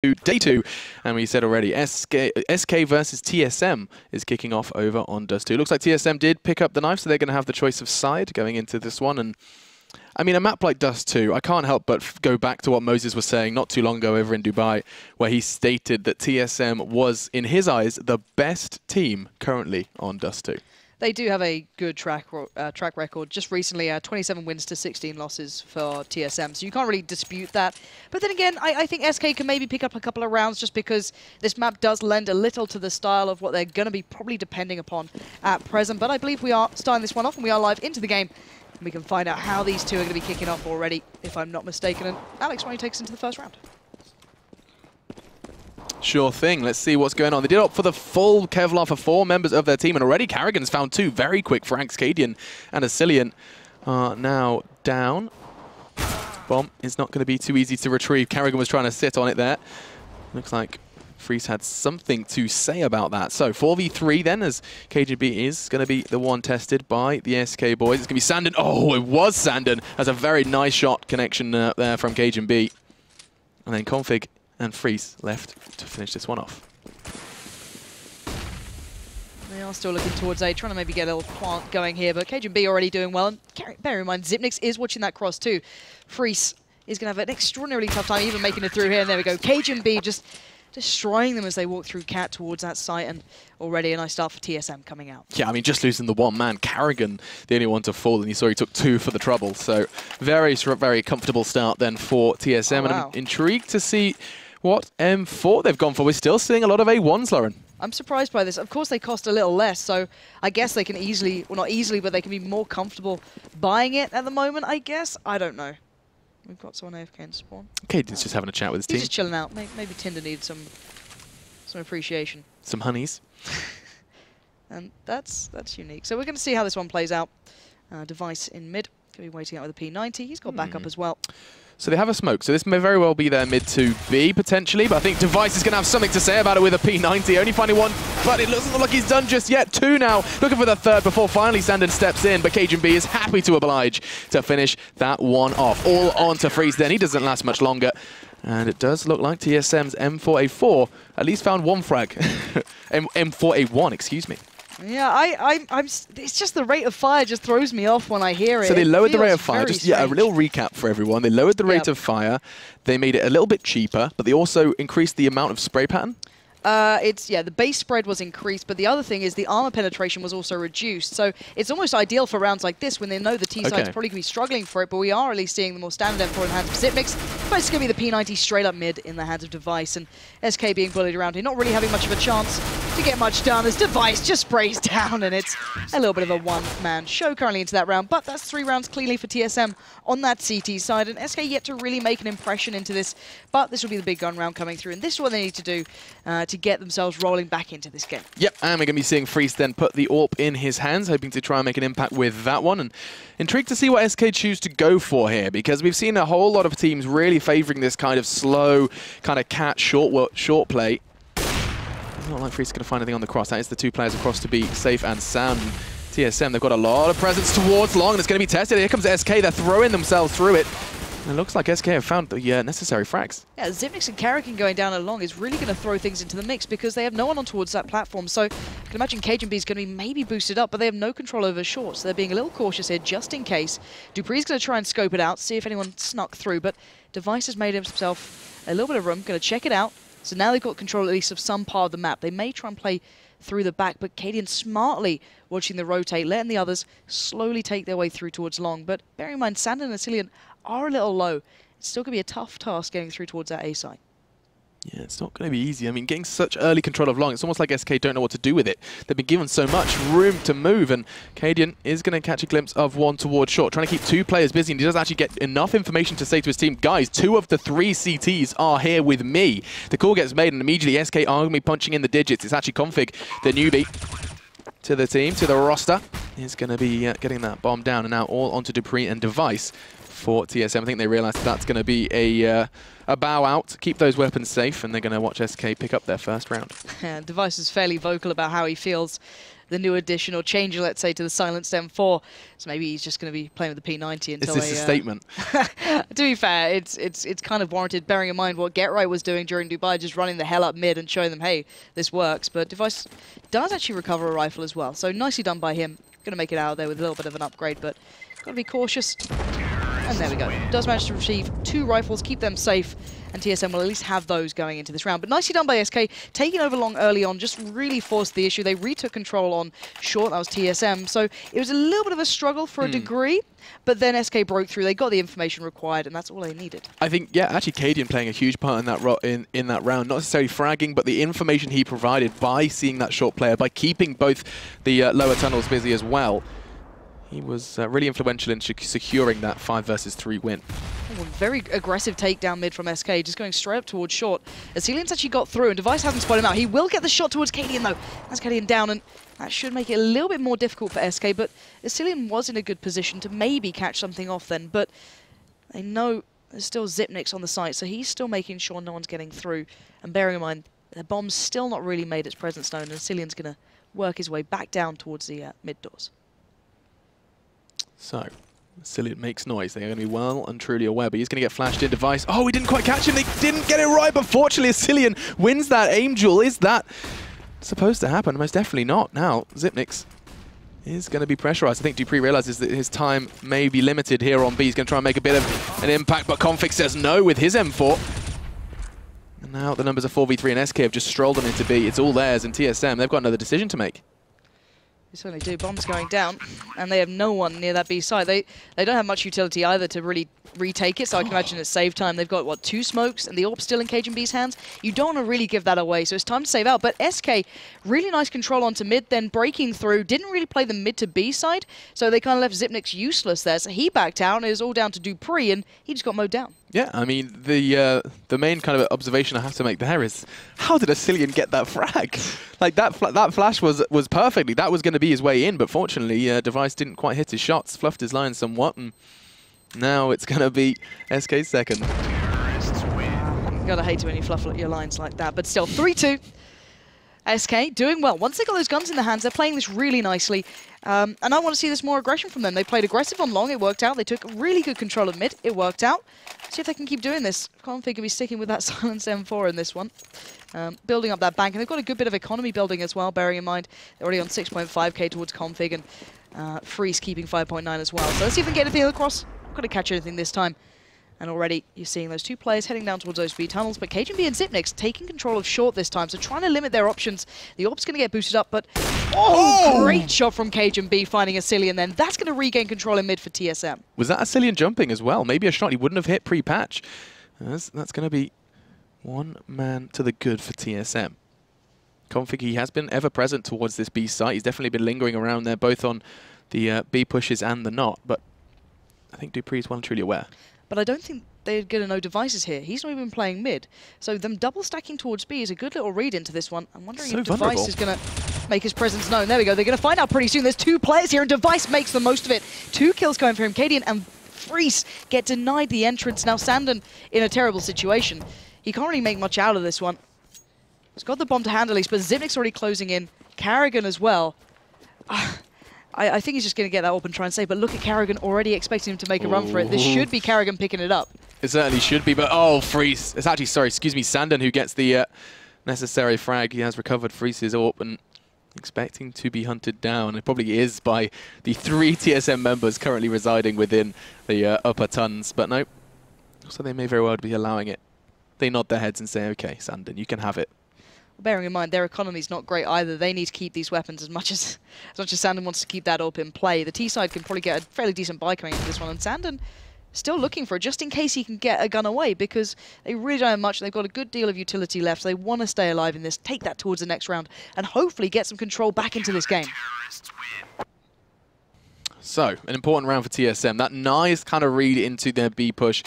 Day 2, and we said already, SK versus TSM is kicking off over on Dust 2. Looks like TSM did pick up the knife, so they're going to have the choice of side going into this one. And I mean, a map like Dust 2, I can't help but go back to what Moses was saying not too long ago over in Dubai, where he stated that TSM was, in his eyes, the best team currently on Dust 2. They do have a good track record. Just recently, 27 wins to 16 losses for TSM, so you can't really dispute that. But then again, I think SK can maybe pick up a couple of rounds just because this map does lend a little to the style of what they're going to be probably depending upon at present. But I believe we are starting this one off, and we are live into the game. And we can find out how these two are going to be kicking off already, if I'm not mistaken. And Alex, why don't you take us into the first round? Sure thing. Let's see what's going on. They did opt for the full Kevlar for 4 members of their team, and already Carrigan's found 2 very quick Franks. Cadian and ESEA are now down. Bomb is not going to be too easy to retrieve. Carrigan was trying to sit on it there. Looks like Freeze had something to say about that. So 4v3 then, as KGB is going to be the one tested by the SK boys. It's going to be Sandon. Oh, it was Sandon. That's a very nice shot connection there from KGB. And then Config and Freeze left to finish this one off. They are still looking towards A, trying to maybe get a little plant going here, but KGB already doing well. And bear in mind, Zipnix is watching that cross too. Freeze is going to have an extraordinarily tough time even making it through here, and there we go. KGB just destroying them as they walk through Cat towards that site, and already a nice start for TSM coming out. Yeah, I mean, just losing the one man, Carrigan, the only one to fall, and you saw he took 2 for the trouble. So very comfortable start then for TSM, and I'm intrigued to see what M4 they've gone for. We're still seeing a lot of A1s, Lauren. I'm surprised by this. Of course, they cost a little less, so I guess they can easily, well, not easily, but they can be more comfortable buying it at the moment, I guess. I don't know. We've got someone AFK in spawn. Caden's just having a chat with his team. He's just chilling out. Maybe Tinder needs some appreciation. Some honeys. And that's unique. So we're going to see how this one plays out. Device in mid. Going to be waiting out with a P90. He's got backup as well. So they have a smoke, so this may very well be their mid to B, potentially, but I think Device is going to have something to say about it with a P90. Only finding 1, but it doesn't look like he's done just yet. 2 now, looking for the 3rd before finally Sandon steps in, but KGB is happy to oblige to finish that one off. All on to Freeze then. He doesn't last much longer. And it does look like TSM's M4A4 at least found 1 frag. M4A1, excuse me. Yeah, it's just the rate of fire just throws me off when I hear it. So they lowered the rate of fire. Just a little recap for everyone. They lowered the rate of fire. They made it a little bit cheaper, but they also increased the amount of spray pattern. The base spread was increased, but the other thing is the armor penetration was also reduced. So it's almost ideal for rounds like this when they know the T-side's probably going to be struggling for it, but we are at least seeing the more standard M4 in the hands of Zipnix. But it's going to be the P90 straight up mid in the hands of Device, and SK being bullied around here, not really having much of a chance to get much done as Device just sprays down, and it's a little bit of a one-man show currently into that round. But that's 3 rounds cleanly for TSM on that CT side, and SK yet to really make an impression into this, but this will be the big gun round coming through, and this is what they need to do to get themselves rolling back into this game. Yep, and we're going to be seeing Freeze then put the AWP in his hands, hoping to try and make an impact with that one. And intrigued to see what SK choose to go for here, because we've seen a whole lot of teams really favouring this kind of slow, kind of cat short play. It's not like Freeze is going to find anything on the cross. That is the 2 players across to be safe and sound. TSM, they've got a lot of presence towards long, and it's going to be tested. Here comes SK, they're throwing themselves through it. And it looks like SK have found the necessary frags. Yeah, Zipnix and Carrigan going down along is really going to throw things into the mix because they have no one on towards that platform. So I can imagine KGB is going to be maybe boosted up, but they have no control over short. So they're being a little cautious here just in case. Dupree's going to try and scope it out, see if anyone snuck through, but Device has made himself a little bit of room, going to check it out. So now they've got control at least of some part of the map. They may try and play through the back, but Cadian smartly watching the rotate, letting the others slowly take their way through towards long. But bear in mind, Sandon and ESEA are a little low. It's still going to be a tough task getting through towards that A side. Yeah, it's not going to be easy. I mean, getting such early control of long, it's almost like SK don't know what to do with it. They've been given so much room to move, and Cadian is going to catch a glimpse of 1 towards short, trying to keep 2 players busy, and he does actually get enough information to say to his team, guys, 2 of the 3 CTs are here with me. The call gets made, and immediately SK are going to be punching in the digits. It's actually Config, the newbie, to the team, to the roster. He's going to be getting that bomb down, and now all onto Dupree and Device for TSM. I think they realised that's going to be a bow out, keep those weapons safe, and they're going to watch SK pick up their first round. Yeah, Device is fairly vocal about how he feels the new addition or change, let's say, to the silenced M4. So maybe he's just going to be playing with the P90 until Is this a statement? To be fair, it's kind of warranted, bearing in mind what GetRight was doing during Dubai, just running the hell up mid and showing them, hey, this works. But Device does actually recover a rifle as well, so nicely done by him. Going to make it out of there with a little bit of an upgrade, but got to be cautious. And there we go. Does manage to receive 2 rifles, keep them safe, and TSM will at least have those going into this round. But nicely done by SK, taking over long early on, just really forced the issue. They retook control on short, that was TSM, so it was a little bit of a struggle for a degree, but then SK broke through, they got the information required, and that's all they needed. I think, yeah, actually Cadian playing a huge part in that, in that round, not necessarily fragging, but the information he provided by seeing that short player, by keeping both the lower tunnels busy as well. He was really influential in securing that 5 versus 3 win. Oh, very aggressive takedown mid from SK, just going straight up towards short. ESEA's actually got through, and Device hasn't spotted him out. He will get the shot towards Cadian, though. That's Cadian down, and that should make it a little bit more difficult for SK, but ESEA was in a good position to maybe catch something off then, but they know there's still Zipnix on the site, so he's still making sure no one's getting through. And bearing in mind, the bomb's still not really made its presence known, and ESEA's going to work his way back down towards the mid doors. So, ESEA makes noise. They're going to be well and truly aware, but he's going to get flashed in. Device. Oh, he didn't quite catch him. They didn't get it right, but fortunately, ESEA wins that aim duel. Is that supposed to happen? Most definitely not. Now, Zipnix is going to be pressurized. I think dupreeh realizes that his time may be limited here on B. He's going to try and make a bit of an impact, but Config says no with his M4. And now the numbers are 4v3, and SK have just strolled on into B. It's all theirs, and TSM, they've got another decision to make. They certainly do. Bombs going down, and they have no one near that B side. They don't have much utility either to really retake it, so I can imagine it's save time. They've got, what, 2 smokes, and the AWP's still in KGB's hands. You don't want to really give that away, so it's time to save out. But SK, really nice control onto mid, then breaking through. Didn't really play the mid to B side, so they kind of left Zipnix useless there. So he backed out, and it was all down to dupreeh, and he just got mowed down. Yeah, I mean, the main kind of observation I have to make there is, how did ESEA get that frag? Like, that flash was perfectly, that was going to be his way in, but fortunately, Device didn't quite hit his shots, fluffed his line somewhat, and now it's going to be SK's second. You gotta hate it when you fluff your lines like that, but still, 3-2. SK doing well. Once they got those guns in their hands, they're playing this really nicely. And I want to see this more aggression from them. They played aggressive on long, it worked out. They took really good control of mid, it worked out. See if they can keep doing this. Config will be sticking with that silenced M4 in this one. Building up that bank, and they've got a good bit of economy building as well, bearing in mind they're already on 6.5k towards Config, and Freeze keeping 5.9 as well. So let's see if they can get anything across. Not going to catch anything this time. And already you're seeing those 2 players heading down towards those B tunnels, but KGB and Zipnix taking control of short this time, so trying to limit their options. The AWP's going to get boosted up, but great shot from KGB finding ESEA, and then that's going to regain control in mid for TSM. Was that ESEA jumping as well? Maybe a shot he wouldn't have hit pre-patch. That's going to be 1 man to the good for TSM. Config, he has been ever present towards this B site. He's definitely been lingering around there, both on the B pushes and the not, but I think dupreeh's well and truly aware. But I don't think they're going to know Devices here. He's not even playing mid. So them double stacking towards B is a good little read into this one. I'm wondering if Device is going to make his presence known. There we go. They're going to find out pretty soon. There's 2 players here, and Device makes the most of it. 2 kills going for him. Cadian and Freeze get denied the entrance. Now Sandon in a terrible situation. He can't really make much out of this one. He's got the bomb to hand at least, but Zipnix already closing in. Karrigan as well. I think he's just going to get that up and try and save, but look at Karrigan already expecting him to make a run for it. This should be Karrigan picking it up. It certainly should be, but oh, Freeze. It's actually, sorry, excuse me, Sandon who gets the necessary frag. He has recovered Freeze's AWP and expecting to be hunted down. It probably is by the 3 TSM members currently residing within the upper tons, but no. So they may very well be allowing it. They nod their heads and say, okay, Sandon, you can have it. Bearing in mind, their economy's not great either. They need to keep these weapons as much as Sandon wants to keep that up in play. The T side can probably get a fairly decent buy coming into this one, and Sandon still looking for it, just in case he can get a gun away, because they really don't have much. They've got a good deal of utility left, so they want to stay alive in this, take that towards the next round, and hopefully get some control back into this game. So, an important round for TSM. That nice kind of read into their B push.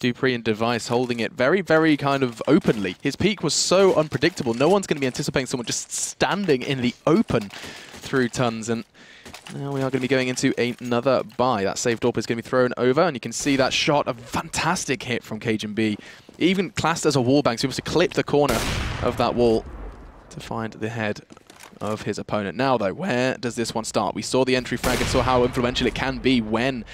dupreeh and Device holding it very, very kind of openly. His peak was so unpredictable. No one's going to be anticipating someone just standing in the open through tons. And now we are going to be going into another buy. That saved AWP is going to be thrown over, and you can see that shot, a fantastic hit from KGB. Even classed as a wall bang, so he was to clip the corner of that wall to find the head of his opponent. Now, though, where does this one start? We saw the entry frag and saw how influential it can be when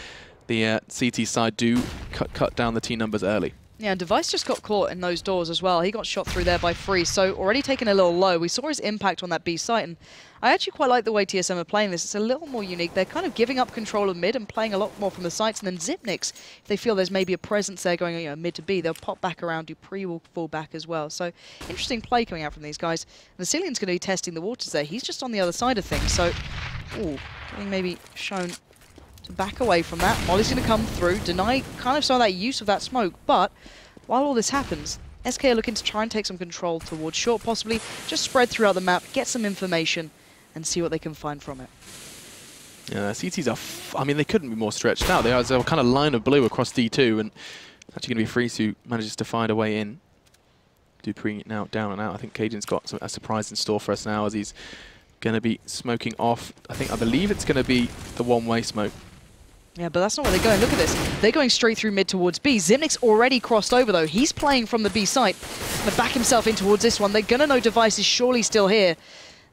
the CT side do cut down the T numbers early. Yeah, Device just got caught in those doors as well. He got shot through there by Freeze, so already taken a little low. We saw his impact on that B site, and I actually quite like the way TSM are playing this. It's a little more unique. They're kind of giving up control of mid and playing a lot more from the sites, and then Xyp9x, if they feel there's maybe a presence there going mid to B, they'll pop back around, Dupree will fall back as well. So interesting play coming out from these guys. And the Cillian's going to be testing the waters there. He's just on the other side of things, so getting maybe shown to back away from that. Molly's going to come through. Deny kind of saw that use of that smoke, but while all this happens, SK are looking to try and take some control towards short, possibly just spread throughout the map, get some information, and see what they can find from it. Yeah, CTs are, I mean, they couldn't be more stretched out. They are a kind of line of blue across D2, and it's actually going to be Freeze who manages to find a way in. Dupree now down and out. I think Cajun's got a surprise in store for us now as he's going to be smoking off. I believe it's going to be the one-way smoke. Yeah, but that's not where they're going. Look at this. They're going straight through mid towards B. Xyp9x already crossed over, though. He's playing from the B site. Going to back himself in towards this one. They're going to know Device is surely still here.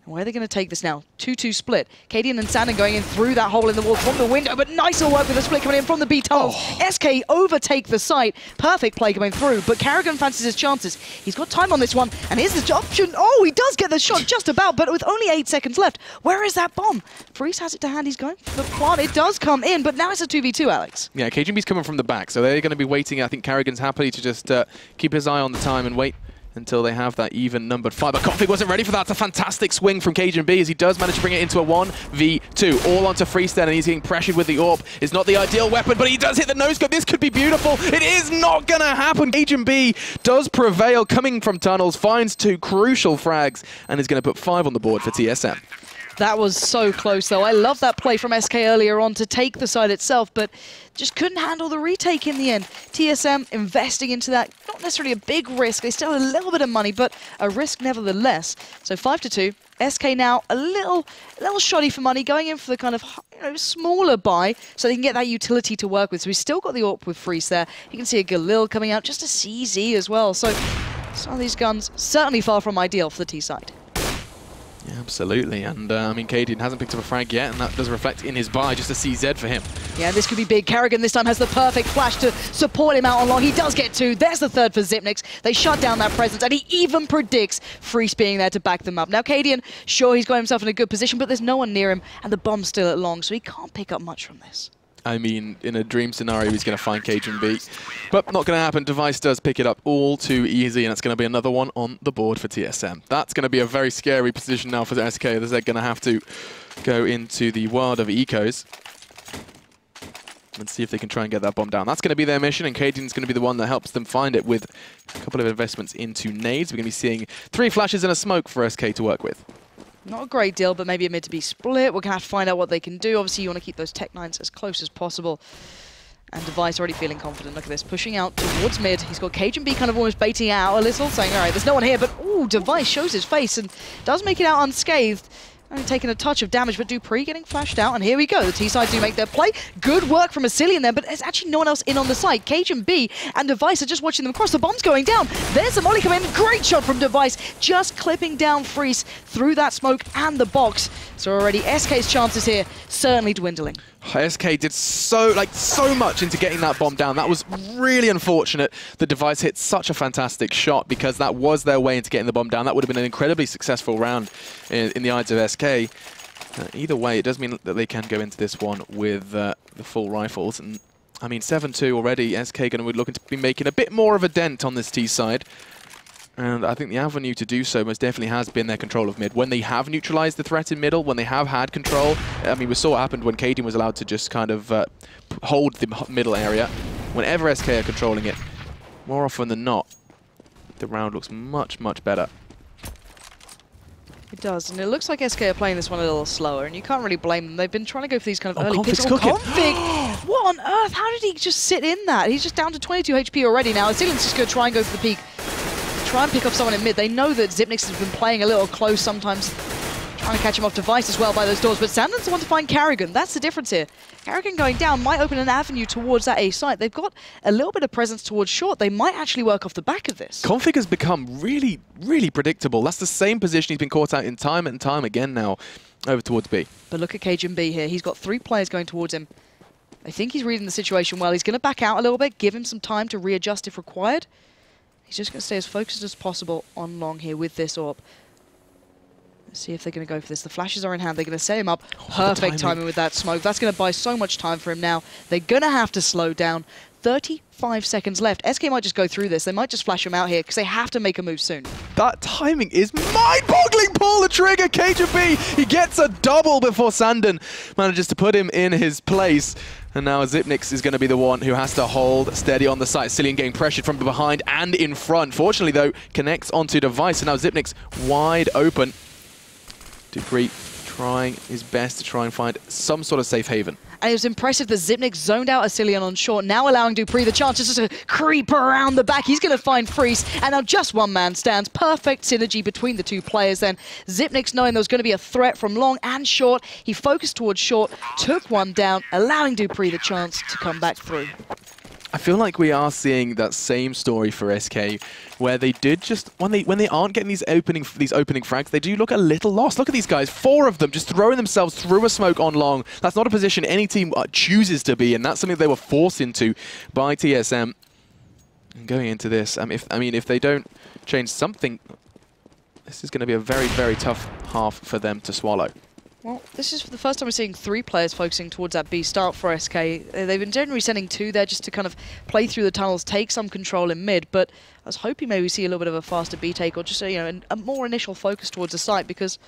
And where are they going to take this now? 2-2 split. Cadian and Sandon going in through that hole in the wall from the window, but nice work with the split coming in from the B tunnels. SK overtake the site. Perfect play coming through, but Carrigan fancies his chances. He's got time on this one, and here's the option. Oh, he does get the shot just about, but with only 8 seconds left. Where is that bomb? Freeze has it to hand. He's going for the plant. It does come in, but now it's a 2v2, Alex. Yeah, KGB's coming from the back, so they're going to be waiting. I think Carrigan's happy to just keep his eye on the time and wait until they have that even numbered 5. But Config wasn't ready for that. It's a fantastic swing from KGB as he does manage to bring it into a 1v2. All onto Freestone, and he's getting pressured with the AWP. It's not the ideal weapon, but he does hit the no-scope. This could be beautiful. It is not going to happen. KGB does prevail, coming from tunnels, finds 2 crucial frags, and is going to put 5 on the board for TSM. That was so close, though. I love that play from SK earlier on to take the side itself, but just couldn't handle the retake in the end. TSM investing into that, not necessarily a big risk. They still have a little bit of money, but a risk nevertheless. So 5-2. SK now a little shoddy for money, going in for the kind of smaller buy so they can get that utility to work with. So he's still got the AWP with Freeze there. You can see a Galil coming out, just a CZ as well. So some of these guns certainly far from ideal for the T side. Yeah, absolutely, and I mean, Cadian hasn't picked up a frag yet, and that does reflect in his buy, just a CZ for him. Yeah, this could be big. Carrigan this time has the perfect flash to support him out on long. He does get 2. There's the 3rd for Xyp9x. They shut down that presence, and he even predicts Freeze being there to back them up. Now, Cadian, sure, he's got himself in a good position, but there's no one near him, and the bomb's still at long, so he can't pick up much from this. I mean, in a dream scenario, he's going to find KGB. But not going to happen. Device does pick it up all too easy, and it's going to be another one on the board for TSM. That's going to be a very scary position now for the SK, as they're going to have to go into the world of ecos and see if they can try and get that bomb down. That's going to be their mission, and Cadian's going to be the one that helps them find it with a couple of investments into nades. We're going to be seeing 3 flashes and a smoke for SK to work with. Not a great deal, but maybe a mid to be split. We're going to have to find out what they can do. Obviously, you want to keep those Tech 9s as close as possible. And Device already feeling confident. Look at this, pushing out towards mid. He's got KGB kind of almost baiting out a little, saying, all right, there's no one here. But, ooh, Device shows his face and does make it out unscathed. Only taking a touch of damage, but Dupree getting flashed out, and here we go. The T-side do make their play. Good work from Asilian there, but there's actually no one else in on the site. KGB and Device are just watching them across. The bomb's going down. There's the molly coming in. Great shot from Device, just clipping down Freeze through that smoke and the box. So already SK's chances here certainly dwindling. SK did so much into getting that bomb down. That was really unfortunate. The Device hit such a fantastic shot because that was their way into getting the bomb down. That would have been an incredibly successful round in the eyes of SK. Either way, it does mean that they can go into this one with the full rifles. And I mean, 7-2 already. SK going to be looking to be making a bit more of a dent on this T side. And I think the avenue to do so most definitely has been their control of mid. When they have neutralized the threat in middle, when they have had control, I mean, we saw what happened when Cadian was allowed to just kind of hold the middle area. Whenever SK are controlling it, more often than not, the round looks much, much better. It does, and it looks like SK are playing this one a little slower, and you can't really blame them. They've been trying to go for these kind of early picks. Config! What on earth? How did he just sit in that? He's just down to 22 HP already now. Asilian's just going to try and go for the peak. Try and pick up someone in mid. They know that Xyp9x has been playing a little close sometimes. Trying to catch him off Device as well by those doors, but Sandon's the one to find Carrigan. That's the difference here. Carrigan going down might open an avenue towards that A site. They've got a little bit of presence towards short. They might actually work off the back of this. Config has become really, really predictable. That's the same position he's been caught out in time and time again now, over towards B. But look at Cajun B here. He's got 3 players going towards him. I think he's reading the situation well. He's going to back out a little bit, give him some time to readjust if required. He's just going to stay as focused as possible on long here with this AWP. Let's see if they're going to go for this. The flashes are in hand. They're going to set him up. Perfect timing with that smoke. That's going to buy so much time for him now. They're going to have to slow down. 35 seconds left. SK might just go through this. They might just flash him out here because they have to make a move soon. That timing is mind-boggling. Pull the trigger. Cajun B, he gets a double before Sandon manages to put him in his place. And now Xyp9x is going to be the one who has to hold steady on the site. Cillian getting pressured from behind and in front. Fortunately, though, connects onto Device. And now Xyp9x wide open. dupreeh trying his best to try and find some sort of safe haven. And it was impressive that Xyp9x zoned out Cillian on short, now allowing dupreeh the chance just to creep around the back. He's going to find Freeze, and now just one man stands. Perfect synergy between the two players then. Xyp9x, knowing there was going to be a threat from long and short, he focused towards short, took one down, allowing dupreeh the chance to come back through. I feel like we are seeing that same story for SK, where they did just when they aren't getting these opening frags, they do look a little lost. Look at these guys, 4 of them just throwing themselves through a smoke on long. That's not a position any team chooses to be in. That's something they were forced into by TSM. And going into this, if they don't change something, this is going to be a very, very tough half for them to swallow. Well, this is the first time we're seeing 3 players focusing towards that B start for SK. They've been generally sending 2 there just to kind of play through the tunnels, take some control in mid, but I was hoping maybe we see a little bit of a faster B take or just a more initial focus towards the site, because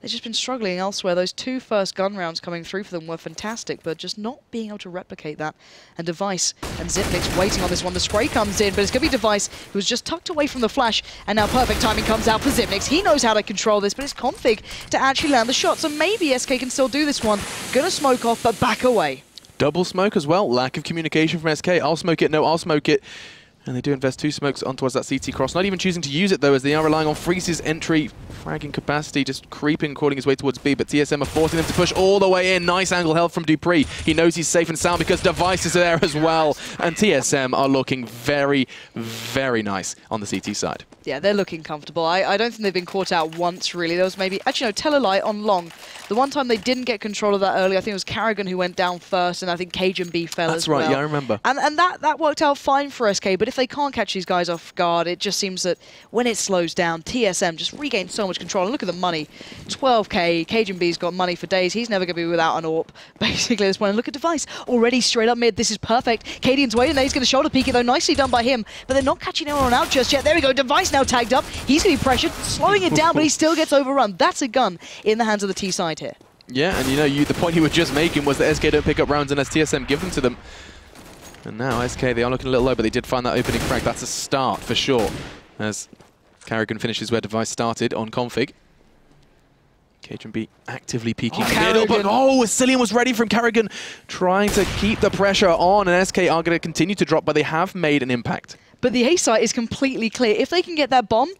they've just been struggling elsewhere. Those 2 first gun rounds coming through for them were fantastic, but just not being able to replicate that. And Device and Xyp9x waiting on this one. The spray comes in, but it's going to be Device who was just tucked away from the flash, and now perfect timing comes out for Xyp9x. He knows how to control this, but it's Config to actually land the shot, so maybe SK can still do this one. Gonna smoke off, but back away. Double smoke as well. Lack of communication from SK. I'll smoke it. No, I'll smoke it. And they do invest 2 smokes on towards that CT cross. Not even choosing to use it, though, as they are relying on Freeze's entry. Fragging capacity, just creeping, calling his way towards B. But TSM are forcing them to push all the way in. Nice angle health from dupreeh. He knows he's safe and sound because Device is there as well. And TSM are looking very, very nice on the CT side. Yeah, they're looking comfortable. I don't think they've been caught out once, really. There was maybe... Actually, no, Telelight on long. The one time they didn't get control of that early, I think it was Carrigan who went down first, and I think Cajun B fell as well. That's right, yeah, I remember. And that worked out fine for SK, but if they can't catch these guys off guard, it just seems that when it slows down, TSM just regains so much control. And look at the money. 12k, Cajun B's got money for days. He's never going to be without an AWP, basically, at this point. And look at Device, already straight up mid. This is perfect. Cadian's waiting there. He's going to shoulder peek it, though. Nicely done by him, but they're not catching anyone out just yet. There we go. Device now tagged up. He's going to be pressured, slowing it down, but he still gets overrun. That's a gun in the hands of the T side here. Yeah, and the point you were just making was that SK don't pick up rounds unless TSM give them to them. And now SK, they are looking a little low, but they did find that opening frag. That's a start for sure, as Carrigan finishes where Device started on config. Cajun B actively peeking in the middle, but Cillian was ready from Carrigan, trying to keep the pressure on, and SK are going to continue to drop, but they have made an impact. But the A site is completely clear. If they can get that bomb...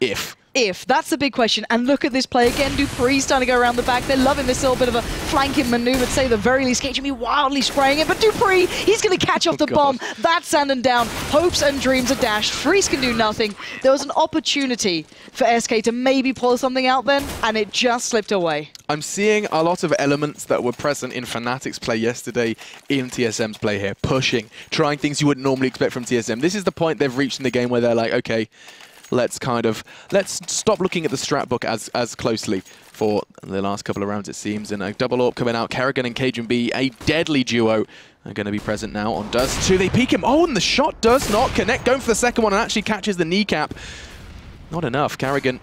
If, that's the big question. And look at this play again. dupreeh's trying to go around the back. They're loving this little bit of a flanking maneuver, to say the very least. Cajun B wildly spraying it, but dupreeh, he's going to catch off the bomb. That's Sandon down. Hopes and dreams are dashed. Freeze can do nothing. There was an opportunity for SK to maybe pull something out then, and it just slipped away. I'm seeing a lot of elements that were present in Fnatic's play yesterday in TSM's play here. Pushing, trying things you wouldn't normally expect from TSM. This is the point they've reached in the game where they're like, okay, let's stop looking at the strat book as closely for the last couple of rounds, it seems. And a double AWP coming out. Carrigan and Cajun B, a deadly duo, are going to be present now on Dust 2. They peek him. Oh, and the shot does not connect. Going for the second one and actually catches the kneecap. Not enough. Carrigan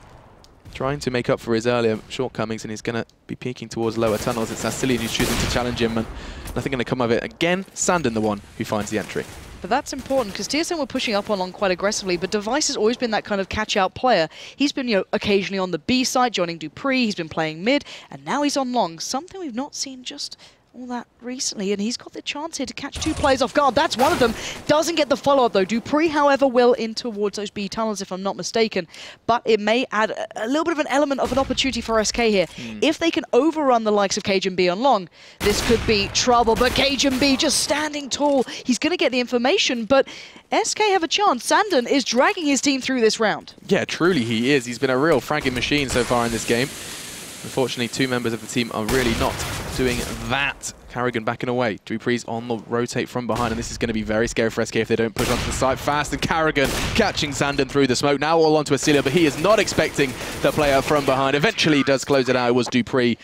trying to make up for his earlier shortcomings, and he's going to be peeking towards lower tunnels. It's Cillian who's choosing to challenge him, and nothing going to come of it. Again, Sandon the one who finds the entry. But that's important, because TSM were pushing up on long quite aggressively, but Device has always been that kind of catch-out player. He's been, occasionally on the B side, joining dupreeh, he's been playing mid, and now he's on long. Something we've not seen just all that recently, and he's got the chance here to catch 2 players off guard. That's one of them. Doesn't get the follow-up, though. dupreeh, however, will in towards those B tunnels, if I'm not mistaken. But it may add a little bit of an element of an opportunity for SK here. If they can overrun the likes of CageNB on long, this could be trouble. But CageNB just standing tall. He's going to get the information, but SK have a chance. Sandon is dragging his team through this round. Yeah, truly he is. He's been a real fragging machine so far in this game. Unfortunately, 2 members of the team are really not doing that. Carrigan backing away. dupreeh's on the rotate from behind, and this is going to be very scary for SK if they don't push onto the site fast. And Carrigan catching Sandon through the smoke. Now all onto ESEA, but he is not expecting the player from behind. Eventually he does close it out. It was dupreeh.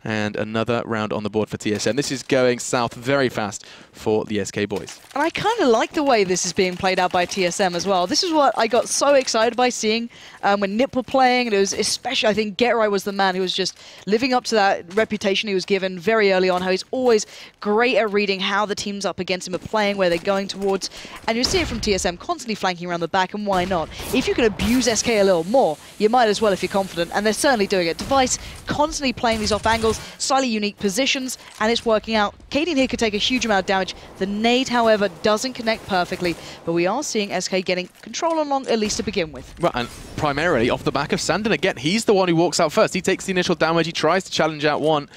And another round on the board for TSM. This is going south very fast for the SK boys. And I kind of like the way this is being played out by TSM as well. This is what I got so excited by seeing when NiP were playing. And it was especially, I think, Gerai was the man who was just living up to that reputation he was given very early on, how he's always great at reading how the teams up against him are playing, where they're going towards. And you see it from TSM, constantly flanking around the back, and why not? If you can abuse SK a little more, you might as well if you're confident, and they're certainly doing it. Device constantly playing these off angles, slightly unique positions, and it's working out. Cadian here could take a huge amount of damage. The nade, however, doesn't connect perfectly, but we are seeing SK getting control on long, at least to begin with. Well, and primarily off the back of Sandon again. He's the one who walks out first. He takes the initial damage. He tries to challenge out one.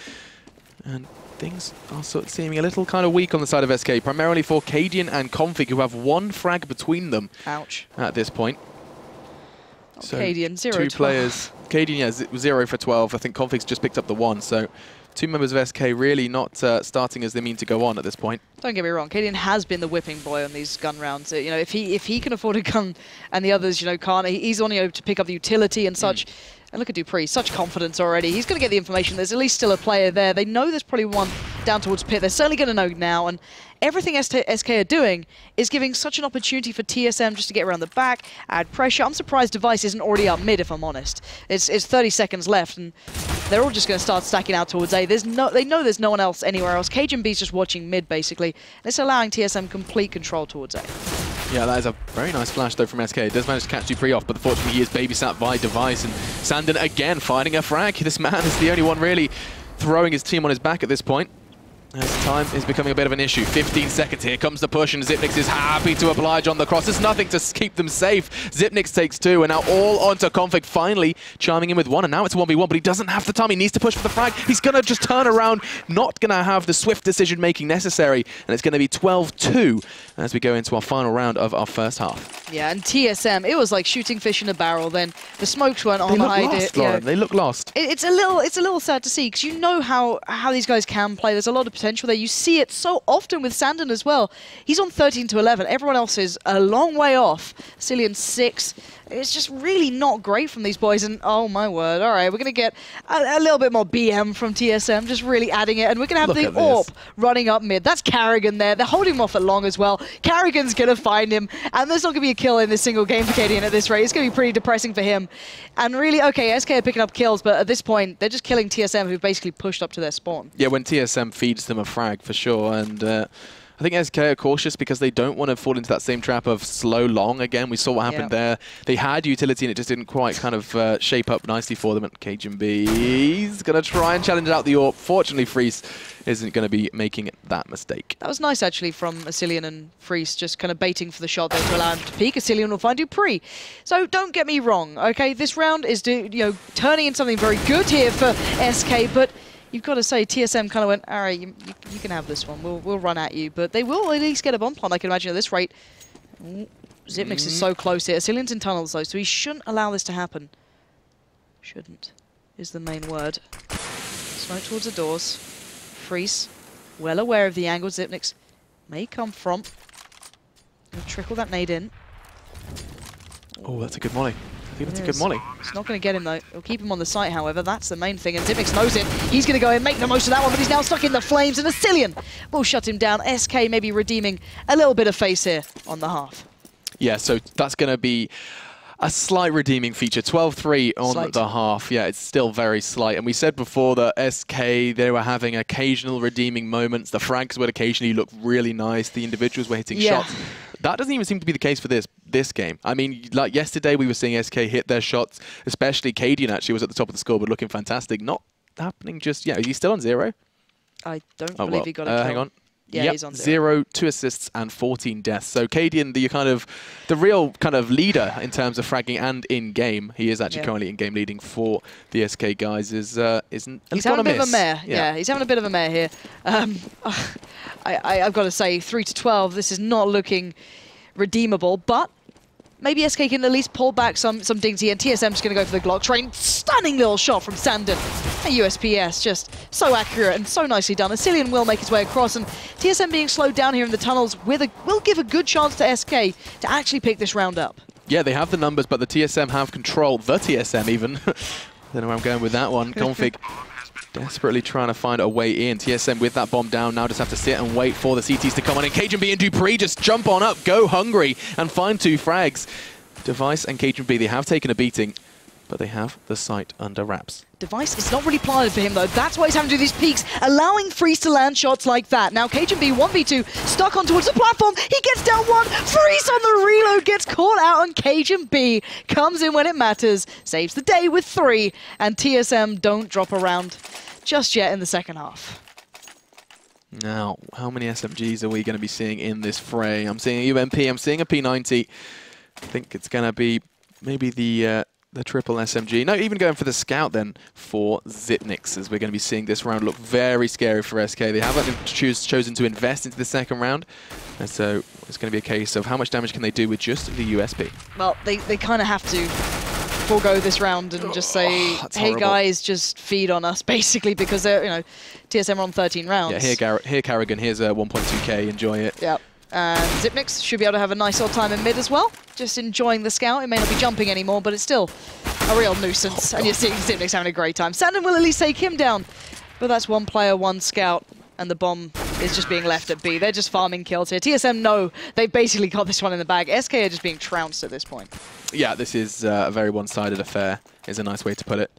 And things are sort of seeming a little kind of weak on the side of SK, primarily for Cadian and Config, who have 1 frag between them. Ouch. At this point. Oh, so Cadian, 0 2 players. Cadian, yeah, 0 for 12. I think Config's just picked up the 1, so 2 members of SK really not starting as they mean to go on at this point. Don't get me wrong, Cadian has been the whipping boy on these gun rounds. You know, if he can afford a gun and the others, you know, can't, he's on, you know, to pick up the utility and such. And look at dupreeh, such confidence already. He's going to get the information. There's at least still a player there. They know there's probably one down towards pit. They're certainly going to know now. And everything SK are doing is giving such an opportunity for TSM just to get around the back, add pressure. I'm surprised Device isn't already up mid, if I'm honest. It's 30 seconds left, and they're all just going to start stacking out towards A. They know there's no one else anywhere else. CageNB's just watching mid, basically. And it's allowing TSM complete control towards A. Yeah, that is a very nice flash, though, from SK. It does manage to catch dupreeh off, but unfortunately he is babysat by Device. And Sandon again finding a frag. This man is the only one really throwing his team on his back at this point. As time is becoming a bit of an issue. 15 seconds, here comes the push, and Xyp9x is happy to oblige on the cross. There's nothing to keep them safe. Xyp9x takes 2, and now all onto Config, finally chiming in with 1, and now it's a 1v1, but he doesn't have the time. He needs to push for the frag. He's going to just turn around, not going to have the swift decision-making necessary, and it's going to be 12-2 as we go into our final round of our first half. Yeah, and TSM, it was like shooting fish in a barrel then. The smokes weren't on. They look lost, Lauren. They look lost. It's a little sad to see, because you know how these guys can play. There's a lot of potential there. You see it so often with Sandon as well. He's on 13-11. Everyone else is a long way off. Cillian 6. It's just really not great from these boys. And oh my word, all right, we're going to get a little bit more BM from TSM, just really adding it. And we're going to have the AWP running up mid. That's Carrigan there. They're holding him off at long as well. Carrigan's going to find him. And there's not going to be a kill in this single game for Cadian at this rate. It's going to be pretty depressing for him. And really, okay, SK are picking up kills, but at this point, they're just killing TSM, who've basically pushed up to their spawn. Yeah, when TSM feeds them a frag, for sure. And I think SK are cautious because they don't want to fall into that same trap of slow long again. We saw what happened there. They had utility and it just didn't quite kind of shape up nicely for them. And CageNB's going to try and challenge out the AWP. Fortunately, Freeze isn't going to be making that mistake. That was nice, actually, from Cillian and Freeze, just kind of baiting for the shot there to allow him to peek. Cillian will find dupreeh. So don't get me wrong, okay? This round is turning into something very good here for SK, but you've got to say, TSM kind of went, all right, you can have this one. We'll run at you. But they will at least get a bomb plant, I can imagine, at this rate. Xyp9x is so close here. Cillian's in tunnels, though, so he shouldn't allow this to happen. Shouldn't is the main word. Smoke towards the doors. Freeze, well aware of the angle Xyp9x may come from. He'll trickle that nade in. Oh, that's a good molly. I think that's a good molly. It's not going to get him, though. It'll keep him on the site, however. That's the main thing, and Xyp9x knows it. He's going to go and make the most of that one, but he's now stuck in the flames, and a Cillian will shut him down. SK maybe redeeming a little bit of face here on the half. Yeah, so that's going to be a slight redeeming feature. 12-3 on the half. Yeah, it's still very slight. And we said before that SK, they were having occasional redeeming moments. The frags would occasionally look really nice. The individuals were hitting shots. That doesn't even seem to be the case for this game. I mean, like yesterday, we were seeing SK hit their shots, especially Cadian actually was at the top of the scoreboard looking fantastic. Not happening just yet. Is he still on 0? I don't believe he got a kill. Hang on. Yeah, yep, he's on 0. 0, 2 assists, and 14 deaths. So Cadian, the real kind of leader in terms of fragging and in-game, he is actually currently in-game leading for the SK guys, he's having a bit of a mare. Yeah, he's having a bit of a mare here. I've got to say, 3-12, this is not looking redeemable, but maybe SK can at least pull back some dignity, and TSM's going to go for the Glock train. Stunning little shot from Sandon. A USPS, just so accurate and so nicely done. ESEA will make his way across, and TSM being slowed down here in the tunnels will give a good chance to SK to actually pick this round up. Yeah, they have the numbers, but the TSM have control. The TSM even. I don't know where I'm going with that one. Config desperately trying to find a way in. TSM with that bomb down now just have to sit and wait for the CTs to come on. And CajunB and Dupree just jump on up, go hungry, and find 2 frags. Device and CajunB, they have taken a beating, but they have the site under wraps. Device is not really planted for him, though. That's why he's having to do these peeks, allowing Freeze to land shots like that. Now, CajunB 1v2, stuck on towards the platform. He gets down 1. Freeze on the reload, gets caught out on CajunB. Comes in when it matters, saves the day with 3, and TSM don't drop around just yet in the second half. Now, how many SMGs are we going to be seeing in this fray? I'm seeing a UMP, I'm seeing a P90. I think it's going to be maybe the triple SMG. No, even going for the scout then for Zipnix, as we're going to be seeing this round look very scary for SK. They haven't chosen to invest into the second round, and so it's going to be a case of how much damage can they do with just the USP. Well, they kind of have to forego this round and just say, hey horrible. Guys, just feed on us, basically, because they're, TSM are on 13 rounds. Yeah, here Carrigan, here's a 1.2k, enjoy it. Yep. And Zipnix should be able to have a nice old time in mid as well. Just enjoying the scout. It may not be jumping anymore, but it's still a real nuisance. And you're seeing Zipnix having a great time. Sandon will at least take him down. But that's 1 player, 1 scout. And the bomb is just being left at B. They're just farming kills here. TSM, no. They've basically got this one in the bag. SK are just being trounced at this point. Yeah, this is a very one-sided affair, is a nice way to put it.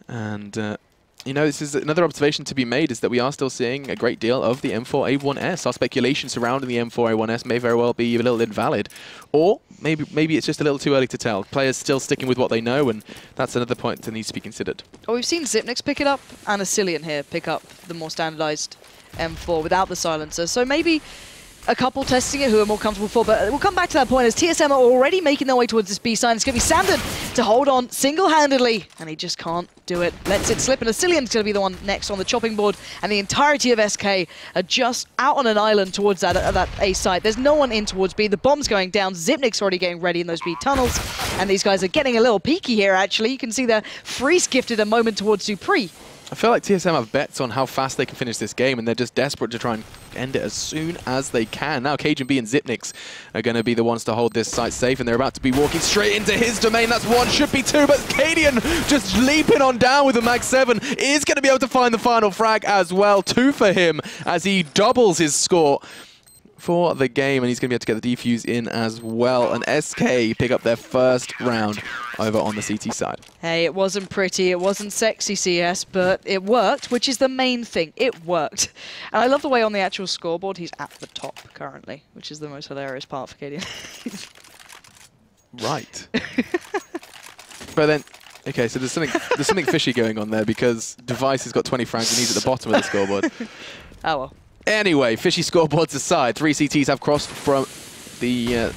And this is another observation to be made, is that we are still seeing a great deal of the M4A1S. Our speculation surrounding the M4A1S may very well be a little invalid. Or maybe it's just a little too early to tell. Players still sticking with what they know, and that's another point that needs to be considered. Well, we've seen Zipnix pick it up, and ESEA here pick up the more standardized M4 without the silencer. So maybe a couple testing it who are more comfortable for, but we'll come back to that point as TSM are already making their way towards this B side. It's going to be Sandon to hold on single-handedly, and he just can't do it. Lets it slip, and ESEA's going to be the one next on the chopping board, and the entirety of SK are just out on an island towards that A site. There's no one in towards B. The bomb's going down. Zipnix already getting ready in those B tunnels, and these guys are getting a little peeky here, actually. You can see they're Freeze gifted a moment towards Dupree. I feel like TSM have bets on how fast they can finish this game, and they're just desperate to try and end it as soon as they can. Now CajunB and Zipnix are going to be the ones to hold this site safe, and they're about to be walking straight into his domain. That's 1, should be 2, but Cadian just leaping on down with the Mag 7 is going to be able to find the final frag as well. 2 for him as he doubles his score for the game, and he's going to be able to get the defuse in as well. And SK pick up their first round over on the CT side. Hey, it wasn't pretty, it wasn't sexy CS, but it worked, which is the main thing. It worked. And I love the way on the actual scoreboard he's at the top currently, which is the most hilarious part for Cadian. Right. But then, okay, so there's something fishy going on there, because Device has got 20 frags and he's at the bottom of the scoreboard. Oh well. Anyway, fishy scoreboards aside, 3 CTs have crossed from the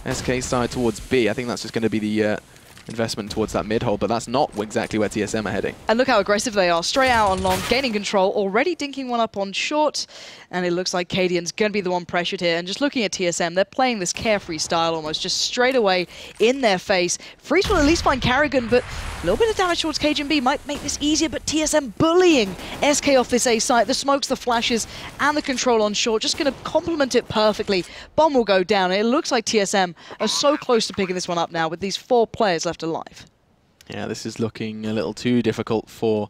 SK side towards B. I think that's just going to be the investment towards that mid-hole, but that's not exactly where TSM are heading. And look how aggressive they are. Straight out on long, gaining control, already dinking one up on short, and it looks like Cadian's going to be the one pressured here. And just looking at TSM, they're playing this carefree style almost, just straight away in their face. Freeze will at least find Carrigan, but a little bit of damage towards CajunB might make this easier, but TSM bullying SK off this A site. The smokes, the flashes, and the control on short, just going to complement it perfectly. Bomb will go down, and it looks like TSM are so close to picking this one up now with these 4 players left alive. Yeah, this is looking a little too difficult for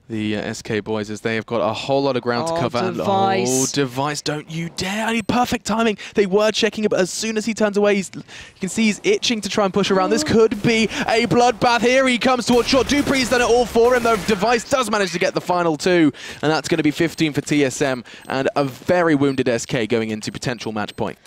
the SK boys, as they have got a whole lot of ground to cover. Device. And, Device, don't you dare. I need perfect timing. They were checking it, but as soon as he turns away, you can see he's itching to try and push around. This could be a bloodbath. Here he comes towards short. Dupree's done it all for him, though. Device does manage to get the final 2, and that's going to be 15 for TSM, and a very wounded SK going into potential match point.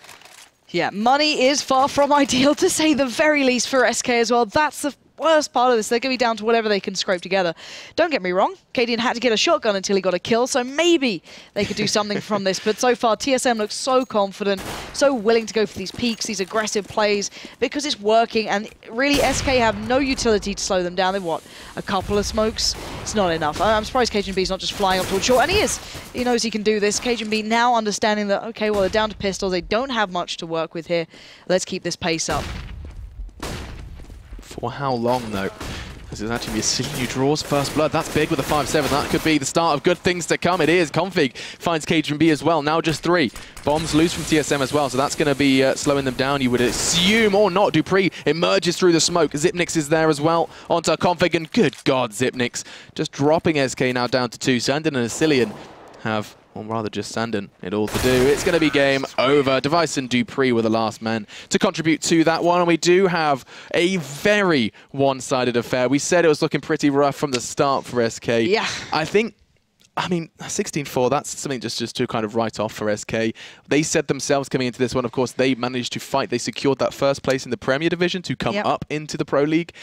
Yeah, money is far from ideal, to say the very least, for SK as well. That's the worst part of this. They're going to be down to whatever they can scrape together. Don't get me wrong, Cadian had to get a shotgun until he got a kill, so maybe they could do something from this. But so far, TSM looks so confident, so willing to go for these peaks, these aggressive plays, because it's working, and really SK have no utility to slow them down. They've, what, a couple of smokes? It's not enough. I'm surprised Cajun B's not just flying up towards short, and he is. He knows he can do this. Cajun B now understanding that, okay, well, they're down to pistols. They don't have much to work with here. Let's keep this pace up. For how long, though? This is actually Silien who draws first blood. That's big with a 5-7. That could be the start of good things to come. It is. Config finds Cajun B as well. Now just 3. Bombs loose from TSM as well, so that's going to be slowing them down, you would assume, or not. Dupree emerges through the smoke. Xyp9x is there as well. Onto Config, and good God, Xyp9x just dropping SK now down to 2. Sandin and Silien have, or rather just Sandin, it all to do. It's going to be game over. Device and Dupree were the last men to contribute to that one, and we do have a very one-sided affair. We said it was looking pretty rough from the start for SK. Yeah. I mean, 16-4, that's something just to kind of write off for SK. They said themselves coming into this one, of course, they managed to fight. They secured that first place in the Premier Division to come up into the Pro League.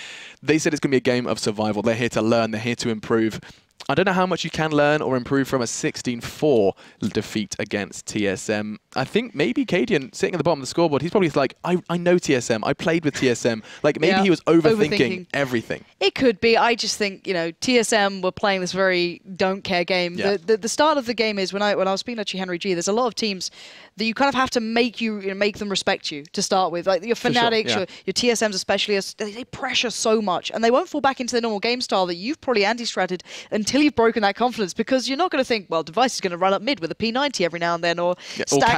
They said it's going to be a game of survival. They're here to learn. They're here to improve. I don't know how much you can learn or improve from a 16-4 defeat against TSM. I think maybe Cadian, sitting at the bottom of the scoreboard, he's probably like, I know TSM, I played with TSM. Like, maybe he was overthinking everything. It could be. I just think, you know, TSM were playing this very don't care game. Yeah. The start of the game is, when I was speaking to Henry G, there's a lot of teams that you kind of have to make them respect you to start with. Like your Fanatics, your TSMs especially, they pressure so much, and they won't fall back into the normal game style that you've probably anti-stratted until you've broken that confidence, because you're not going to think, well, Device is going to run up mid with a P90 every now and then, or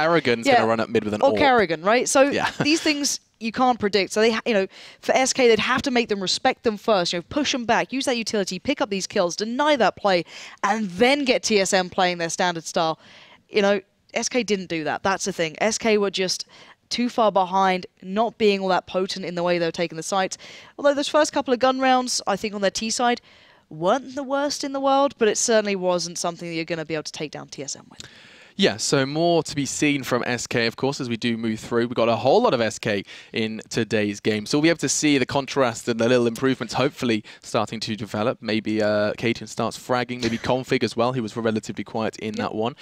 Carrigan's going to run up mid with an AWP. Or Carrigan, right? So these things you can't predict. So they, for SK, they'd have to make them respect them first. Push them back, use that utility, pick up these kills, deny that play, and then get TSM playing their standard style. SK didn't do that. That's the thing. SK were just too far behind, not being all that potent in the way they were taking the sites. Although those first couple of gun rounds, I think on their T side, weren't the worst in the world, but it certainly wasn't something that you're going to be able to take down TSM with. Yeah, so more to be seen from SK, of course, as we do move through. We've got a whole lot of SK in today's game, so we'll be able to see the contrast and the little improvements hopefully starting to develop. Maybe Cajun starts fragging, maybe Config as well, who was relatively quiet in that one,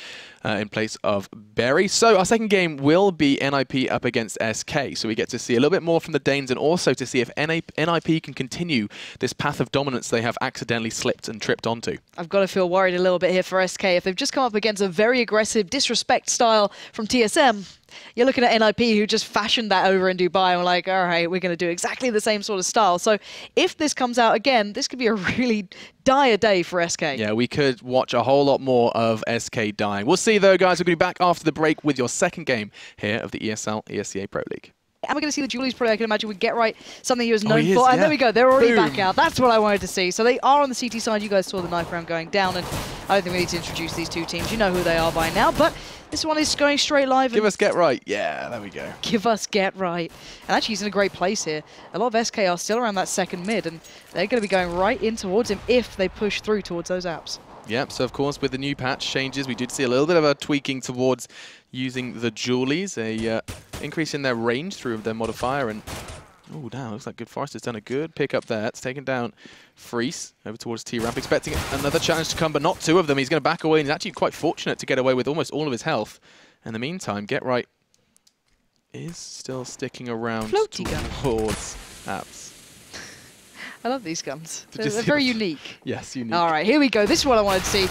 in place of Berry. So our second game will be NiP up against SK, so we get to see a little bit more from the Danes, and also to see if NiP can continue this path of dominance they have accidentally slipped and tripped onto. I've got to feel worried a little bit here for SK. If they've just come up against a very aggressive disrespect style from TSM, you're looking at NiP, who just fashioned that over in Dubai, and we're like, all right, we're going to do exactly the same sort of style. So if this comes out again, this could be a really dire day for SK. Yeah, we could watch a whole lot more of SK dying. We'll see, though, guys. We're going to be back after the break with your second game here of the ESL ESEA Pro League. And we're going to see the Julies probably, I can imagine, would get right something he was known for. And there we go. They're already back out. That's what I wanted to see. So they are on the CT side. You guys saw the knife round going down. And I don't think we need to introduce these two teams. You know who they are by now. But this one is going straight live. Give us Get Right. Yeah, there we go. Give us Get Right. And actually, he's in a great place here. A lot of SK are still around that second mid. And they're going to be going right in towards him if they push through towards those apps. Yep, so of course with the new patch changes, we did see a little bit of a tweaking towards using the Julies, a increase in their range through their modifier, and oh, damn, looks like Good Forest has done a good pick up there. It's taken down Freeze over towards T-Ramp, expecting another challenge to come, but not two of them. He's going to back away, and he's actually quite fortunate to get away with almost all of his health. In the meantime, Get Right is still sticking around towards apps. I love these guns. They're very unique. Yes, unique. All right, here we go. This is what I wanted to see.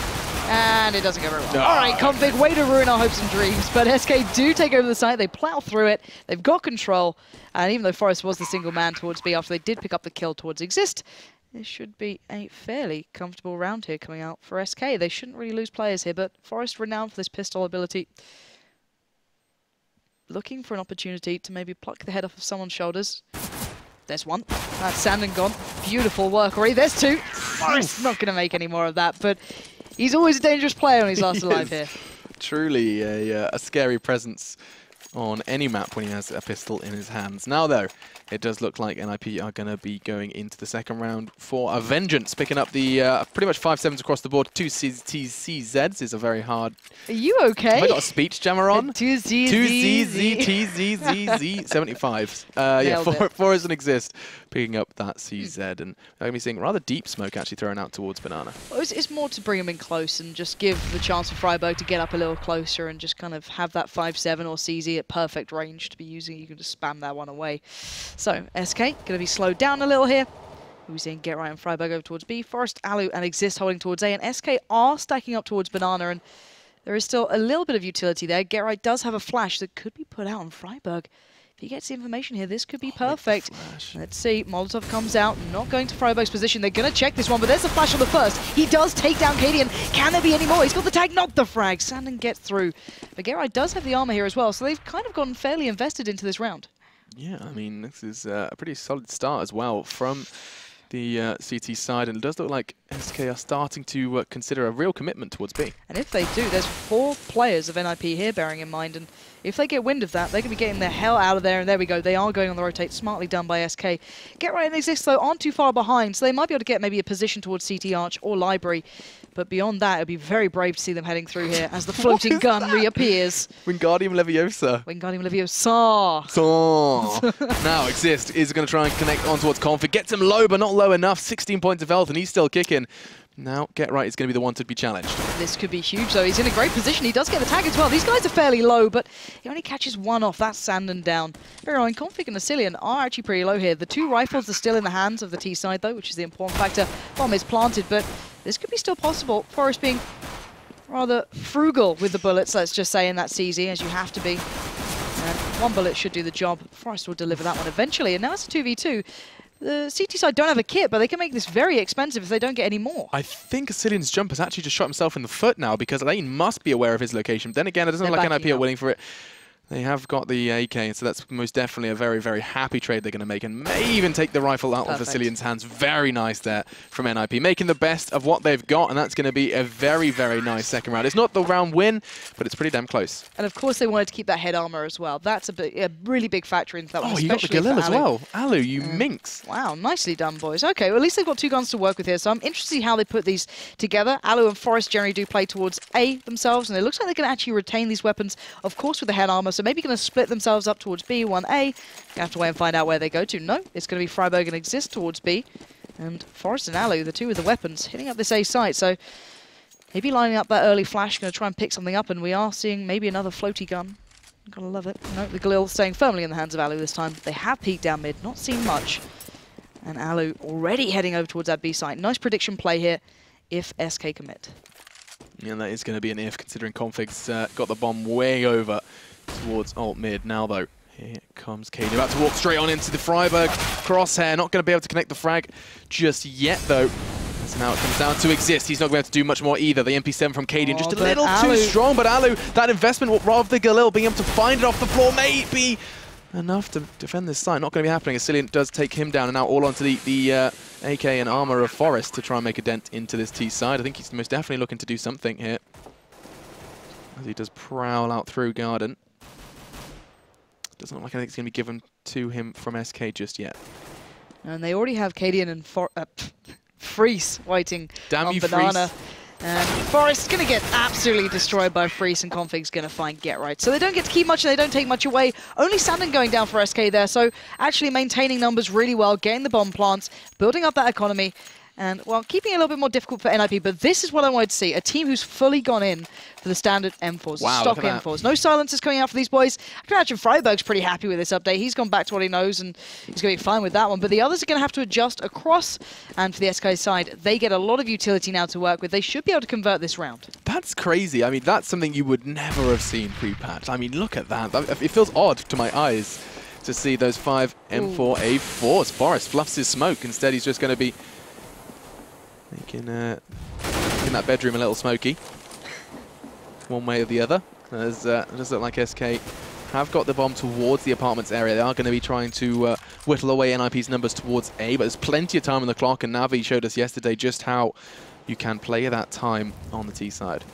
And it doesn't go very well. All right, Config, way to ruin our hopes and dreams. But SK do take over the site. They plow through it. They've got control. And even though Forest was the single man towards B after they did pick up the kill towards Exist, this should be a fairly comfortable round here coming out for SK. They shouldn't really lose players here, but Forest renowned for this pistol ability. Looking for an opportunity to maybe pluck the head off of someone's shoulders. There's one. That's Sandin gone. Beautiful work already. There's two. Forrest's not going to make any more of that, but he's always a dangerous player when he's last alive here. Truly a scary presence on any map when he has a pistol in his hands. Now, though, it does look like NiP are going to be going into the second round for a vengeance, picking up the pretty much 5-7s across the board. 2 CZs is a very hard... Are you okay? Have I got a speech jammer on? 2 ZZTZZZ 75s. Yeah, four doesn't exist. Picking up that CZ, and they're going to be seeing rather deep smoke actually thrown out towards Banana. Well, it's more to bring him in close and just give the chance for Freiburg to get up a little closer and just kind of have that 5-7 or CZ at perfect range to be using. You can just spam that one away. So, SK going to be slowed down a little here. We're seeing Get Right and Freiburg over towards B. Forest, Alu, and Exist holding towards A. And SK are stacking up towards Banana, and there is still a little bit of utility there. Get Right does have a flash that could be put out on Freiburg. If he gets the information here, this could be perfect. Let's see. Molotov comes out, not going to Freiburg's position. They're going to check this one, but there's a flash on the first. He does take down Cadian. Can there be any more? He's got the tag, not the frag. Sandon gets through. But Get Right does have the armor here as well, so they've kind of gotten fairly invested into this round. Yeah, I mean, this is a pretty solid start as well from the CT side, and it does look like SK are starting to consider a real commitment towards B. And if they do, there's 4 players of NiP here, bearing in mind, and if they get wind of that, they're going to be getting the hell out of there, and there we go. They are going on the rotate, smartly done by SK. Get Right and Exist, though, aren't too far behind, so they might be able to get maybe a position towards CT Arch or Library. But beyond that, it would be very brave to see them heading through here as the floating gun reappears. Wingardium Leviosa. Wingardium Leviosa. Now Exist is going to try and connect on towards Config. Gets him low, but not low enough. 16 points of health, and he's still kicking. Now, Get Right is going to be the one to be challenged. This could be huge, though. He's in a great position. He does get the tag as well. These guys are fairly low, but he only catches one off. That's Sandon down. Very well, Config and Asilian are actually pretty low here. The 2 rifles are still in the hands of the T side, though, which is the important factor. Bomb is planted, but this could be still possible. Forest being rather frugal with the bullets, let's just say, in that CZ, as you have to be. And 1 bullet should do the job. Forest will deliver that one eventually. And now it's a 2v2. The CT side don't have a kit, but they can make this very expensive if they don't get any more. I think Asilian's jump has actually just shot himself in the foot now, because Lane must be aware of his location. Then again, it doesn't look like NiP are willing for it. They have got the AK, so that's most definitely a very, very happy trade they're going to make, and may even take the rifle out of Asilian's hands. Very nice there from NiP, making the best of what they've got, and that's going to be a very, very nice second round. It's not the round win, but it's pretty damn close. And of course, they wanted to keep that head armor as well. That's a really big factor into that one. Oh, you got the Galil as well. Alu, you minx. Wow, nicely done, boys. Okay, well, at least they've got 2 guns to work with here, so I'm interested to see how they put these together. Alu and Forest generally do play towards A themselves, and it looks like they can actually retain these weapons, of course, with the head armor, so maybe going to split themselves up towards B, 1A. You have to wait and find out where they go to. No, it's going to be Freiburg and Exist towards B. And Forest and Alu, the 2 with the weapons, hitting up this A site. So maybe lining up that early flash, going to try and pick something up. And we are seeing maybe another floaty gun. Gotta love it. No, the Galil staying firmly in the hands of Alu this time. They have peeked down mid, not seen much. And Alu already heading over towards that B site. Nice prediction play here if SK commit. Yeah, that is going to be an if, considering Config's got the bomb way over towards alt mid. Now though, here comes Cade, about to walk straight on into the Freiburg crosshair. Not going to be able to connect the frag just yet though. So now it comes down to Exist. He's not going to be able to do much more either. The MP7 from Cadian just a little too strong, but Alu, that investment of the Galil, being able to find it off the floor, may be enough to defend this side. Not going to be happening. Asilian does take him down, and now all onto the AK and armor of Forest to try and make a dent into this T side. I think he's most definitely looking to do something here, as he does prowl out through Garden. Doesn't look like anything's going to be given to him from SK just yet. And they already have Cadian and Freeze waiting on Banana. And Forest's going to get absolutely destroyed by Freeze, and Config's going to find Get Right. So they don't get to keep much, and they don't take much away. Only Sandon going down for SK there, so actually maintaining numbers really well, getting the bomb plants, building up that economy, and, well, keeping it a little bit more difficult for NiP. But this is what I wanted to see, a team who's fully gone in for the standard M4s, stock M4s. No silencers coming out for these boys. I can imagine Freiburg's pretty happy with this update. He's gone back to what he knows, and he's going to be fine with that one. But the others are going to have to adjust across. And for the SK side, they get a lot of utility now to work with. They should be able to convert this round. That's crazy. I mean, that's something you would never have seen pre-patch. I mean, look at that. It feels odd to my eyes to see those 5 M4A4s. Forest fluffs his smoke. Instead, he's just going to be making that bedroom a little smoky, one way or the other. As it does look like SK have got the bomb towards the apartments area. They are going to be trying to whittle away NiP's numbers towards A, but there's plenty of time on the clock, and Navi showed us yesterday just how you can play that time on the T side.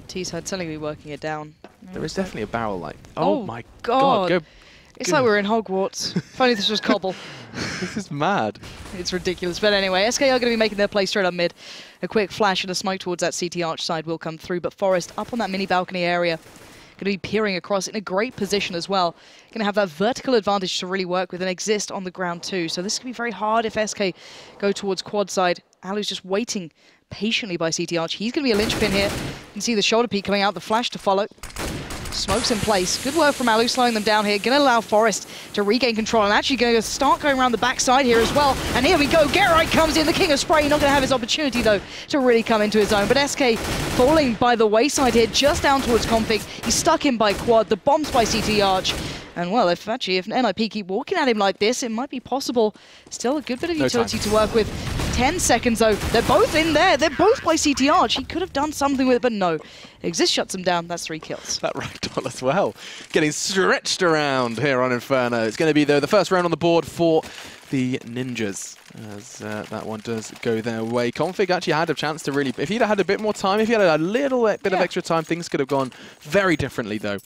T side suddenly working it down. There is definitely a barrel light. Oh my God. Go It's like we're in Hogwarts. If only this was Cobble. This is mad. It's ridiculous. But anyway, SK are going to be making their play straight up mid. A quick flash and a smoke towards that CT arch side will come through, but Forest up on that mini balcony area. Going to be peering across in a great position as well. Going to have that vertical advantage to really work with and exist on the ground too. So this can be very hard if SK go towards quad side. Alu's just waiting patiently by CT arch. He's going to be a linchpin here. You can see the shoulder peek coming out, the flash to follow. Smokes in place. Good work from Alu, slowing them down here. Going to allow Forest to regain control and actually going to start going around the backside here as well. And here we go. Geralt comes in, the king of spray. Not going to have his opportunity, though, to really come into his own. But SK falling by the wayside here, just down towards Config. He's stuck in by quad. The bombs by CT Arch. And, well, if NiP keep walking at him like this, it might be possible. Still a good bit of utility to work with. 10 seconds, though. They're both in there. They're both by CT Arch. He could have done something with it, but no. Exist shuts him down. That's 3 kills. That ragdoll as well. Getting stretched around here on Inferno. It's going to be, though, the first round on the board for the Ninjas, as that one does go their way. Config actually had a chance to really... If he'd had a bit more time, if he had a little bit of extra time, things could have gone very differently, though.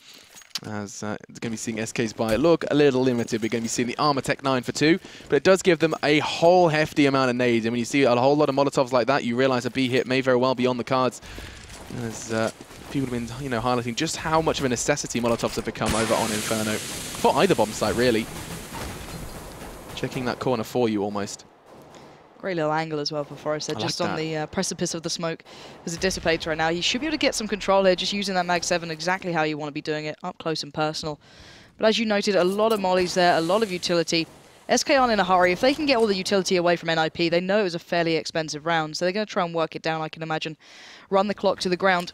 As going to be seeing SK's buy look a little limited. We're going to be seeing the Armor Tech 9 for 2, but it does give them a whole hefty amount of nades. And when you see a whole lot of Molotovs like that, you realize a B hit may very well be on the cards. As people have been, highlighting just how much of a necessity Molotovs have become over on Inferno for either bomb site, really. Checking that corner for you almost. Great little angle as well for Forest. They're just on the precipice of the smoke as it dissipates right now. You should be able to get some control here, just using that Mag 7 exactly how you want to be doing it, up close and personal. But as you noted, a lot of mollies there, a lot of utility. SK aren't in a hurry. If they can get all the utility away from NiP, they know it was a fairly expensive round, so they're going to try and work it down, I can imagine. Run the clock to the ground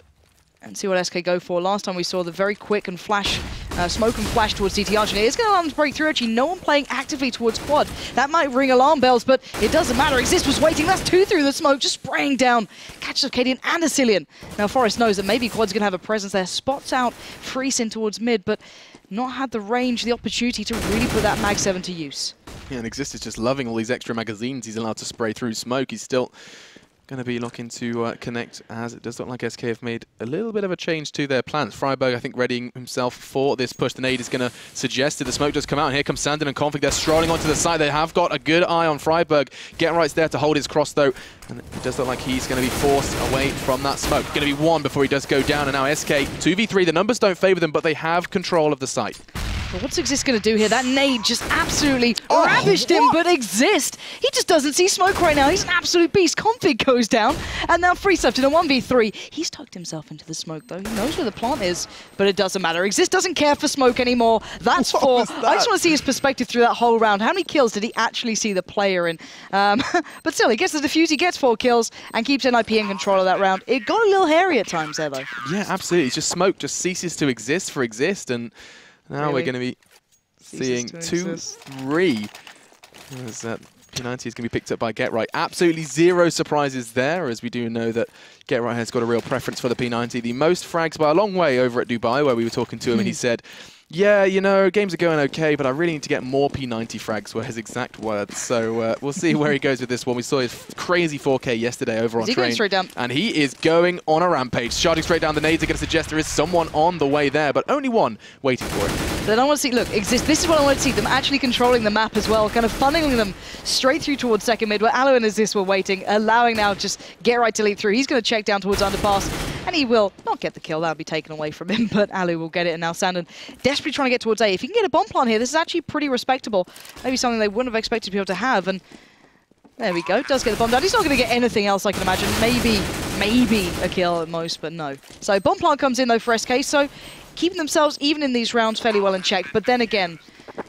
and see what SK go for. Last time we saw the very quick and flash, smoke and flash towards CT Arch, and it is going to allow them to break through. Actually, no one playing actively towards quad. That might ring alarm bells, but it doesn't matter. Exist was waiting. That's 2 through the smoke, just spraying down. Catches Cadian and Asilian. Now, Forest knows that maybe quad's going to have a presence there. Spots out Freeze in towards mid, but not had the range, the opportunity to really put that Mag 7 to use. Yeah, and Exist is just loving all these extra magazines he's allowed to spray through smoke. He's still going to be looking to connect, as it does look like SK have made a little bit of a change to their plans. Freiburg, I think, readying himself for this push. The nade is going to suggest that the smoke does come out, and here comes Sandin and Config. They're strolling onto the side. They have got a good eye on Freiburg. Geralt's there to hold his cross, though, and it does look like he's going to be forced away from that smoke. Going to be 1 before he does go down, and now SK 2v3. The numbers don't favor them, but they have control of the site. But what's Exist going to do here? That nade just absolutely ravished him, but Exist, he just doesn't see smoke right now. He's an absolute beast. Config goes down, and now Freeze left in a 1v3. He's tucked himself into the smoke, though. He knows where the plant is, but it doesn't matter. Exist doesn't care for smoke anymore. That's 4. I just want to see his perspective through that whole round. How many kills did he actually see the player in? But still, he gets the defuse, he gets 4 kills, and keeps NiP in control of that round. It got a little hairy at times there, though. Yeah, absolutely. It's just smoke just ceases to exist for Exist, and now we're going to be seeing 2-3. As P90 is going to be picked up by Geralt. Absolutely 0 surprises there, as we do know that Geralt has got a real preference for the P90. The most frags by a long way over at Dubai, where we were talking to him, and he said, yeah, games are going okay, but I really need to get more P90 frags, were his exact words. So we'll see where he goes with this one. We saw his crazy 4K yesterday over on Train. Going straight down? And he is going on a rampage. Charging straight down. The nades are going to suggest there is someone on the way there, but only one waiting for it. Then I want to see, look, Exist, this is what I want to see, them actually controlling the map as well, kind of funneling them straight through towards second mid, where Alu and Exist were waiting, allowing now just Geralt to leap through. He's going to check down towards underpass, and he will not get the kill. That'll be taken away from him, but Alu will get it, and now Sandin desperately trying to get towards A. If you can get a bomb plant here, this is actually pretty respectable. Maybe something they wouldn't have expected to be able to have, and there we go. Does get the bomb down. He's not going to get anything else, I can imagine. Maybe a kill at most, but no. So bomb plant comes in, though, for SK, so keeping themselves, even in these rounds, fairly well in check. But then again,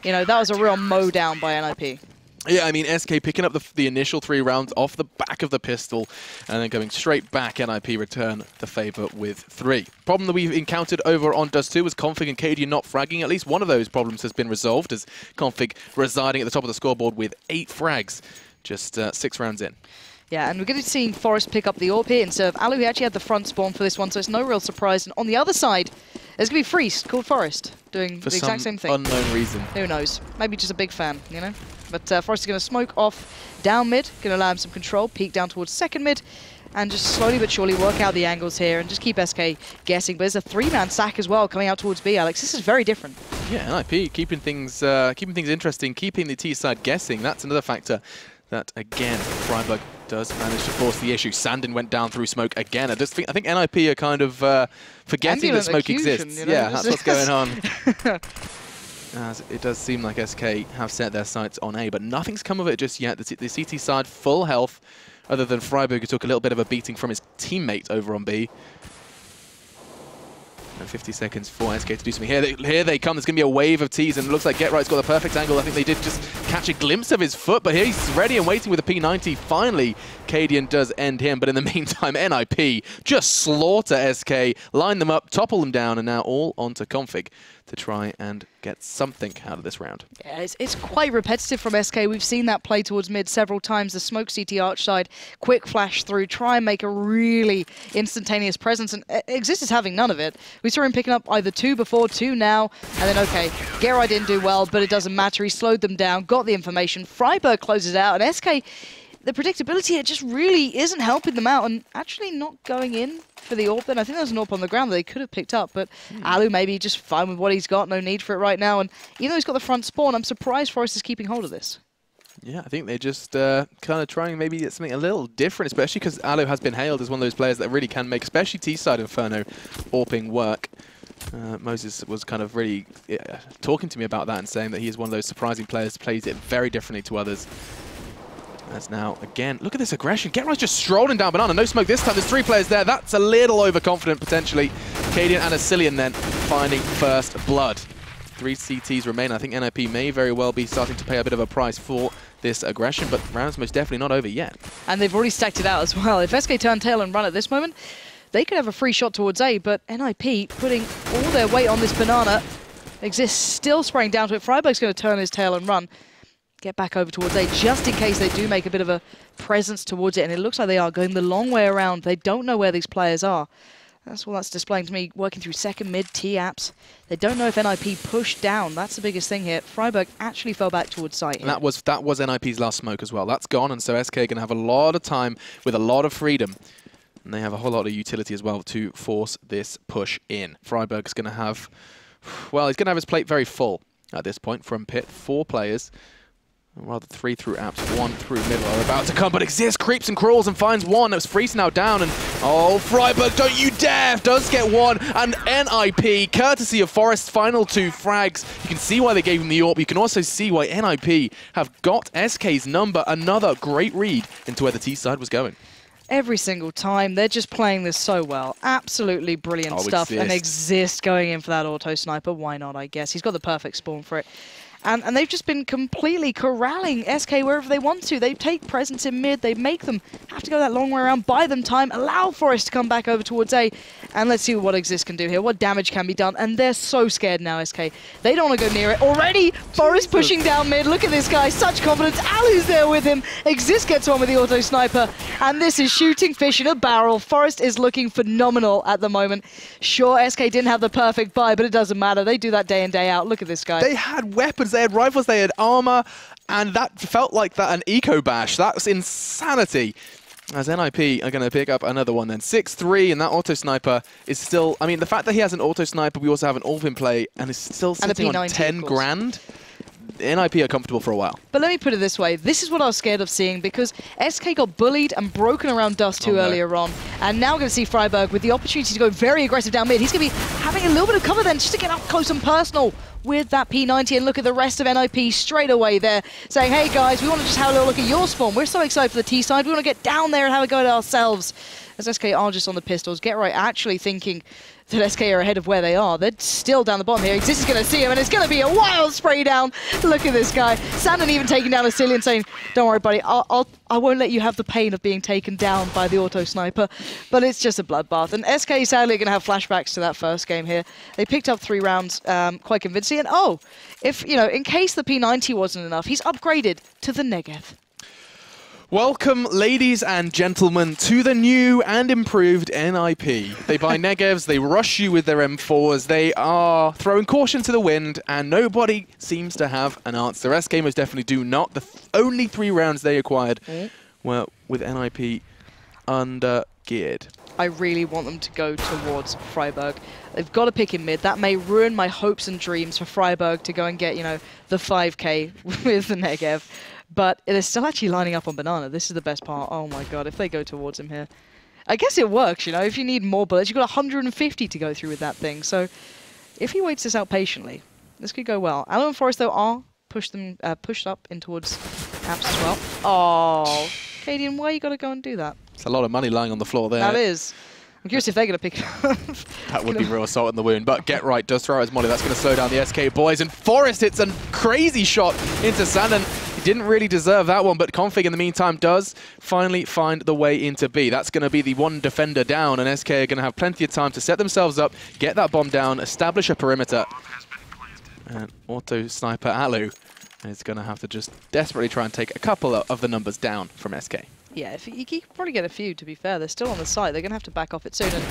that was a real mow down by NiP. Yeah, I mean, SK picking up the initial 3 rounds off the back of the pistol and then going straight back. NiP return the favour with 3. Problem that we've encountered over on Dust 2 was Config and Cadian not fragging. At least one of those problems has been resolved, as Config residing at the top of the scoreboard with 8 frags, just 6 rounds in. Yeah, and we're going to be seeing Forest pick up the AWP here instead of Alu, who actually had the front spawn for this one, so it's no real surprise. And on the other side, there's going to be Freeze, called Forest, doing the exact same thing. For some unknown reason. Who knows? Maybe just a big fan, But Forest is going to smoke off down mid, going to allow him some control, peek down towards second mid. and just slowly but surely work out the angles here and just keep SK guessing. But there's a 3-man stack as well coming out towards B, Alex. This is very different. Yeah, NiP keeping things interesting, keeping the T side guessing. That's another factor that, again, friberg does manage to force the issue. Sandin went down through smoke again. I think NiP are kind of forgetting that smoke exists. You know? Yeah, that's what's going on. As it does seem like SK have set their sights on A, but nothing's come of it just yet. The CT side full health, other than friberg, who took a little bit of a beating from his teammate over on B. And 50 seconds for SK to do something. Here they come. There's going to be a wave of Ts, and it looks like GetRight's got the perfect angle. I think they did just catch a glimpse of his foot, but he's ready and waiting with a P90. Finally, Cadian does end him, but in the meantime, NiP just slaughter SK, line them up, topple them down, and now all onto Config to try and get something out of this round. Yeah, it's quite repetitive from SK. We've seen that play towards mid several times. The smoke CT arch side, quick flash through, try and make a really instantaneous presence, and Exist is having none of it. We saw him picking up either 2 before, 2 now, and then, okay, GetRight didn't do well, but it doesn't matter. He slowed them down, got the information. friberg closes out, and SK, the predictability, it just really isn't helping them out, and actually not going in for the AWP then. I think there's an AWP on the ground that they could have picked up, but Alu maybe just fine with what he's got, no need for it right now, and even though he's got the front spawn, I'm surprised Forest is keeping hold of this. Yeah, I think they're just kind of trying maybe get something a little different, especially because Alu has been hailed as one of those players that really can make, especially T-side Inferno, AWPing work. Moses was kind of really talking to me about that and saying that he is one of those surprising players, plays it very differently to others. As now, again, look at this aggression. GetRight's just strolling down banana. No smoke this time. There's 3 players there. That's a little overconfident, potentially. Cadian and ESEA then finding first blood. 3 CTs remain. I think NiP may very well be starting to pay a bit of a price for this aggression, but round's most definitely not over yet. And they've already stacked it out as well. If SK turn tail and run at this moment, they could have a free shot towards A, but NiP putting all their weight on this banana. Exist still spraying down to it. friberg's going to turn his tail and run. Get back over towards A, just in case they do make a bit of a presence towards it, and it looks like they are going the long way around. They don't know where these players are. That's all that's displaying to me, working through second mid, T-apps. They don't know if NiP pushed down. That's the biggest thing here. friberg actually fell back towards site. And that was NiP's last smoke as well. That's gone, and so SK are going to have a lot of time with a lot of freedom. And they have a whole lot of utility as well to force this push in. friberg's going to have, well, he's going to have his plate very full at this point from pit. 4 players. Rather 3 through apps, 1 through middle are about to come, but Exist creeps and crawls and finds one. It's Freeze now down, and oh, friberg, don't you dare! Does get one, and NiP, courtesy of Forest's final 2 frags. You can see why they gave him the AWP. You can also see why NiP have got SK's number. Another great read into where the T side was going. Every single time, they're just playing this so well. Absolutely brilliant stuff. Exist. And Exist going in for that auto sniper. Why not, I guess? He's got the perfect spawn for it. And they've just been completely corralling SK wherever they want to. They take presence in mid, they make them have to go that long way around, buy them time, allow Forest to come back over towards A. And let's see what Exist can do here, what damage can be done. And they're so scared now, SK. They don't want to go near it. Already, Forest pushing down mid. Look at this guy, such confidence. Alu's there with him. Exist gets on with the auto sniper. And this is shooting fish in a barrel. Forest is looking phenomenal at the moment. Sure, SK didn't have the perfect buy, but it doesn't matter. They do that day in, day out. Look at this guy. They had weapons. They had rifles, they had armor, and that felt like an eco bash. That's insanity. As NiP are going to pick up another one then. 6-3, and that auto sniper is still, I mean, the fact that he has an auto sniper, we also have an AWP in play, and is still sitting on 10 grand. NiP are comfortable for a while. But let me put it this way. This is what I was scared of seeing, because SK got bullied and broken around Dust 2 earlier on. And now we're going to see friberg with the opportunity to go very aggressive down mid. He's going to be having a little bit of cover then just to get up close and personal with that P90. And look at the rest of NiP straight away there, saying, hey guys, we want to just have a little look at your spawn. We're so excited for the T side. We want to get down there and have a go at ourselves. As SK are just on the pistols. GetRight actually thinking that SK are ahead of where they are. They're still down the bottom here. Exist is going to see him, and it's going to be a wild spray down. Look at this guy. Sandin even taking down ESEA and saying, don't worry, buddy, I won't let you have the pain of being taken down by the auto sniper. But it's just a bloodbath. And SK sadly are going to have flashbacks to that first game here. They picked up 3 rounds quite convincingly. And oh, if, you know, in case the P90 wasn't enough, he's upgraded to the Negev. Welcome, ladies and gentlemen, to the new and improved NiP. They buy Negevs, they rush you with their M4s, they are throwing caution to the wind, and nobody seems to have an answer. SK most definitely do not. The only 3 rounds they acquired were with NiP under-geared. I really want them to go towards Freiburg. They've got to pick in mid. That may ruin my hopes and dreams for Freiburg to go and get, you know, the 5k with the Negev. But they're still actually lining up on Banana. This is the best part. Oh my god, if they go towards him here. I guess it works, you know. If you need more bullets, you've got 150 to go through with that thing. So if he waits this out patiently, this could go well. Allo and Forest, though, are pushed up in towards Apps as well. Oh, Cadian, why you got to go and do that? It's a lot of money lying on the floor there. That is. I'm curious if they're going to pick it up. That would be real salt in the wound. But Get Right does throw his molly. That's going to slow down the SK boys. And Forest hits a crazy shot into Sandon. He didn't really deserve that one, but Config in the meantime does finally find the way into B. That's going to be the one defender down, and SK are going to have plenty of time to set themselves up, get that bomb down, establish a perimeter. And auto sniper Alu is going to have to just desperately try and take a couple of the numbers down from SK. Yeah, if you can probably get a few, to be fair. They're still on the site. They're going to have to back off it soon. And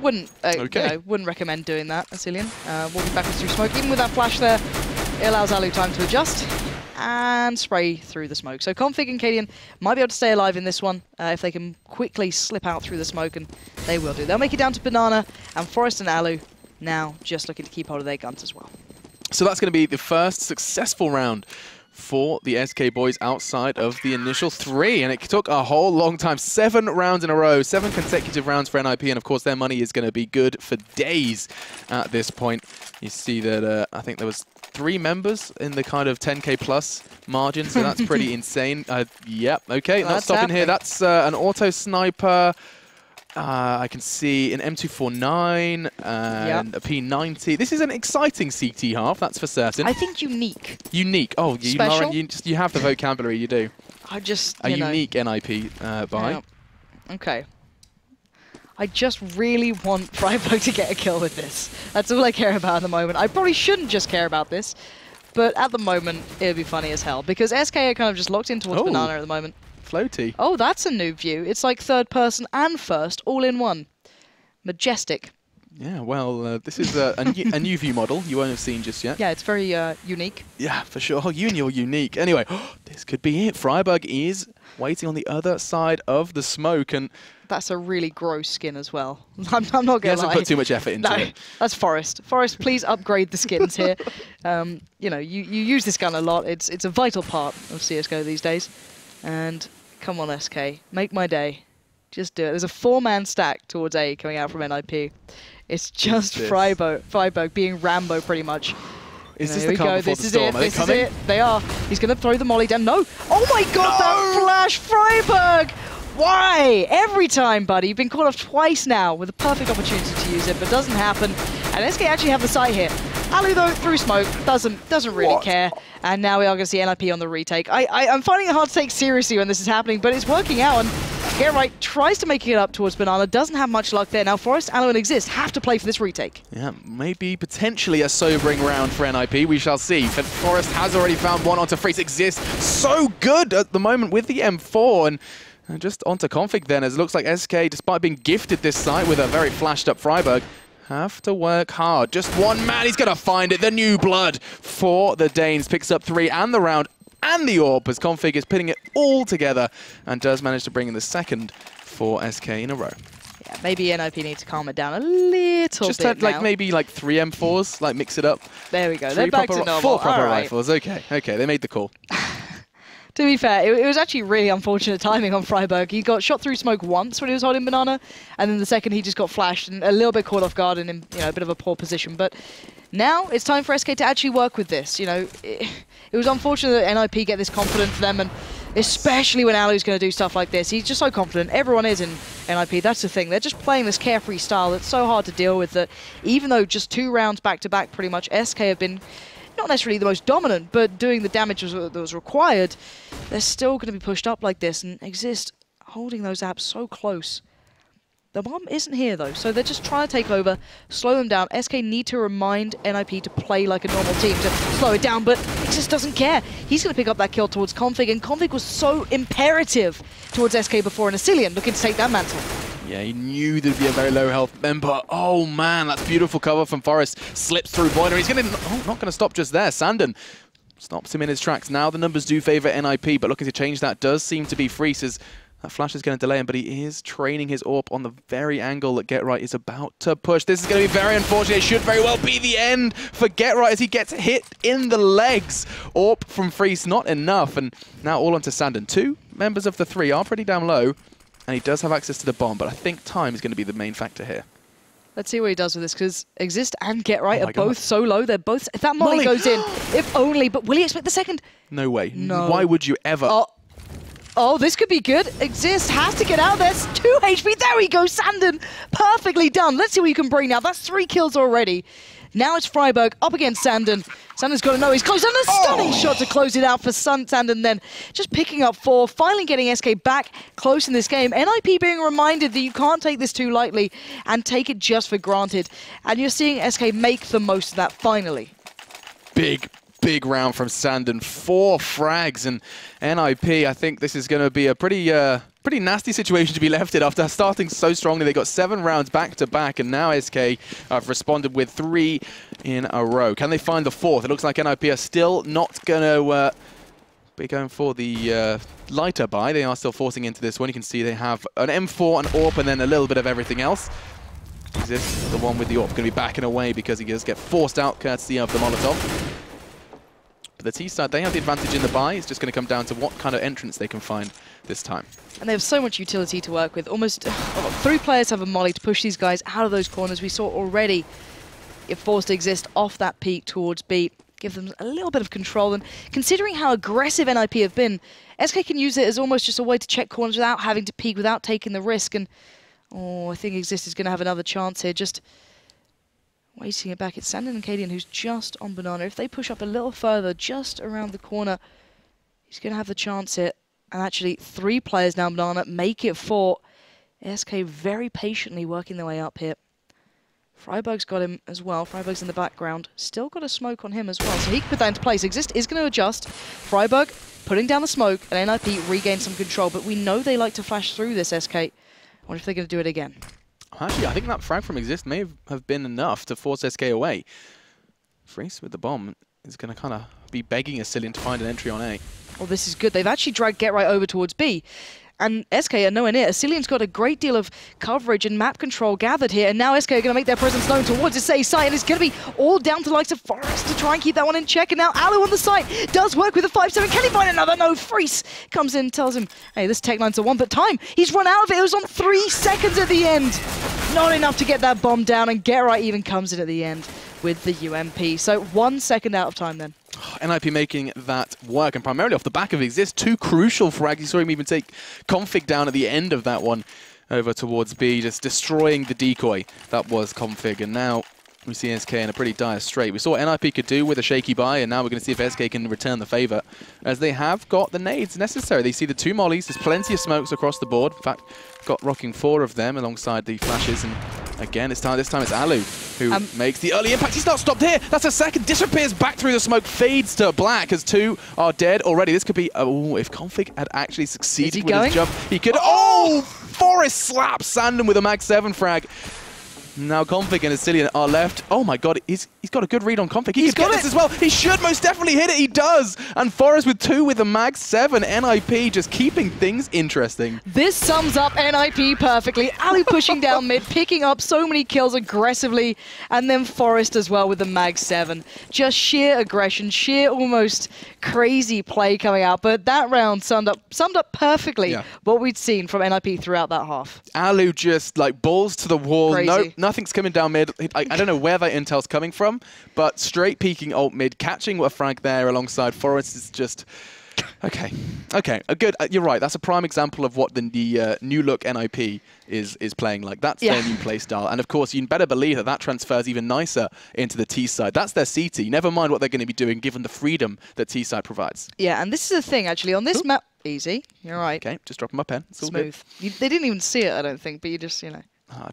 wouldn't recommend doing that, Asilian. Walking backwards through smoke. Even with that flash there, it allows Alu time to adjust and spray through the smoke. So Config and Cadian might be able to stay alive in this one if they can quickly slip out through the smoke, and they will do. They'll make it down to Banana, and Forest and Alu now just looking to keep hold of their guns as well. So that's going to be the first successful round for the SK boys outside of the initial 3, and it took a whole long time. 7 rounds in a row, 7 consecutive rounds for NiP, and of course their money is going to be good for days at this point. You see that I think there was 3 members in the kind of 10k plus margin, so that's pretty insane. Yep, okay, not stopping here. That's an auto sniper. I can see an M249 and a P90. This is an exciting CT half, that's for certain. I think unique. Unique. Oh, Lauren, you have the vocabulary, you do. I just, a unique NiP buy. Yeah. Okay. I just really want Freiburg to get a kill with this. That's all I care about at the moment. I probably shouldn't just care about this, but at the moment, it would be funny as hell, because SK are kind of just locked in towards Banana at the moment. Floaty. Oh, that's a new view. It's like third person and first, all in one. Majestic. Yeah, well, this is a new view model you won't have seen just yet. Yeah, it's very unique. Yeah, for sure. Oh, you're unique. Anyway, this could be it. Freiburg is waiting on the other side of the smoke, and that's a really gross skin as well. I'm not going to lie. He hasn't put too much effort into it. That's Forest. Forest, please upgrade the skins here. You know, you use this gun a lot. It's a vital part of CSGO these days. And come on, SK, make my day. Just do it. There's a 4-man stack towards A coming out from NiP. It's just Freiburg being Rambo pretty much. Is this the calm before the storm? This is it. They are. He's going to throw the molly down. No. Oh my god, that flash, Freiburg! Why? Every time, buddy. You've been caught off twice now with a perfect opportunity to use it, but doesn't happen. And SK actually have the sight here. Alu, though, through smoke, doesn't really care. And now we are going to see NiP on the retake. I'm finding it hard to take seriously when this is happening, but it's working out. And Get Right tries to make it up towards Banana, doesn't have much luck there. Now Forest, Alu, and Exist have to play for this retake. Yeah, maybe potentially a sobering round for NiP. We shall see. But Forest has already found one onto Freeze. Exist so good at the moment with the M4. And just onto Config then, as it looks like SK, despite being gifted this site with a very flashed up Freiburg, have to work hard. Just one man, he's going to find it. The new blood for the Danes picks up 3 and the round and the AWP as Config is putting it all together and does manage to bring in the second for SK in a row. Yeah, maybe NiP needs to calm it down a little just bit had, like maybe like 3 M4s, like mix it up. There we go. They're back to normal. 4 proper rifles. Okay, they made the call. To be fair, it was actually really unfortunate timing on Freiburg. He got shot through smoke once when he was holding Banana, and then the second he just got flashed and a little bit caught off guard and in a bit of a poor position. But now it's time for SK to actually work with this. It was unfortunate that NiP get this confident for them, and especially when Alu's going to do stuff like this. He's just so confident. Everyone is in NiP. That's the thing. They're just playing this carefree style that's so hard to deal with that even though just 2 rounds back-to-back pretty much, SK have been not necessarily the most dominant, but doing the damage that was required, they're still going to be pushed up like this and Exist holding those apps so close. The bomb isn't here though, so they're just trying to take over, slow them down. SK need to remind NiP to play like a normal team, to slow it down, but Exist doesn't care. He's going to pick up that kill towards Config, and Config was so imperative towards SK before, and Asilian looking to take that mantle. Yeah, he knew there'd be a very low health member. Oh man, that's beautiful cover from Forest. Slips through Boiler. He's going to, not going to stop just there. Sandon stops him in his tracks. Now the numbers do favour NiP, but looking to change that does seem to be Freeze, as That flash is going to delay him, but he is training his AWP on the very angle that GetRight is about to push. This is going to be very unfortunate. It should very well be the end for GetRight as he gets hit in the legs. AWP from Freeze, not enough. And now all onto Sandon. 2 members of the 3 are pretty down low, and he does have access to the bomb, but I think time is going to be the main factor here. Let's see what he does with this, because Exist and GetRight are both so low. They're both... If that molly goes in, if only, but will he expect the second? No way. No. Why would you ever... Oh, this could be good. Exist has to get out there. 2 HP. There we go, Sandon. Perfectly done. Let's see what you can bring now. That's 3 kills already. Now it's Freiburg up against Sandon. Sandon's got to know he's close. And a stunning shot to close it out for Sandon then. Just picking up 4, finally getting SK back close in this game. NiP being reminded that you can't take this too lightly and take it just for granted. And you're seeing SK make the most of that finally. Big round from Sandon. 4 frags, and NiP, I think this is going to be a pretty nasty situation to be left in after starting so strongly. They got 7 rounds back to back, and now SK have responded with 3 in a row. Can they find the 4th? It looks like NiP are still not going to be going for the lighter buy. They are still forcing into this one. You can see they have an M4, an AWP, and then a little bit of everything else. Exist, the one with the AWP, going to be backing away because he does get forced out courtesy of the Molotov. But the T side, they have the advantage in the buy. It's just going to come down to what kind of entrance they can find this time. And they have so much utility to work with. Almost 3 players have a molly to push these guys out of those corners. We saw already it forced to Exist off that peak towards B. Give them a little bit of control. And considering how aggressive NiP have been, SK can use it as almost just a way to check corners without having to peek, without taking the risk. And I think Exist is going to have another chance here. Just waiting it back. It's Sandon and Cadian who's just on Banana. If they push up a little further, just around the corner, he's going to have the chance here. And actually, 3 players down Banana, make it 4. SK very patiently working their way up here. Freiburg's got him as well. Freiburg's in the background. Still got a smoke on him as well, so he can put that into place. Exist is going to adjust. Freiburg putting down the smoke, and NiP regain some control. But we know they like to flash through this, SK. I wonder if they're going to do it again. Actually, I think that frag from Exist may have been enough to force SK away. Freeze with the bomb is going to kind of be begging Asilian to find an entry on A. Well, this is good. They've actually dragged GetRight over towards B. And SK are nowhere near. Asilian's got a great deal of coverage and map control gathered here. And now SK are going to make their presence known towards the ESEA site. And it's going to be all down to the likes of Forest to try and keep that one in check. And now Alu on the site does work with a 5-7. Can he find another? No, Freeze comes in, tells him, hey, this tech line's the one. But time, he's run out of it. It was on 3 seconds at the end. Not enough to get that bomb down. And GetRight even comes in at the end with the UMP. So 1 second out of time then. NiP making that work, and primarily off the back of Exist. 2 crucial frags. You saw him even take Config down at the end of that one over towards B, just destroying the decoy. That was Config, and now we see SK in a pretty dire strait. We saw what NiP could do with a shaky buy, and now we're going to see if SK can return the favour, as they have got the nades necessary. They see the 2 mollies. There's plenty of smokes across the board. In fact, got rocking 4 of them alongside the flashes, and again, this time it's Alu who makes the early impact. He's not stopped here. That's a second. Disappears back through the smoke. Fades to black as 2 are dead already. This could be... Oh, if Config had actually succeeded with his jump, he could... Oh! Forest slaps Sandon with a Mag 7 frag. Now Config and Asilian are left. Oh my god, he's got a good read on Config. He's got this as well. He should most definitely hit it. He does. And Forest with 2 with the Mag 7. NiP just keeping things interesting. This sums up NiP perfectly. Ali pushing down mid, picking up so many kills aggressively. And then Forest as well with the Mag 7. Just sheer aggression, sheer almost crazy play coming out. But that round summed up perfectly what we'd seen from NiP throughout that half. Alu just like balls to the wall. Crazy. Nothing's coming down mid. I don't know where that intel's coming from, but straight peeking ult mid, catching a frag there alongside Forest is just... Okay, good. You're right. That's a prime example of what the new look NiP is playing like. That's their new play style, and of course, you better believe that transfers even nicer into the T side. That's their CT. Never mind what they're going to be doing, given the freedom that T side provides. Yeah, and this is the thing actually on this map. Easy. You're right. Okay, just dropping my pen. It's all smooth. They didn't even see it, I don't think, but you just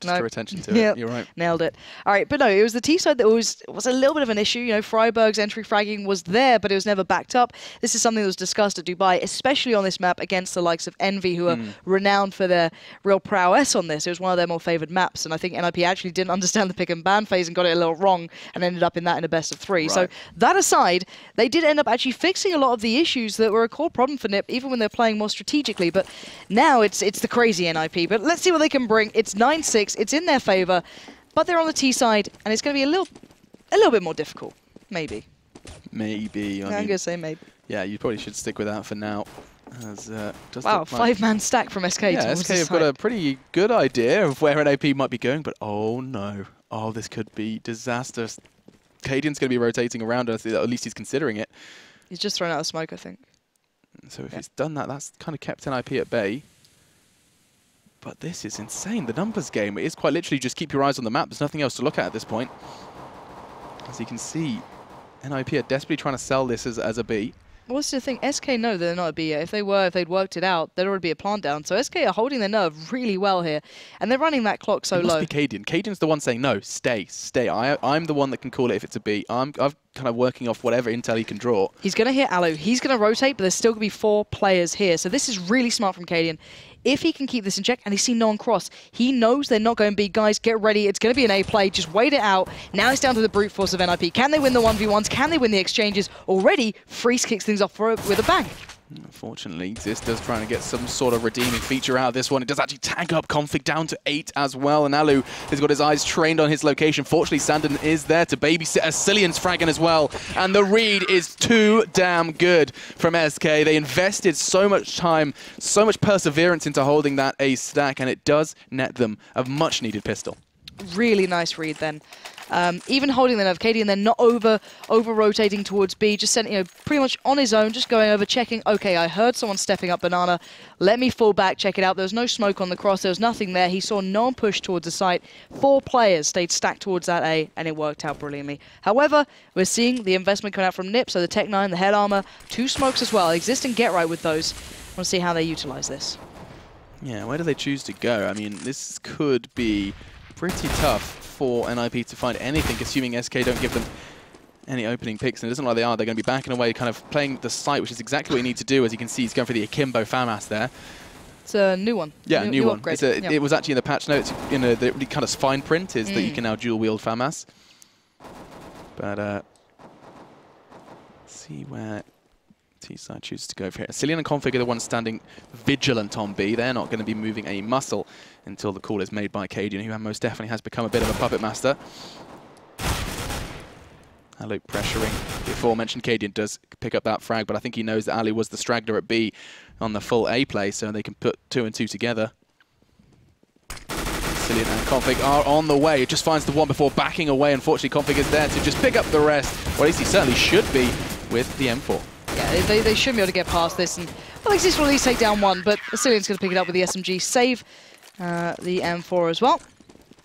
Just draw attention to it. You're right. Nailed it. All right, but no, it was the T side that was a little bit of an issue. You know, Freiburg's entry fragging was there, but it was never backed up. This is something that was discussed at Dubai, especially on this map against the likes of Envy, who are renowned for their real prowess on this. It was one of their more favored maps, and I think NiP actually didn't understand the pick and ban phase and got it a little wrong and ended up in that in a best of 3. Right. So that aside, they did end up actually fixing a lot of the issues that were a core problem for NiP, even when they're playing more strategically. But now it's the crazy NiP. But let's see what they can bring. It's 9-6. It's in their favor, but they're on the T side, and it's going to be a little bit more difficult. Maybe. Maybe. I'm going to say maybe. Yeah, you probably should stick with that for now. As, wow, 5-man stack from SK. Yeah, SK have got a pretty good idea of where NiP might be going, but oh no. Oh, this could be disastrous. Cadian's going to be rotating around, or at least he's considering it. He's just thrown out a smoke, I think. So if he's done that, that's kind of kept NiP at bay. But this is insane. The numbers game is quite literally just keep your eyes on the map. There's nothing else to look at this point. As you can see, NiP are desperately trying to sell this as a B. What's the thing? SK know they're not a B yet. If they'd worked it out, there'd already be a plant down. So SK are holding their nerve really well here. And they're running that clock so low. It must be Cadian. Cadian's the one saying, no, stay. I'm the one that can call it if it's a B. I'm kind of working off whatever intel he can draw. He's going to hit Alu. He's going to rotate, but there's still going to be 4 players here. So this is really smart from Cadian. If he can keep this in check, and he's seen no one cross, he knows they're not going to be, guys, get ready, it's going to be an A play, just wait it out. Now it's down to the brute force of NiP. Can they win the 1v1s? Can they win the exchanges? Already, Freeze kicks things off with a bang. Unfortunately, Xista's trying to get some sort of redeeming feature out of this one. It does actually tag up Config down to 8 as well, and Alu has got his eyes trained on his location. Fortunately, Sandon is there to babysit as Cillian's fragging as well, and the read is too damn good from SK. They invested so much time, so much perseverance into holding that ace stack, and it does net them a much-needed pistol. Really nice read then. Even holding the nerve, Cadian then not over rotating towards B, just sent, pretty much on his own, just going over, checking, okay, I heard someone stepping up banana, let me fall back, check it out. There was no smoke on the cross, there was nothing there. He saw no one push towards the site. 4 players stayed stacked towards that A, and it worked out brilliantly. However, we're seeing the investment coming out from NiP, so the Tech 9, the head armor, 2 smokes as well. Exist and get right with those. I want to see how they utilize this. Yeah, where do they choose to go? I mean, this could be pretty tough for NiP to find anything, assuming SK don't give them any opening picks, and it doesn't look like they are. They're going to be backing away, kind of playing the site, which is exactly what you need to do. As you can see, he's going for the Akimbo FAMAS there. It's a new one. Yeah, new one. It was actually in the patch notes, the kind of fine print is that you can now dual wield FAMAS. But let's see where T-side chooses to go for here. Cillian and Config are the ones standing vigilant on B. They're not going to be moving a muscle until the call is made by Cadian, who most definitely has become a bit of a puppet master. Alu pressuring. The aforementioned Cadian does pick up that frag, but I think he knows that Alu was the straggler at B on the full A play, so they can put 2 and 2 together. Cillian and Config are on the way. It just finds the one before backing away. Unfortunately, Config is there to just pick up the rest. Well, at least he certainly should be with the M4. Yeah, they should be able to get past this, and well, Exist will at least take down 1, but Cillian's going to pick it up with the SMG, save the M4 as well.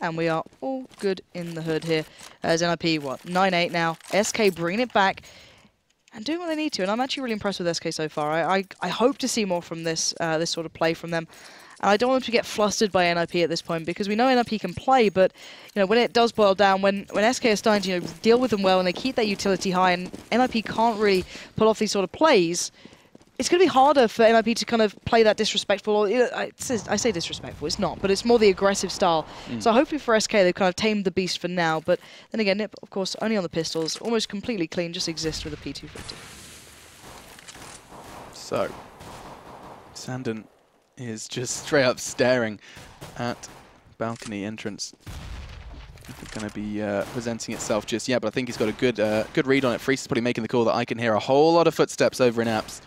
And we are all good in the hood here. As NiP, 9-8 now. SK bringing it back and doing what they need to, and I'm actually really impressed with SK so far. I hope to see more from this this sort of play from them. And I don't want them to get flustered by NiP at this point, because we know NiP can play, but when it does boil down, when SK is starting to deal with them well and they keep their utility high, and NiP can't really pull off these sort of plays, it's going to be harder for NiP to kind of play that disrespectful, or I say disrespectful, it's not, but it's more the aggressive style. So hopefully for SK they've kind of tamed the beast for now, but then again, NiP, of course, only on the pistols, almost completely clean, just exists with a P250. So, Sandon is just straight up staring at balcony entrance. It's going to be presenting itself just yet, but I think he's got a good read on it. Freeze is probably making the call that I can hear a whole lot of footsteps over in apps.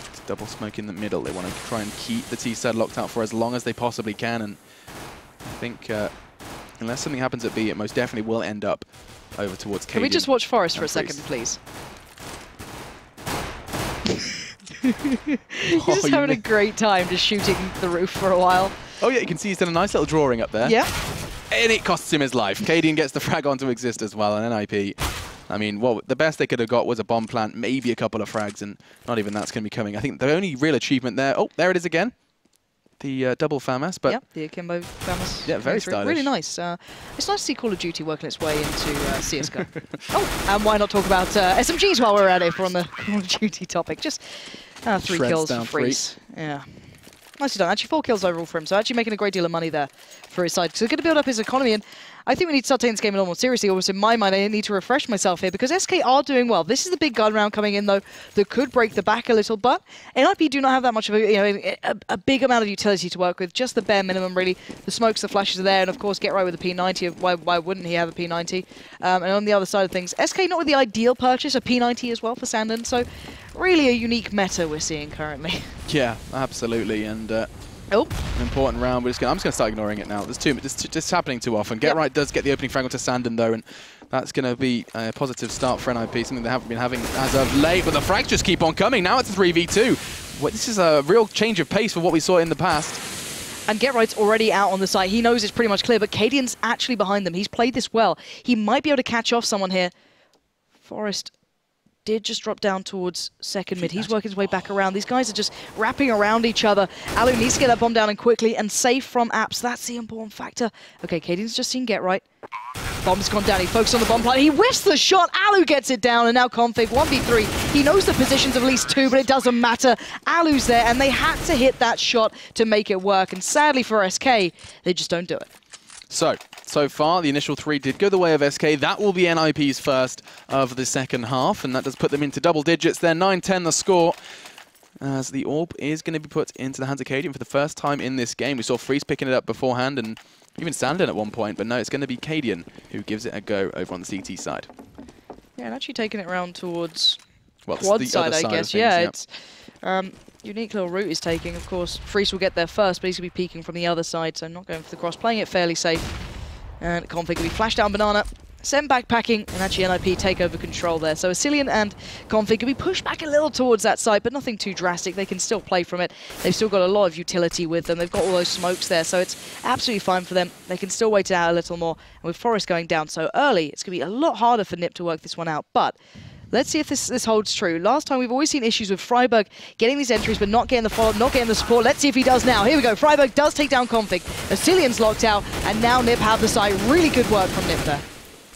It's double smoke in the middle. They want to try and keep the T-side locked out for as long as they possibly can, and I think unless something happens at B, it most definitely will end up over towards Cadian. Can we just watch Forest for a second, please? He's just having a great time just shooting the roof for a while. Oh yeah, you can see he's done a nice little drawing up there. Yeah. And it costs him his life. Cadian gets the frag onto Exist as well, and NiP. I mean, well, the best they could have got was a bomb plant, maybe a couple of frags, and not even that's going to be coming. I think the only real achievement there... Oh, there it is again. the double FAMAS, but... Yeah, the Akimbo FAMAS. Yeah, very stylish. Really nice. It's nice to see Call of Duty working its way into CSGO. Oh, and why not talk about SMGs while we're at it, if we're on the Call of Duty topic. Just 3 kills for Freeze. Yeah. Nicely done. Actually, 4 kills overall for him, so actually making a great deal of money there for his side. So he's going to build up his economy, and I think we need to start taking this game a little more seriously. Almost in my mind, I need to refresh myself here, because SK are doing well. This is the big gun round coming in, though, that could break the back a little, but NiP do not have that much of a big amount of utility to work with, just the bare minimum, really. The smokes, the flashes are there, and of course, get right with the P90. Why wouldn't he have a P90? And on the other side of things, SK not with the ideal purchase, a P90 as well for Sandon, so really a unique meta we're seeing currently. Yeah, absolutely, and... Oh. An important round. I'm just going to start ignoring it now. It's happening too often. Get right does get the opening fragment to Sandon though, and that's going to be a positive start for NiP, something they haven't been having as of late. But the frags just keep on coming. Now it's a 3v2. Well, this is a real change of pace for what we saw in the past. And Get Right's already out on the site. He knows it's pretty much clear, but Cadian's actually behind them. He's played this well. He might be able to catch off someone here. Forest did just drop down towards second mid. He's working his way back around. These guys are just wrapping around each other. Alu needs to get that bomb down and quickly and safe from apps. That's the important factor. Okay, Cadian's just seen Get Right. Bomb's gone down. He focuses on the bomb plant. He whiffs the shot. Alu gets it down, and now Config 1v3. He knows the positions of at least 2, but it doesn't matter. Alu's there, and they had to hit that shot to make it work. And sadly for SK, they just don't do it. So far, the initial 3 did go the way of SK. That will be NiP's first of the second half, and that does put them into double digits. They're 9-10 the score, as the AWP is going to be put into the hands of Cadian for the first time in this game. We saw Freeze picking it up beforehand, and even Sandon at one point, but no, it's going to be Cadian who gives it a go over on the CT side. Yeah, and actually taking it around towards well, quad the side, other side I guess. Things, yeah, yep. It's unique little route he's taking. Of course, Freeze will get there first, but he's going to be peeking from the other side, so not going for the cross, playing it fairly safe. And Config will be flash down banana, send backpacking, and actually NiP take over control there. So Asilian and Config can be pushed back a little towards that side, but nothing too drastic. They can still play from it. They've still got a lot of utility with them. They've got all those smokes there, so it's absolutely fine for them. They can still wait it out a little more. And with Forest going down so early, it's going to be a lot harder for NiP to work this one out. But let's see if this holds true. Last time, we've always seen issues with Freiburg getting these entries, but not getting the follow-up, not getting the support. Let's see if he does now. Here we go. Freiburg does take down Config. Asilian's locked out, and now NiP have the site. Really good work from NiP there.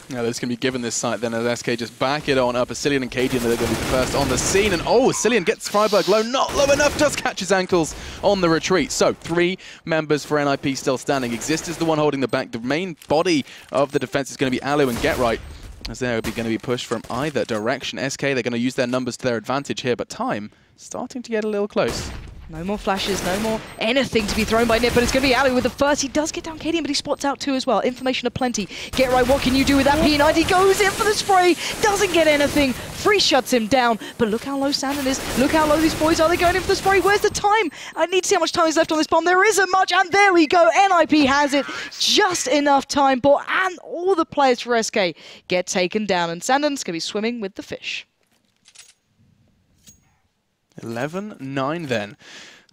Yeah, they're just going to be given this site then as SK just back it on up. Asilian and Cadian are going to be the first on the scene. And oh, Asilian gets Freiburg low, not low enough, just catches ankles on the retreat. So 3 members for NiP still standing. Exist is the one holding the back. The main body of the defense is going to be Alu and Get Right, as they're going to be pushed from either direction. SK, they're going to use their numbers to their advantage here, but time starting to get a little close. No more flashes, no more anything to be thrown by NiP, but it's going to be Alu with the first. He does get down Cadian, but he spots out 2 as well. Information aplenty. Get Right, what can you do with that P90? Goes in for the spray, doesn't get anything. Free shuts him down, but look how low Sandon is. Look how low these boys are. They're going in for the spray. Where's the time? I need to see how much time is left on this bomb. There isn't much, and there we go. NiP has it. Just enough time, but and all the players for SK get taken down, and Sandon's going to be swimming with the fish. 11-9 then.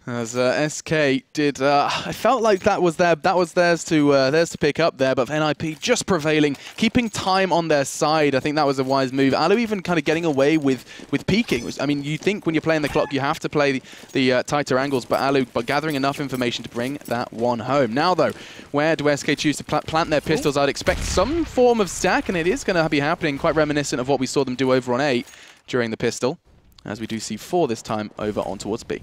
As SK did, I felt like that was theirs to pick up there, but NiP just prevailing, keeping time on their side. I think that was a wise move. Alu even kind of getting away with peeking. I mean, you think when you're playing the clock, you have to play the tighter angles, but Alu gathering enough information to bring that one home. Now though, where do SK choose to plant their pistols? I'd expect some form of stack, and it is going to be happening, quite reminiscent of what we saw them do over on A during the pistol, as we do see 4 this time over on towards B.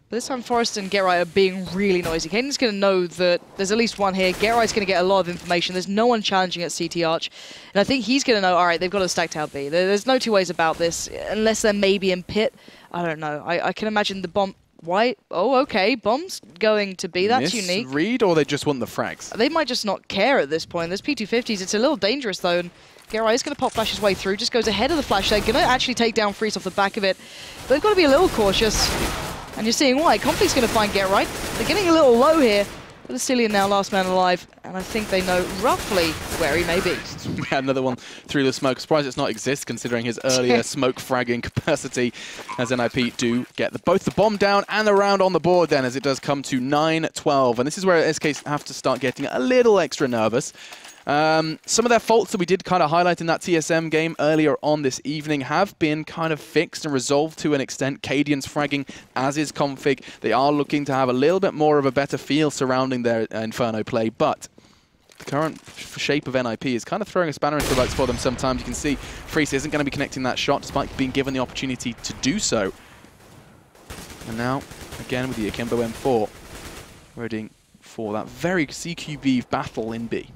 But this time, Forrest and Get Right are being really noisy. Cadian's going to know that there's at least one here. Get Right's going to get a lot of information. There's no one challenging at CT Arch. And I think he's going to know, all right, they've got to stack out B. There's no 2 ways about this, unless they're maybe in pit. I don't know. I can imagine the bomb. Why? Oh, okay. Bomb's going to B. That's unique. Read, or they just want the frags? They might just not care at this point. There's P250s. It's a little dangerous, though. And Get Right is going to pop flash his way through. Just goes ahead of the flash. They're going to actually take down Freeze off the back of it. But they've got to be a little cautious. And you're seeing why. Conflict's going to find Get Right. They're getting a little low here. But Asilian now last man alive. And I think they know roughly where he may be. We had another one through the smoke. Surprised it's not Exist, considering his earlier smoke fragging capacity, as NiP do get both the bomb down and the round on the board then, as it does come to 9-12. And this is where SK have to start getting a little extra nervous. Some of their faults that we did kind of highlight in that TSM game earlier on this evening have been kind of fixed and resolved to an extent. Cadian's fragging, as is Config. They are looking to have a little bit more of a better feel surrounding their Inferno play, but the current shape of NiP is kind of throwing a spanner into the works for them sometimes. You can see Freeze isn't going to be connecting that shot despite being given the opportunity to do so. And now, again with the Akimbo M4, readying for that very CQB battle in B.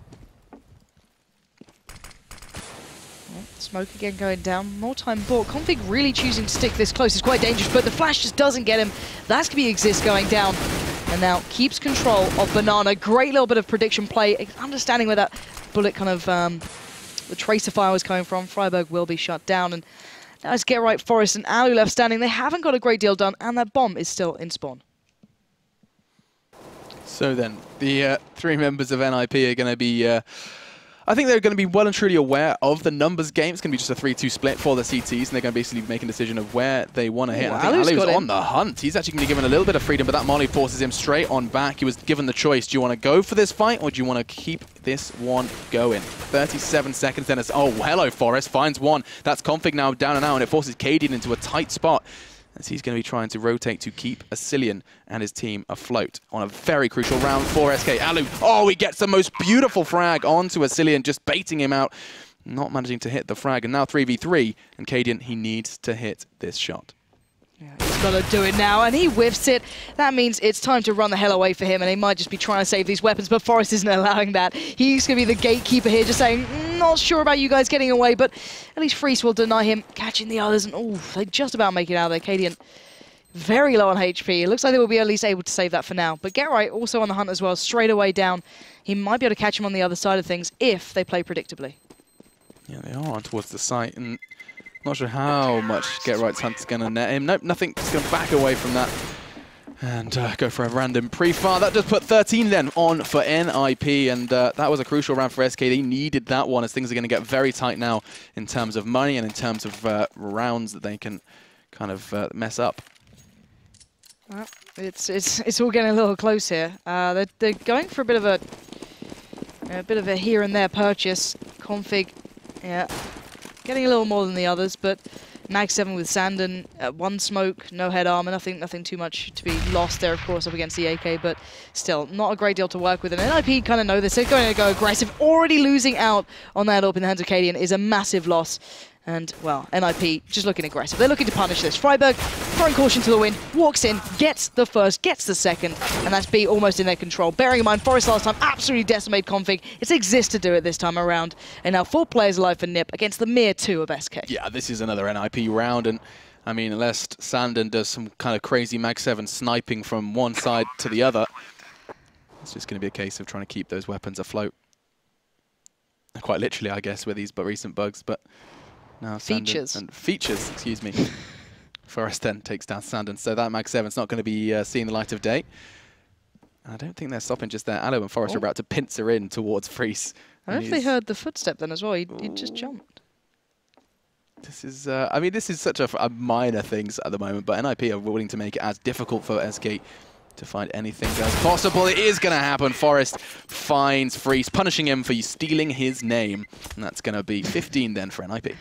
Smoke again going down. More time bought. Config really choosing to stick this close is quite dangerous, but the flash just doesn't get him. That's going to be Exist going down. And now keeps control of Banana. Great little bit of prediction play. Understanding where that bullet kind of, the tracer fire was coming from. Freiburg will be shut down. And now it's Get Right, Forest and Alu left standing. They haven't got a great deal done, and that bomb is still in spawn. So then, the 3 members of NiP are going to be... I think they're going to be well and truly aware of the numbers game. It's going to be just a 3-2 split for the CTs, and they're going to basically make a decision of where they want to hit. I think Alu's on the hunt. He's actually going to be given a little bit of freedom, but that molly forces him straight on back. He was given the choice. Do you want to go for this fight, or do you want to keep this one going? 37 seconds, then it's... Oh, hello, Forest. Finds one. That's Config now down and out, and it forces Cadian into a tight spot, as he's going to be trying to rotate to keep Asilian and his team afloat on a very crucial round for SK. Alu, oh, he gets the most beautiful frag onto Asilian, just baiting him out, not managing to hit the frag. And now 3v3, and Cadian, he needs to hit this shot. Yeah, he's got to do it now, and he whiffs it. That means it's time to run the hell away for him, and they might just be trying to save these weapons, but Forest isn't allowing that. He's going to be the gatekeeper here, just saying, not sure about you guys getting away, but at least Freeze will deny him, catching the others, and oh, they just about make it out of there. Cadian very low on HP. It looks like they will be at least able to save that for now, but Get Right also on the hunt as well, straight away down. He might be able to catch him on the other side of things if they play predictably. Yeah, they are on towards the site, and not sure how much Get Right's hunt is going to net him. Nope, nothing. Just going to back away from that and go for a random pre-fire. That just put 13 then on for NiP, and that was a crucial round for SK. They needed that one, as things are going to get very tight now in terms of money and in terms of rounds that they can kind of mess up. Well, it's all getting a little close here. They're going for a bit of a here and there purchase. Config, yeah. Getting a little more than the others, but Mag 7 with Sandon, 1 smoke, no head armor, nothing too much to be lost there, of course, up against the AK, but still, not a great deal to work with. And NiP kind of know this. They're going to go aggressive. Already losing out on that up in the hands of Cadian is a massive loss. And, well, NiP just looking aggressive. They're looking to punish this. Freiburg, throwing caution to the wind, walks in, gets the first, gets the second, and that's B almost in their control. Bearing in mind, Forest last time absolutely decimated Config. It's Exist to do it this time around. And now 4 players alive for NiP against the mere 2 of SK. Yeah, this is another NiP round, and I mean, unless Sandon does some kind of crazy Mag 7 sniping from one side to the other, it's just going to be a case of trying to keep those weapons afloat. Quite literally, I guess, with these recent bugs, but... Now features. Excuse me. Forest then takes down Sandon, so that Mag 7's not going to be seeing the light of day. I don't think they're stopping just there. Alu and Forest are about to pincer in towards Freeze. I don't know if they heard the footstep then as well. He just jumped. This is, I mean, this is such a minor things at the moment, but NiP are willing to make it as difficult for SK to find anything as possible. It is going to happen. Forest finds Freeze, punishing him for stealing his name. And that's going to be 15 then for NiP.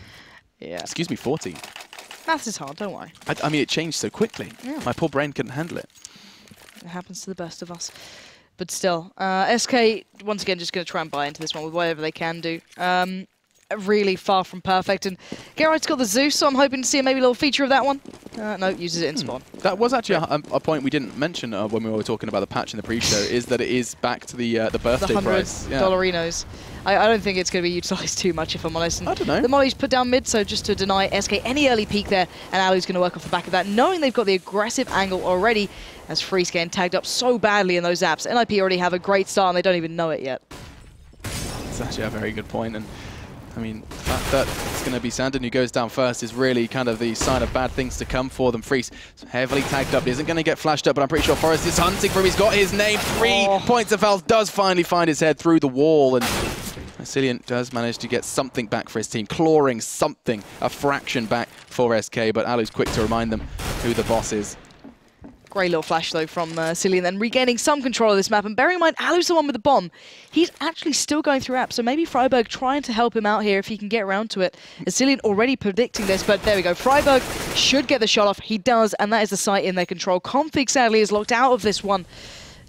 Yeah. Excuse me, 14. Maths is hard, don't worry. I mean, it changed so quickly. Yeah. My poor brain couldn't handle it. It happens to the best of us. But still, SK, once again, just going to try and buy into this one with whatever they can do. Really far from perfect. And Gerard's got the Zeus, so I'm hoping to see maybe a little feature of that one. No, uses it in spawn. That was actually a point we didn't mention when we were talking about the patch in the pre-show, is that it is back to the birthday price. The $100 I don't think it's going to be utilised too much, if I'm honest. And I don't know. The Molly's put down mid, so just to deny SK any early peek there, and Alu's going to work off the back of that, knowing they've got the aggressive angle already, as Freeze getting tagged up so badly in those apps. NiP already have a great start, and they don't even know it yet. It's actually a very good point, and I mean, the fact that it's going to be Sandon who goes down first is really kind of the sign of bad things to come for them. Freeze heavily tagged up. He isn't going to get flashed up, but I'm pretty sure Forest is hunting for him. He's got his name. 3 points of health. Does finally find his head through the wall, and Asilian does manage to get something back for his team, clawing something, a fraction back for SK, but Alu's quick to remind them who the boss is. Great little flash, though, from Cillian, then regaining some control of this map. And bearing in mind, Alu's the one with the bomb. He's actually still going through apps, so maybe Freiburg trying to help him out here if he can get around to it. As Cillian already predicting this, but there we go. Freiburg should get the shot off. He does, and that is the site in their control. Config, sadly, is locked out of this one,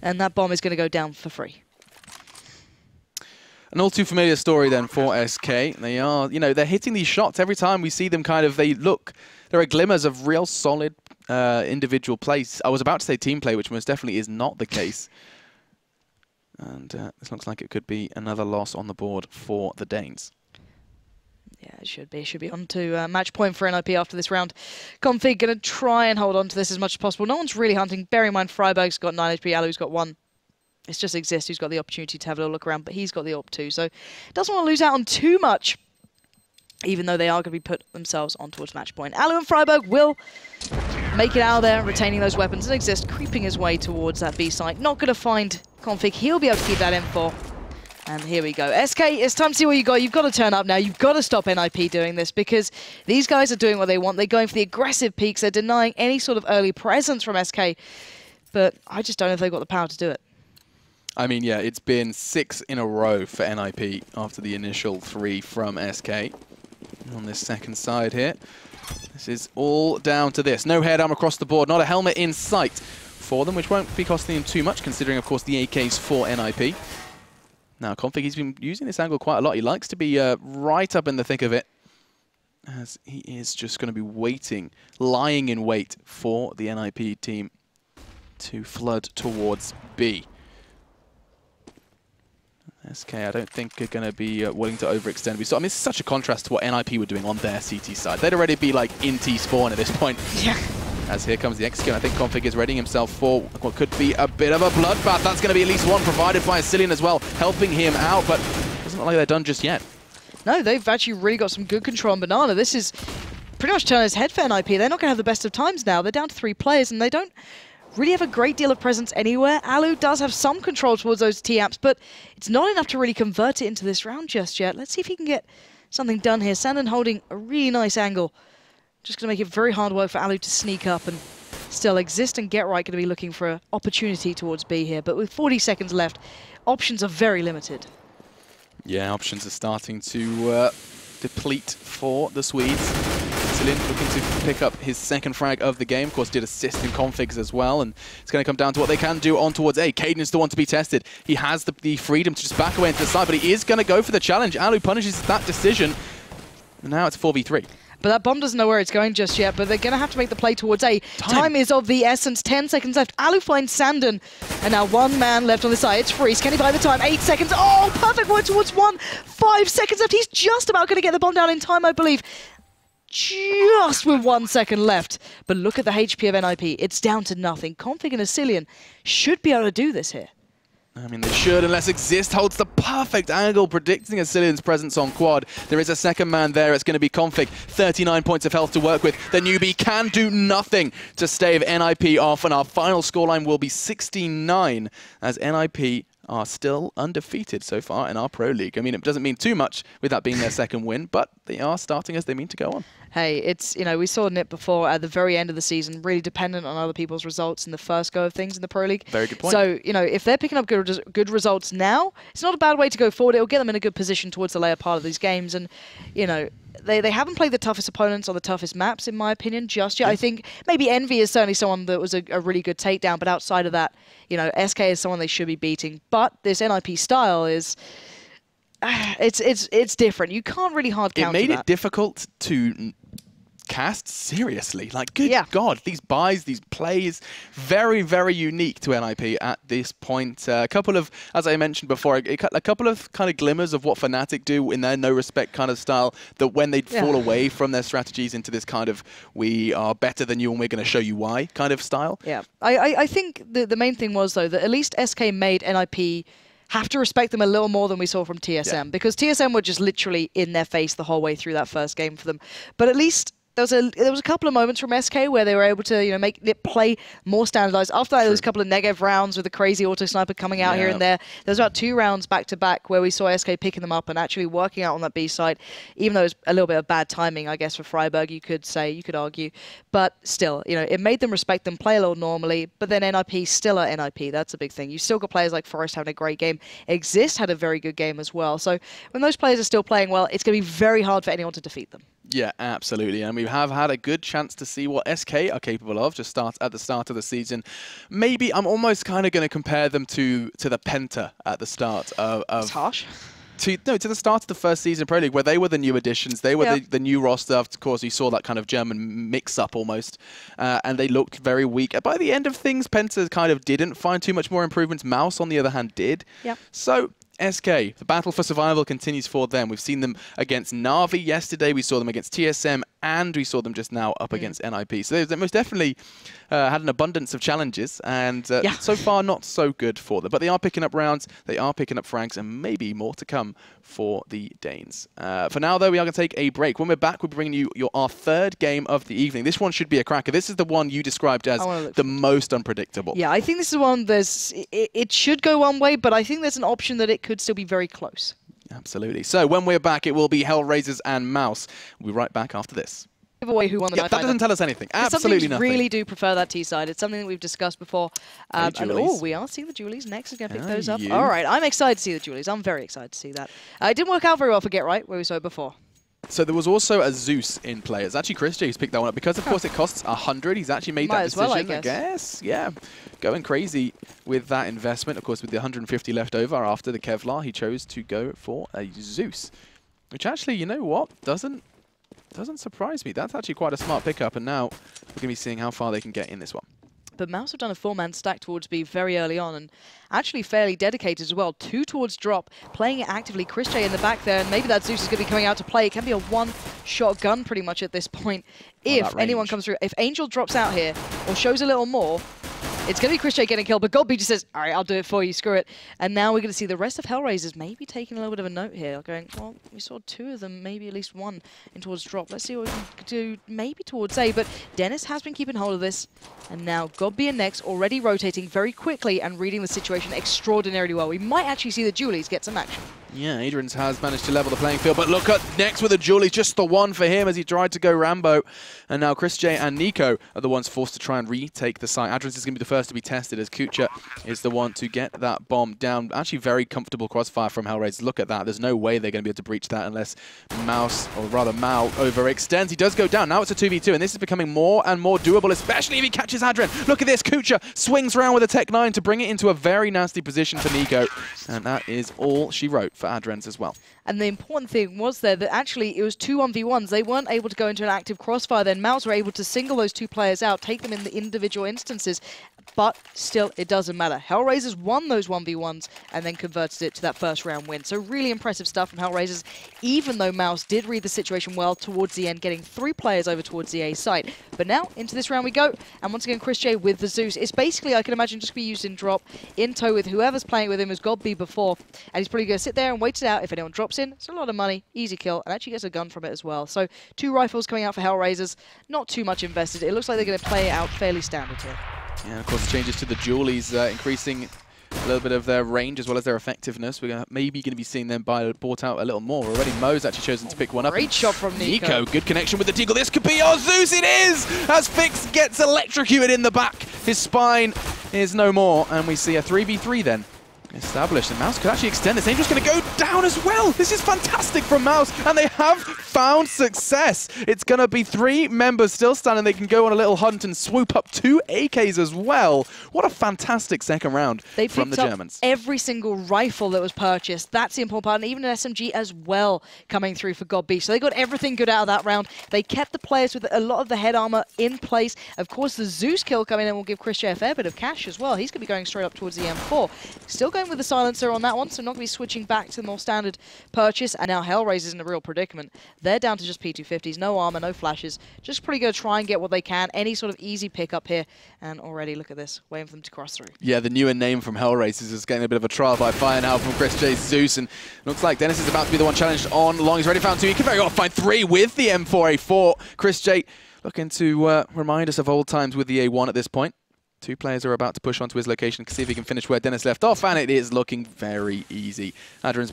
and that bomb is going to go down for free. An all too familiar story then for SK. They are, you know, they're hitting these shots every time we see them kind of, there are glimmers of real solid individual plays. I was about to say team play, which most definitely is not the case. And this looks like it could be another loss on the board for the Danes. Yeah, it should be. It should be on to match point for NiP after this round. Config going to try and hold on to this as much as possible. No one's really hunting. Bear in mind, Freiburg's got 9 HP, Alu's got 1. It's just Exist who's got the opportunity to have a little look around, but he's got the AWP too, so doesn't want to lose out on too much, even though they are going to be put themselves on towards match point. Alu and Freiburg will make it out of there, retaining those weapons, and Exist creeping his way towards that B site. Not going to find Config. He'll be able to keep that M4. And here we go. SK, it's time to see what you got. You've got to turn up now. You've got to stop NiP doing this because these guys are doing what they want. They're going for the aggressive peaks. They're denying any sort of early presence from SK. But I just don't know if they've got the power to do it. I mean, yeah, it's been 6 in a row for NiP after the initial 3 from SK. On this second side here, this is all down to this. No head arm across the board, not a helmet in sight for them, which won't be costing them too much, considering, of course, the AKs for NiP. Now, Config, he's been using this angle quite a lot. He likes to be right up in the thick of it, as he is just going to be waiting, lying in wait for the NiP team to flood towards B. SK, I don't think are going to be willing to overextend. I mean, it's such a contrast to what NiP were doing on their CT side. They'd already be like in T-spawn at this point. Yeah. As here comes the execute, I think Config is readying himself for what could be a bit of a bloodbath. That's going to be at least one provided by Cillian as well, helping him out, but it doesn't look like they're done just yet. No, they've actually really got some good control on Banana. This is pretty much turning his head for NiP. They're not going to have the best of times now. They're down to 3 players, and they don't really have a great deal of presence anywhere. Alu does have some control towards those T-apps, but it's not enough to really convert it into this round just yet. Let's see if he can get something done here. Sandon holding a really nice angle. Just going to make it very hard work for Alu to sneak up and still Exist and Get Right going to be looking for an opportunity towards B here. But with 40 seconds left, options are very limited. Yeah, options are starting to deplete for the Swedes. Cillian looking to pick up his second frag of the game. Of course, did assist in configs as well, and it's going to come down to what they can do on towards A. Caden is the one to be tested. He has the freedom to just back away into the side, but he is going to go for the challenge. Alu punishes that decision, and now it's 4v3. But that bomb doesn't know where it's going just yet, but they're going to have to make the play towards A. Time is of the essence. 10 seconds left. Alu finds Sandon, and now 1 man left on the side. It's Freeze. Can he buy the time? 8 seconds. Oh, perfect work towards 1. 5 seconds left. He's just about going to get the bomb down in time, I believe. Just with 1 second left. But look at the HP of NiP. It's down to nothing. Config and Cillian should be able to do this here. I mean, they should, unless Exist holds the perfect angle, predicting Cillian's presence on quad. There is a second man there. It's going to be Config. 39 points of health to work with. The newbie can do nothing to stave NiP off, and our final scoreline will be 69, as NiP are still undefeated so far in our Pro League. I mean, it doesn't mean too much with that being their second win, but they are starting as they mean to go on. Hey, it's, you know, we saw NiP before at the very end of the season, really dependent on other people's results in the first go of things in the Pro League. Very good point. So, you know, if they're picking up good results now, it's not a bad way to go forward. It'll get them in a good position towards the later part of these games. And, you know, they haven't played the toughest opponents on the toughest maps, in my opinion, just yet. Yeah. I think maybe Envy is certainly someone that was a really good takedown, but outside of that, you know, SK is someone they should be beating. But this NiP style is... It's different. You can't really hard counter that. It made it difficult to cast seriously. Like, good God, these buys, these plays, very, very unique to NiP at this point. A couple of, as I mentioned before, a couple of kind of glimmers of what Fnatic do in their no-respect kind of style, that when they fall away from their strategies into this kind of, we are better than you and we're going to show you why kind of style. Yeah, I think the main thing was, though, that at least SK made NiP have to respect them a little more than we saw from TSM, because TSM were just literally in their face the whole way through that first game for them. But at least there was a couple of moments from SK where they were able to make NiP play more standardized. After that, there was a couple of negative rounds with the crazy auto sniper coming out here and there. There was about 2 rounds back to back where we saw SK picking them up and actually working out on that B side, even though it was a little bit of bad timing, I guess, for Freiburg, you could argue. But still, it made them respect them, play a little normally. But then NiP still are NiP. That's a big thing. You still got players like Forrest having a great game. Exist had a very good game as well. So when those players are still playing well, it's going to be very hard for anyone to defeat them. Yeah, absolutely. And we have had a good chance to see what SK are capable of just at the start of the season. Maybe I'm almost kind of going to compare them to the Penta at the start of... It's harsh. To the start of the first season of Pro League, where they were the new additions, they were the new roster. Of course, you saw that kind of German mix-up almost, and they looked very weak. By the end of things, Penta kind of didn't find too much more improvements. Mouz, on the other hand, did. Yeah. So SK, the battle for survival continues for them. We've seen them against Na'Vi yesterday. We saw them against TSM, and we saw them just now up against NiP. So they most definitely had an abundance of challenges, and so far not so good for them. But they are picking up rounds, they are picking up franks, and maybe more to come for the Danes. For now, though, we are going to take a break. When we're back, we'll be bringing you our 3rd game of the evening. This one should be a cracker. This is the one you described as the most unpredictable. Yeah, I think this is one it should go one way, but I think there's an option that it could still be very close. Absolutely. So when we're back, it will be HellRaisers and Mouz. We'll be right back after this. Give away who won the knife. That doesn't tell us anything. Absolutely nothing. I really do prefer that T side. It's something that we've discussed before. And we are seeing the Julies next. We're going to pick those up. All right, I'm excited to see the Julies. I'm very excited to see that. It didn't work out very well for Get Right, where we saw it before. So there was also a Zeus in play. It's actually Chris J who's picked that one up because, of course, it costs 100. He's actually made that decision. Well, I guess. Yeah, going crazy with that investment. Of course, with the 150 left over after the Kevlar, he chose to go for a Zeus, which actually, you know what, doesn't surprise me. That's actually quite a smart pickup, and now we're going to be seeing how far they can get in this one. But Mouz have done a 4-man stack towards B very early on, and actually fairly dedicated as well. 2 towards drop, playing it actively. Chris J in the back there, and maybe that Zeus is going to be coming out to play. It can be a one-shot gun pretty much at this point. If anyone comes through, if Angel drops out here or shows a little more, it's going to be Chris J getting killed, but Godby just says, all right, I'll do it for you, screw it. And now we're going to see the rest of HellRaisers maybe taking a little bit of a note here, going, well, we saw 2 of them, maybe at least 1 in towards drop. Let's see what we can do, maybe towards A, but Dennis has been keeping hold of this. And now Godby and Nex already rotating very quickly and reading the situation extraordinarily well. We might actually see the Julies get some action. Yeah, Adrian's has managed to level the playing field, but look at Nex with a Julie, just the one for him as he tried to go Rambo. And now Chris J and Nico are the ones forced to try and retake the site. Adrian's is going to be the first to be tested as Kucha is the one to get that bomb down. Actually, very comfortable crossfire from HellRaisers. Look at that. There's no way they're going to be able to breach that unless Mouse, or rather Mao, overextends. He does go down. Now it's a 2v2, and this is becoming more and more doable, especially if he catches Adrian. Look at this. Kucha swings around with a Tech 9 to bring it into a very nasty position for Nico. And that is all she wrote for Adrian's as well. And the important thing was there that actually it was 2 1v1s. They weren't able to go into an active crossfire. Then Mouse were able to single those 2 players out, take them in the individual instances. But still, it doesn't matter. HellRaisers won those 1v1s and then converted it to that first round win. So really impressive stuff from HellRaisers, even though Mouse did read the situation well towards the end, getting 3 players over towards the A site. But now, into this round we go. And once again, Chris J with the Zeus. It's basically, I can imagine, just be used in drop, in tow with whoever's playing with him as Godby before. And he's probably going to sit there and wait it out. If anyone drops in, it's a lot of money, easy kill, and actually gets a gun from it as well. So 2 rifles coming out for HellRaisers. Not too much invested. It looks like they're going to play it out fairly standard here. Yeah, of course, changes to the Julies, increasing a little bit of their range as well as their effectiveness. We're maybe going to be seeing them bought out a little more already. Mo's actually chosen to pick one up. Great shot from Nico. Nico, good connection with the Deagle. This could be our Zeus. It is! As Fix gets electrocuted in the back. His spine is no more, and we see a 3v3 then established, and Mouse could actually extend this. Angel's going to go down as well. This is fantastic from Mouse, and they have found success. It's going to be 3 members still standing. They can go on a little hunt and swoop up 2 AKs as well. What a fantastic second round from the Germans. Every single rifle that was purchased. That's the important part, and even an SMG as well coming through for Godby. So they got everything good out of that round. They kept the players with a lot of the head armor in place. Of course, the Zeus kill coming in will give Chris J a fair bit of cash as well. He's going to be going straight up towards the M4. Still going going with the silencer on that one, so not going to be switching back to the more standard purchase. And now HellRaisers in a real predicament. They're down to just P250s, no armor, no flashes. Just pretty going to try and get what they can. Any sort of easy pickup here. And already, look at this, waiting for them to cross through. Yeah, the newer name from HellRaisers is getting a bit of a trial by fire now from Chris J. Zeus. And looks like Dennis is about to be the one challenged on long. He's already found two. He can very well find three with the M4A4. Chris J. looking to remind us of old times with the A1 at this point. Two players are about to push onto his location to see if he can finish where Dennis left off, and it is looking very easy. Adrian's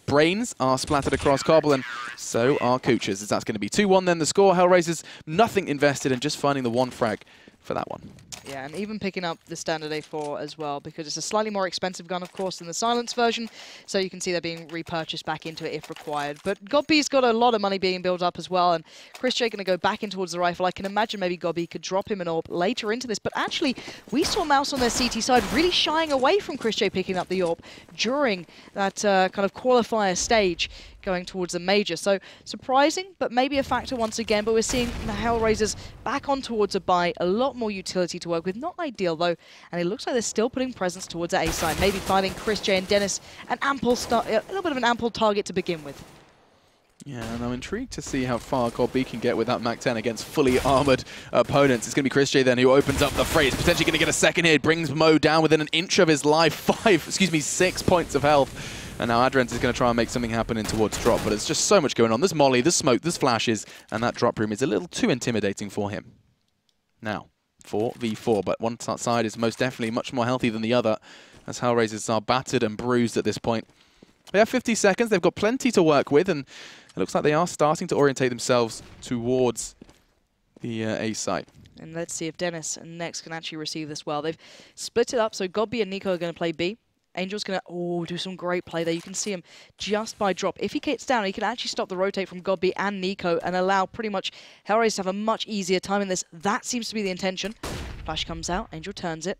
brains are splattered across Cobble, and so are Kucha's, as that's going to be 2-1 then the score. HellRaisers, nothing invested, and just finding the one frag for that one. Yeah, and even picking up the standard A4 as well, because it's a slightly more expensive gun, of course, than the silence version, so you can see they're being repurchased back into it if required. But Gobby's got a lot of money being built up as well, and Chris J going to go back in towards the rifle. I can imagine maybe Gobby could drop him an AWP later into this, but actually, we saw Mouz on their CT side really shying away from Chris J picking up the AWP during that kind of qualifier stage, going towards the major. So surprising, but maybe a factor once again. But we're seeing the HellRaisers back on towards a buy, a lot more utility to work with. Not ideal though, and it looks like they're still putting presence towards the A side. Maybe finding Chris J and Dennis an ample start, a little bit of an ample target to begin with. Yeah, and I'm intrigued to see how far Gobby can get with that MAC-10 against fully armored opponents. It's going to be Chris J then who opens up the fray. He's potentially going to get a second hit. Brings Mo down within an inch of his life. 6 points of health. And now Adrent is going to try and make something happen in towards drop. But there's just so much going on. There's molly, there's smoke, there's flashes. And that drop room is a little too intimidating for him. Now, 4v4. But one side is most definitely much more healthy than the other, as HellRaisers are battered and bruised at this point. They have 50 seconds. They've got plenty to work with. And it looks like they are starting to orientate themselves towards the A side. And let's see if Dennis and Nex can actually receive this well. They've split it up, so Gobby and Nico are going to play B. Angel's going to do some great play there. You can see him just by drop. If he gets down, he can actually stop the rotate from Gobby and Nico and allow pretty much HellRaisers to have a much easier time in this. That seems to be the intention. Flash comes out. Angel turns it.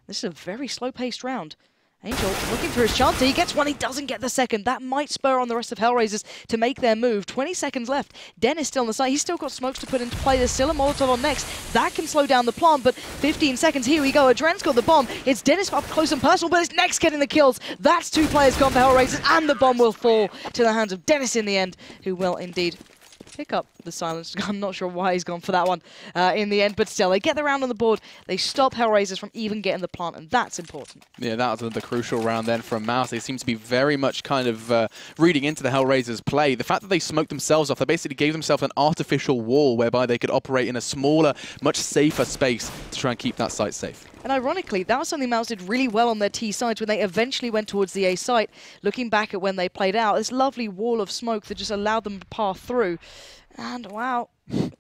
This is a very slow-paced round. Angel looking for his chance. He gets one. He doesn't get the second. That might spur on the rest of HellRaisers to make their move. 20 seconds left. Dennis still on the side. He's still got smokes to put into play. There's still a Molotov on Nex. That can slow down the plant, but 15 seconds. Here we go. Adren's got the bomb. It's Dennis up close and personal, but it's Nex getting the kills. That's two players gone for HellRaisers, and the bomb will fall to the hands of Dennis in the end, who will indeed pick up the silence. I'm not sure why he's gone for that one in the end, but still, they get the round on the board. They stop HellRaisers from even getting the plant, and that's important. Yeah, that was the crucial round then from Mouz. They seem to be very much kind of reading into the HellRaisers play. The fact that they smoked themselves off, they basically gave themselves an artificial wall whereby they could operate in a smaller, much safer space to try and keep that site safe. And ironically, that was something Mouz did really well on their T sides when they eventually went towards the A site. Looking back at when they played out, this lovely wall of smoke that just allowed them to pass through. And wow,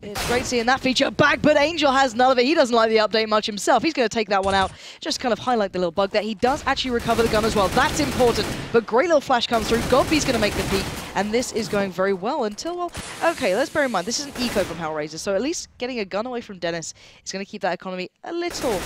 it's great seeing that feature back, but Angel has none of it. He doesn't like the update much himself. He's going to take that one out. Just kind of highlight the little bug there. He does actually recover the gun as well. That's important. But great little flash comes through. Gobby's going to make the peak, and this is going very well until, well, okay, let's bear in mind, this is an eco from HellRaisers, so at least getting a gun away from Dennis is going to keep that economy a little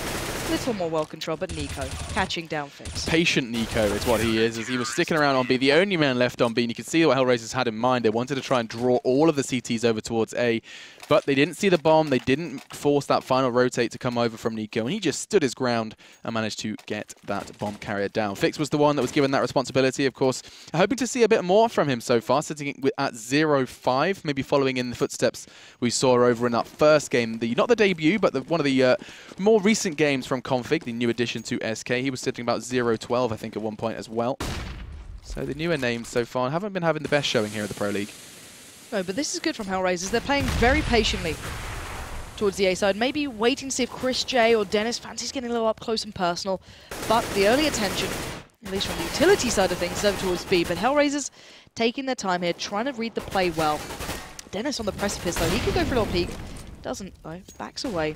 more well-controlled, but Nico catching down Fix. Patient Nico is what he is, as he was sticking around on B, the only man left on B, and you can see what HellRaisers had in mind. They wanted to try and draw all of the CTs over towards A, but they didn't see the bomb. They didn't force that final rotate to come over from Nico, and he just stood his ground and managed to get that bomb carrier down. Fix was the one that was given that responsibility, of course. Hoping to see a bit more from him so far, sitting at 0-5, maybe following in the footsteps we saw over in that first game. Not the debut, but one of the more recent games from Config, the new addition to SK. He was sitting about 0-12, I think, at one point as well. So the newer names so far haven't been having the best showing here at the Pro League. No, but this is good from HellRaisers. They're playing very patiently towards the A side, maybe waiting to see if Chris J or Dennis fancies getting a little up close and personal. But the early attention, at least from the utility side of things, is over towards B. But HellRaisers taking their time here, trying to read the play well. Dennis on the precipice, though. He could go for a little peek. Doesn't, though. Backs away.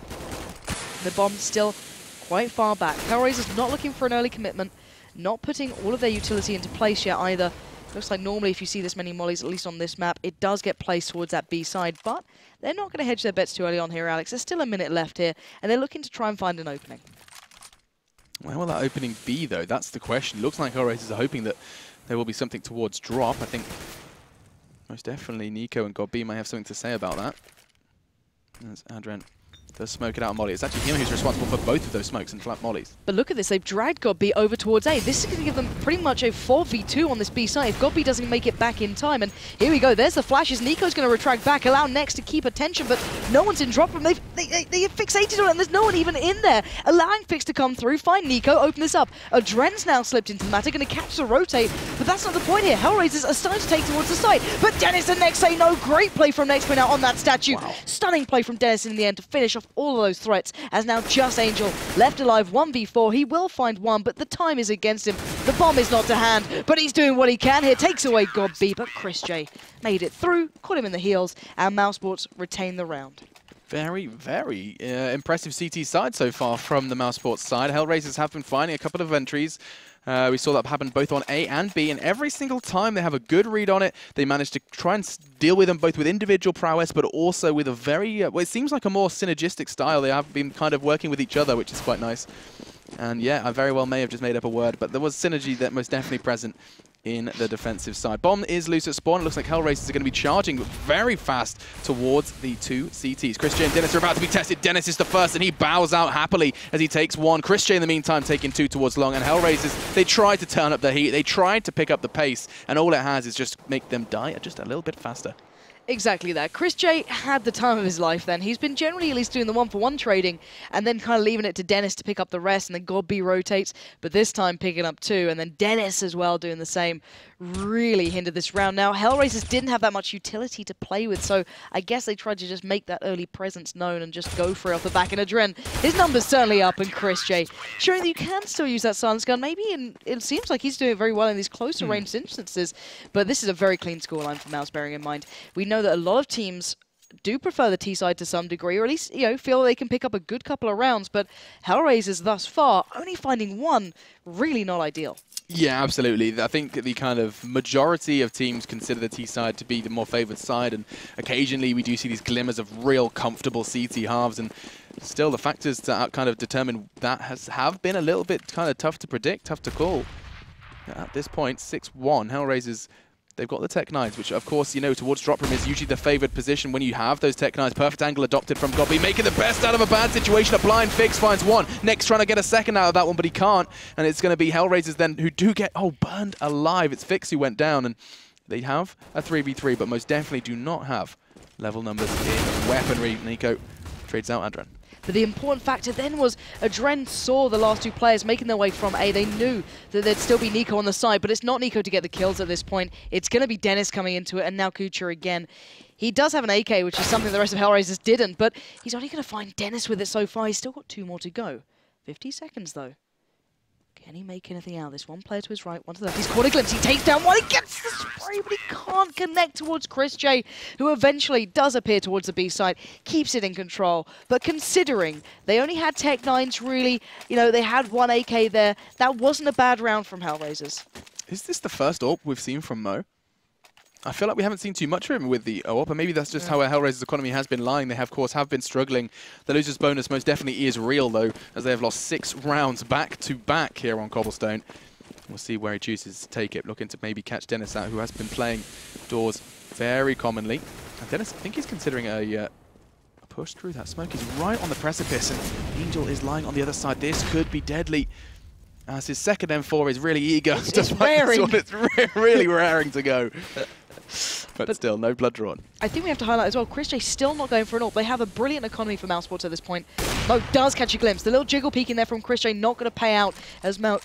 The bomb's still quite far back. HellRaisers not looking for an early commitment, not putting all of their utility into place yet either. Looks like normally if you see this many mollies, at least on this map, it does get placed towards that B side, but they're not going to hedge their bets too early on here, Alex. There's still a minute left here, and they're looking to try and find an opening. Where will that opening be, though? That's the question. Looks like HellRaisers are hoping that there will be something towards drop. I think most definitely Nico and Gobby might have something to say about that. As Adrent does smoke it out on Molly. It's actually him who's responsible for both of those smokes and flat mollies. But look at this, they've dragged godb over towards A. This is going to give them pretty much a 4v2 on this B side if godb doesn't make it back in time. And here we go, there's the flashes. NiKo's going to retract back, allow Next to keep attention, but no one's in drop room. They have fixated on it, and there's no one even in there. Allowing Fix to come through, find NiKo, open this up. Adren's now slipped into the matter, going to catch the rotate, but that's not the point here. HellRaisers are starting to take towards the side, but Dennis and Next say no. Great play from Next point out on that statue. Wow. Stunning play from Dennis in the end to finish off all of those threats, as now just Angel left alive 1v4. He will find one, but the time is against him. The bomb is not to hand, but he's doing what he can here. Takes away godb, but chrisJ made it through, caught him in the heels, and Mousesports retain the round. Very, very impressive CT side so far from the Mousesports side. HellRaisers have been finding a couple of entries. We saw that happen both on A and B, and every single time they have a good read on it. They manage to try and deal with them both with individual prowess, but also with a very, well, it seems like a more synergistic style. They have been kind of working with each other, which is quite nice. And yeah, I very well may have just made up a word, but there was synergy that most definitely present in the defensive side. Bomb is loose at spawn. It looks like HellRaisers are going to be charging very fast towards the two CTs. chrisJ and Dennis are about to be tested. Dennis is the first, and he bows out happily as he takes one. chrisJ, in the meantime, taking two towards long. And HellRaisers, they tried to turn up the heat. They tried to pick up the pace, and all it has is just make them die just a little bit faster. Exactly that. chrisJ had the time of his life then. He's been generally at least doing the one-for-one trading and then kind of leaving it to Dennis to pick up the rest, and then godb rotates, but this time picking up two, and then Dennis as well doing the same. Really hindered this round. Now, HellRaisers didn't have that much utility to play with, so I guess they tried to just make that early presence known and just go for it off the back. And Adren, his number's certainly up, and chrisJ showing that you can still use that silence gun. Maybe it seems like he's doing very well in these closer range instances, but this is a very clean scoreline for Mouse, bearing in mind. We know that a lot of teams do prefer the T side to some degree, or at least, you know, feel they can pick up a good couple of rounds, but HellRaisers thus far only finding one, really not ideal. Yeah, absolutely. I think the kind of majority of teams consider the T side to be the more favoured side, and occasionally we do see these glimmers of real comfortable CT halves, and still the factors that kind of determine that have been a little bit kind of tough to predict, tough to call. At this point, 6-1, HellRaisers, they've got the Tech 9s, which of course, you know, towards drop room is usually the favoured position when you have those Tech 9s. Perfect angle adopted from godb, making the best out of a bad situation. A blind Fix finds one. Next trying to get a second out of that one, but he can't. And it's going to be HellRaisers then who do get, burned alive. It's Fix who went down, and they have a 3v3, but most definitely do not have level numbers in weaponry. NiKo trades out Adren. But the important factor then was Adren saw the last two players making their way from A. They knew that there'd still be NiKo on the side, but it's not NiKo to get the kills at this point. It's going to be Dennis coming into it, and now Kucha again. He does have an AK, which is something the rest of HellRaisers didn't, but he's only going to find Dennis with it so far. He's still got 2 more to go. 50 seconds, though. Can he make anything out of this? One player to his right, one to the left. He's caught a glimpse. He takes down one. He gets the spray, but he can't connect towards chrisJ, who eventually does appear towards the B side, keeps it in control. But considering they only had Tech 9s, really, you know, they had one AK there, that wasn't a bad round from HellRaisers. Is this the first AWP we've seen from Mo? I feel like we haven't seen too much of him with the AWP, and maybe that's just how HellRaisers' economy has been lying. They, of course, have been struggling. The loser's bonus most definitely is real, though, as they have lost 6 rounds back-to-back here on Cobblestone. We'll see where he chooses to take it. Looking to maybe catch Dennis out, who has been playing doors very commonly. And Dennis, I think he's considering a push through that smoke. He's right on the precipice, and Angel is lying on the other side. This could be deadly, as his second M4 is really eager. It's raring. It's really raring to go. But still, no blood drawn. I think we have to highlight as well, chrisJ still not going for an AWP. They have a brilliant economy for Mousesports at this point. Mo does catch a glimpse. The little jiggle peek in there from chrisJ not going to pay out, as Mo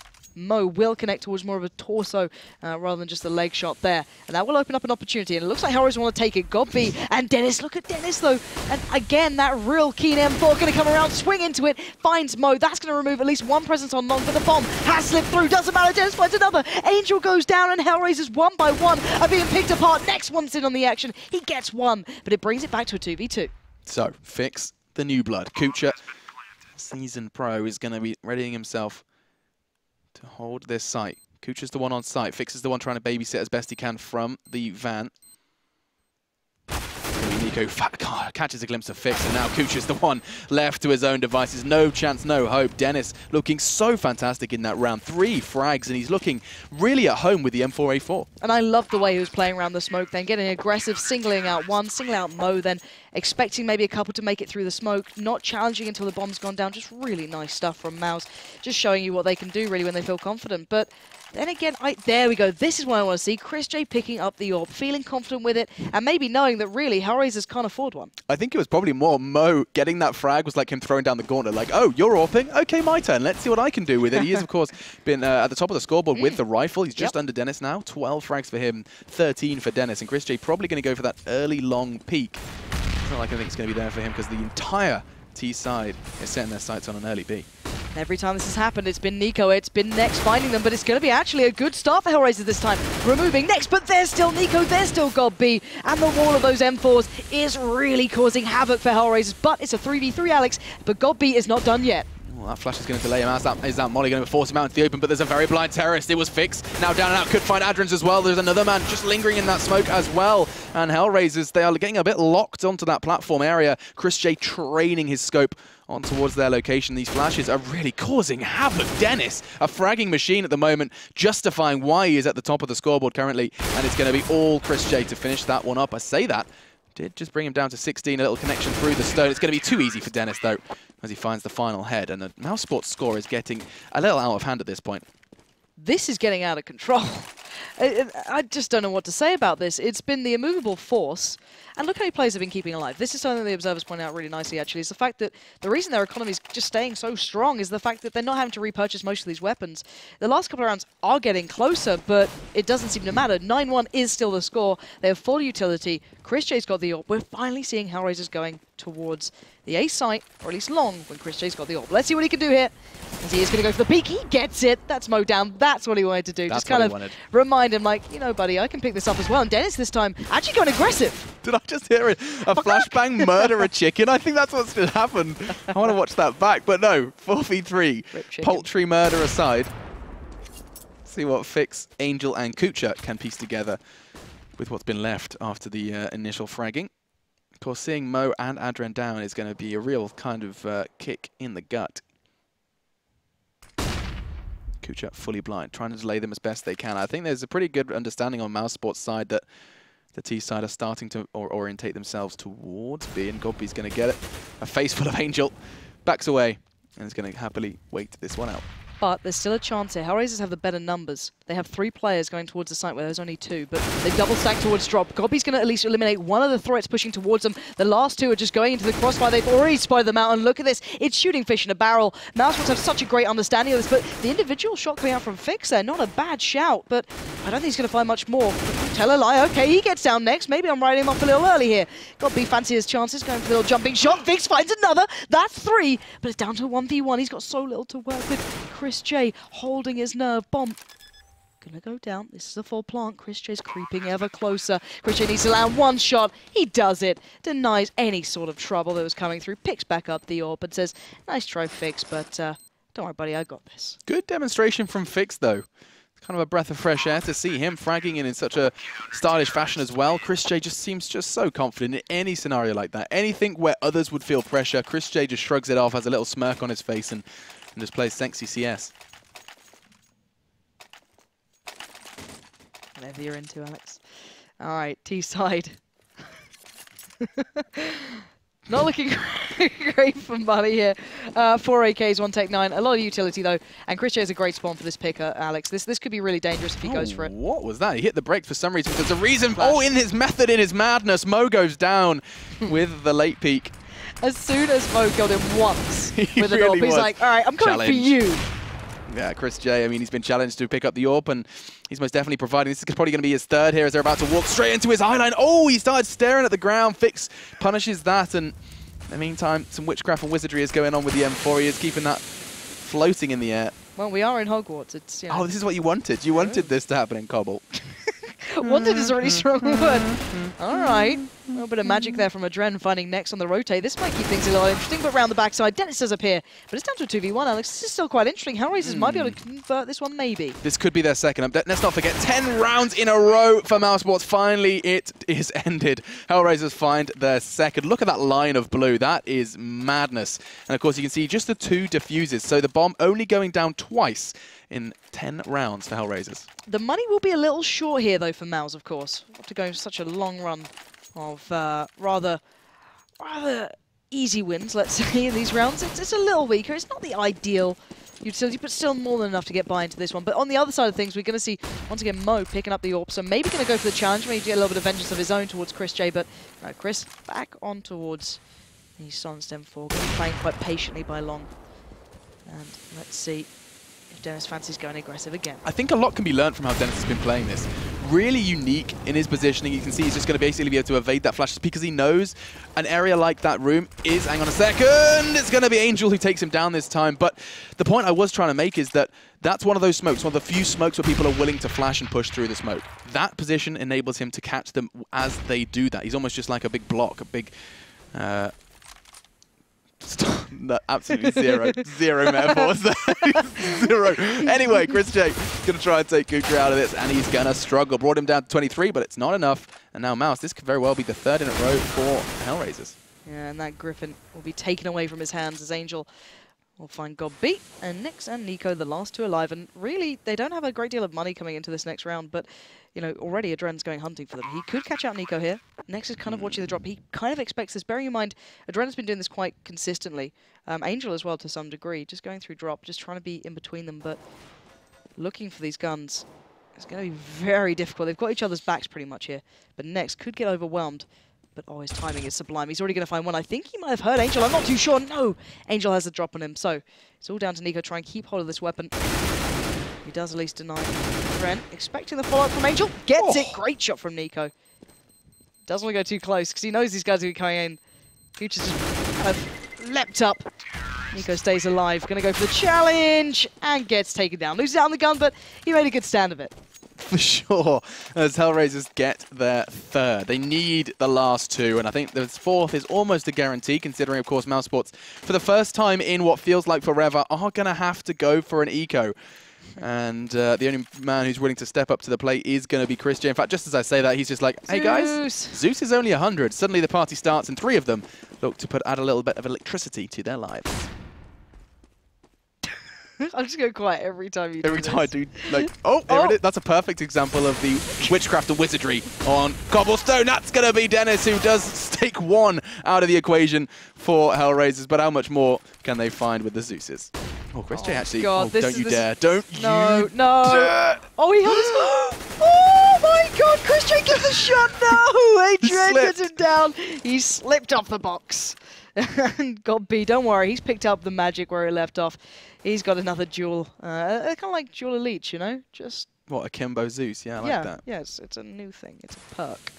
will connect towards more of a torso rather than just a leg shot there. And that will open up an opportunity. And it looks like HellRaisers want to take it. godb and Dennis. Look at Dennis, though. And again, that real keen M4 going to come around, swing into it, finds Mo. That's going to remove at least one presence on long, but the bomb has slipped through. Doesn't matter. Dennis finds another. Angel goes down, and HellRaisers one by one are being picked apart. Next one's in on the action. He gets one, but it brings it back to a 2v2. So, Fix the new blood. Kucha, seasoned pro, is going to be readying himself to hold this site. Kucha's the one on site. Fix is the one trying to babysit as best he can from the van. NiKo catches a glimpse of Fix, and now Kucha's the one left to his own devices. No chance, no hope. Dennis looking so fantastic in that round. 3 frags, and he's looking really at home with the M4A4. And I love the way he was playing around the smoke then, getting aggressive, singling out one, singling out Mo then, expecting maybe a couple to make it through the smoke, not challenging until the bomb's gone down. Just really nice stuff from mouz, just showing you what they can do really when they feel confident. But then again, there we go. This is what I want to see. chrisJ picking up the AWP, feeling confident with it, and maybe knowing that really HellRaisers can't afford one. I think it was probably more Mo getting that frag was like him throwing down the gauntlet, like, oh, you're AWPing? Okay, my turn. Let's see what I can do with it. He has, of course, been at the top of the scoreboard with the rifle. He's just under Dennis now. 12 frags for him, 13 for Dennis. And chrisJ probably going to go for that early long peak. It's not like I think it's going to be there for him because the entire T side is setting their sights on an early B. Every time this has happened, it's been Nico, it's been Nex finding them, but it's going to be actually a good start for HellRaisers this time. Removing Nex, but there's still Nico, there's still GodB, and the wall of those M4s is really causing havoc for HellRaisers, but it's a 3v3, Alex, but GodB is not done yet. Well, that flash is going to delay him. Is that Molly going to force him out into the open? But there's a very blind terrorist. It was Fix. Now down and out. Could find Adrian's as well. There's another man just lingering in that smoke as well. And HellRaisers, they are getting a bit locked onto that platform area. chrisJ training his scope on towards their location. These flashes are really causing havoc. Dennis, a fragging machine at the moment, justifying why he is at the top of the scoreboard currently. And it's going to be all chrisJ to finish that one up. I say that. Did just bring him down to 16, a little connection through the stone. It's going to be too easy for Dennis, though, as he finds the final head. And the Mousesports score is getting a little out of hand at this point. This is getting out of control. I just don't know what to say about this. It's been the immovable force, and look how many players have been keeping alive. This is something the observers point out really nicely, actually, is the fact that the reason their economy is just staying so strong is the fact that they're not having to repurchase most of these weapons. The last couple of rounds are getting closer, but it doesn't seem to matter. 9-1 is still the score. They have full utility. chrisJ's got the AWP. We're finally seeing HellRaisers going towards the A site, or at least long, when chrisJ's got the AWP. Let's see what he can do here. As he is going to go for the peak. He gets it. That's Mo down. That's what he wanted to do. That's just kind of remind him, like, you know, buddy, I can pick this up as well. And Dennis this time actually going aggressive. Did I just hear it? A flashbang murder a chicken? I think that's what's going to happen. I want to watch that back. But no, 4v3. Poultry murder aside. See what Fix, Angel, and Kucha can piece together with what's been left after the initial fragging. Of course, seeing Mo and Adrian down is going to be a real kind of kick in the gut. Kucha fully blind, trying to delay them as best they can. I think there's a pretty good understanding on Mousesports' side that the T side are starting to orientate themselves towards B, and GodB's going to get it. A face full of Angel, backs away, and is going to happily wait this one out. But there's still a chance here. HellRaisers have the better numbers. They have 3 players going towards the site where there's only 2, but they double stack towards drop. GodB's going to at least eliminate one of the threats pushing towards them. The last 2 are just going into the crossfire. They've already spotted them out, and look at this. It's shooting fish in a barrel. Mousesports have such a great understanding of this, but the individual shot coming out from Fix there, not a bad shout, but I don't think he's going to find much more. Tell a lie. Okay, he gets down next. Maybe I'm writing him off a little early here. GodB fancy his chances, going for the little jumping shot. Fix finds another. That's 3, but it's down to 1v1. He's got so little to work with. chrisJ holding his nerve. Bomb. Gonna go down. This is a full plant. chrisJ's creeping ever closer. chrisJ needs to land one shot. He does it. Denies any sort of trouble that was coming through. Picks back up the AWP and says, nice try, Fix, but don't worry, buddy, I got this. Good demonstration from Fix, though. Kind of a breath of fresh air to see him fragging in such a stylish fashion as well. chrisJ just seems just so confident in any scenario like that. Anything where others would feel pressure, chrisJ just shrugs it off, has a little smirk on his face, and just plays sexy CS. Whatever you're into, Alex. All right, T side. Not looking great for Buddy here. 4 AKs, 1 Tech 9. A lot of utility, though. And chrisJ is a great spawn for this picker, Alex. This could be really dangerous if he goes for it. What was that? He hit the brakes for some reason. There's a reason. Flash. Oh, in his method, in his madness, Mo goes down with the late peak. As soon as Mo killed him once with an really AWP, he's like, all right, I'm coming for you. Yeah, chrisJ, I mean, he's been challenged to pick up the AWP, and he's most definitely providing. This is probably going to be his 3rd here as they're about to walk straight into his eyeline. Oh, he started staring at the ground. Fix punishes that, and in the meantime, some witchcraft and wizardry is going on with the M4. He is keeping that floating in the air. Well, we are in Hogwarts. It's, you know. Oh, this is what you wanted. You wanted this to happen in Cobble. Wanted is a really strong word. All right. A little bit of magic there from Adren finding Nex on the rotate. This might keep things a little interesting, but round the backside, Dennis does appear. But it's down to a 2v1, Alex. This is still quite interesting. HellRaisers might be able to convert this one, maybe. This could be their second. Let's not forget, 10 rounds in a row for Mousesports. Finally, it is ended. HellRaisers find their second. Look at that line of blue. That is madness. And, of course, you can see just the 2 diffuses. So the bomb only going down twice in 10 rounds for HellRaisers. The money will be a little short here, though, for Mouz, of course. After going such a long run of rather rather easy wins, let's say, in these rounds. It's a little weaker. It's not the ideal utility, but still more than enough to get by into this one. But on the other side of things, we're going to see, once again, Mo picking up the AWP. So maybe going to go for the challenge, maybe get a little bit of vengeance of his own towards Chris J. But Chris back on towards the Sonstem 4, playing quite patiently by Long. And let's see if Dennis fancies going aggressive again. I think a lot can be learned from how Dennis has been playing this. Really unique in his positioning. You can see he's just going to basically be able to evade that flash because he knows an area like that room is, hang on a second, it's going to be Angel who takes him down this time. But the point I was trying to make is that that's one of those smokes, one of the few smokes where people are willing to flash and push through the smoke. That position enables him to catch them as they do that. He's almost just like a big block, a big... no, absolutely zero metaphors there. Zero. Anyway, Chris J going to try and take Kuka out of this, and he's going to struggle. Brought him down to 23, but it's not enough. And now mouz, this could very well be the third in a row for HellRaisers. Yeah, and that Griffin will be taken away from his hands as Angel will find GobB, and Nyx and Nico, the last two alive. And really, they don't have a great deal of money coming into this next round, but you know, already Adren's going hunting for them. He could catch out Nico here. Nyx is kind of watching the drop. He kind of expects this. Bearing in mind, Adren's been doing this quite consistently. Angel as well to some degree, just going through drop, just trying to be in between them, but looking for these guns. It's going to be very difficult. They've got each other's backs pretty much here, but Nyx could get overwhelmed. But oh, his timing is sublime. He's already going to find one. I think he might have heard Angel. I'm not too sure. No! Angel has a drop on him. So it's all down to Nico. Try and keep hold of this weapon. He does at least deny Adren. Expecting the follow-up from Angel. Gets it. Great shot from Nico. Doesn't want to go too close because he knows these guys are going to be coming in. Future's just kind of leapt up. Nico stays alive. Going to go for the challenge and gets taken down. Loses out on the gun, but he made a good stand of it. For sure, as HellRaisers get their third. They need the last two, and I think the fourth is almost a guarantee, considering, of course, Mousesports, for the first time in what feels like forever, are going to have to go for an eco. And the only man who's willing to step up to the plate is going to be Chris J. In fact, just as I say that, he's just like, hey guys, Zeus is only 100. Suddenly the party starts, and three of them look to add a little bit of electricity to their lives. I'm just going quiet every time you do Every time I do, like, oh, there it is. That's a perfect example of the witchcraft and wizardry on Cobblestone. That's going to be Dennis, who does take one out of the equation for HellRaisers. But how much more can they find with the Zeuses? Oh, Chris J actually, God, don't you dare. Don't you dare. Oh, he held his... Oh my God, Chris J gets the shot. No, Adrian gets him down. He slipped off the box. And GobB, don't worry, he's picked up the magic where he left off. He's got another duel, kind of like dual elite, you know? Just what, Akimbo Zeus? Yeah, I like that. Yeah, it's a new thing. It's a perk.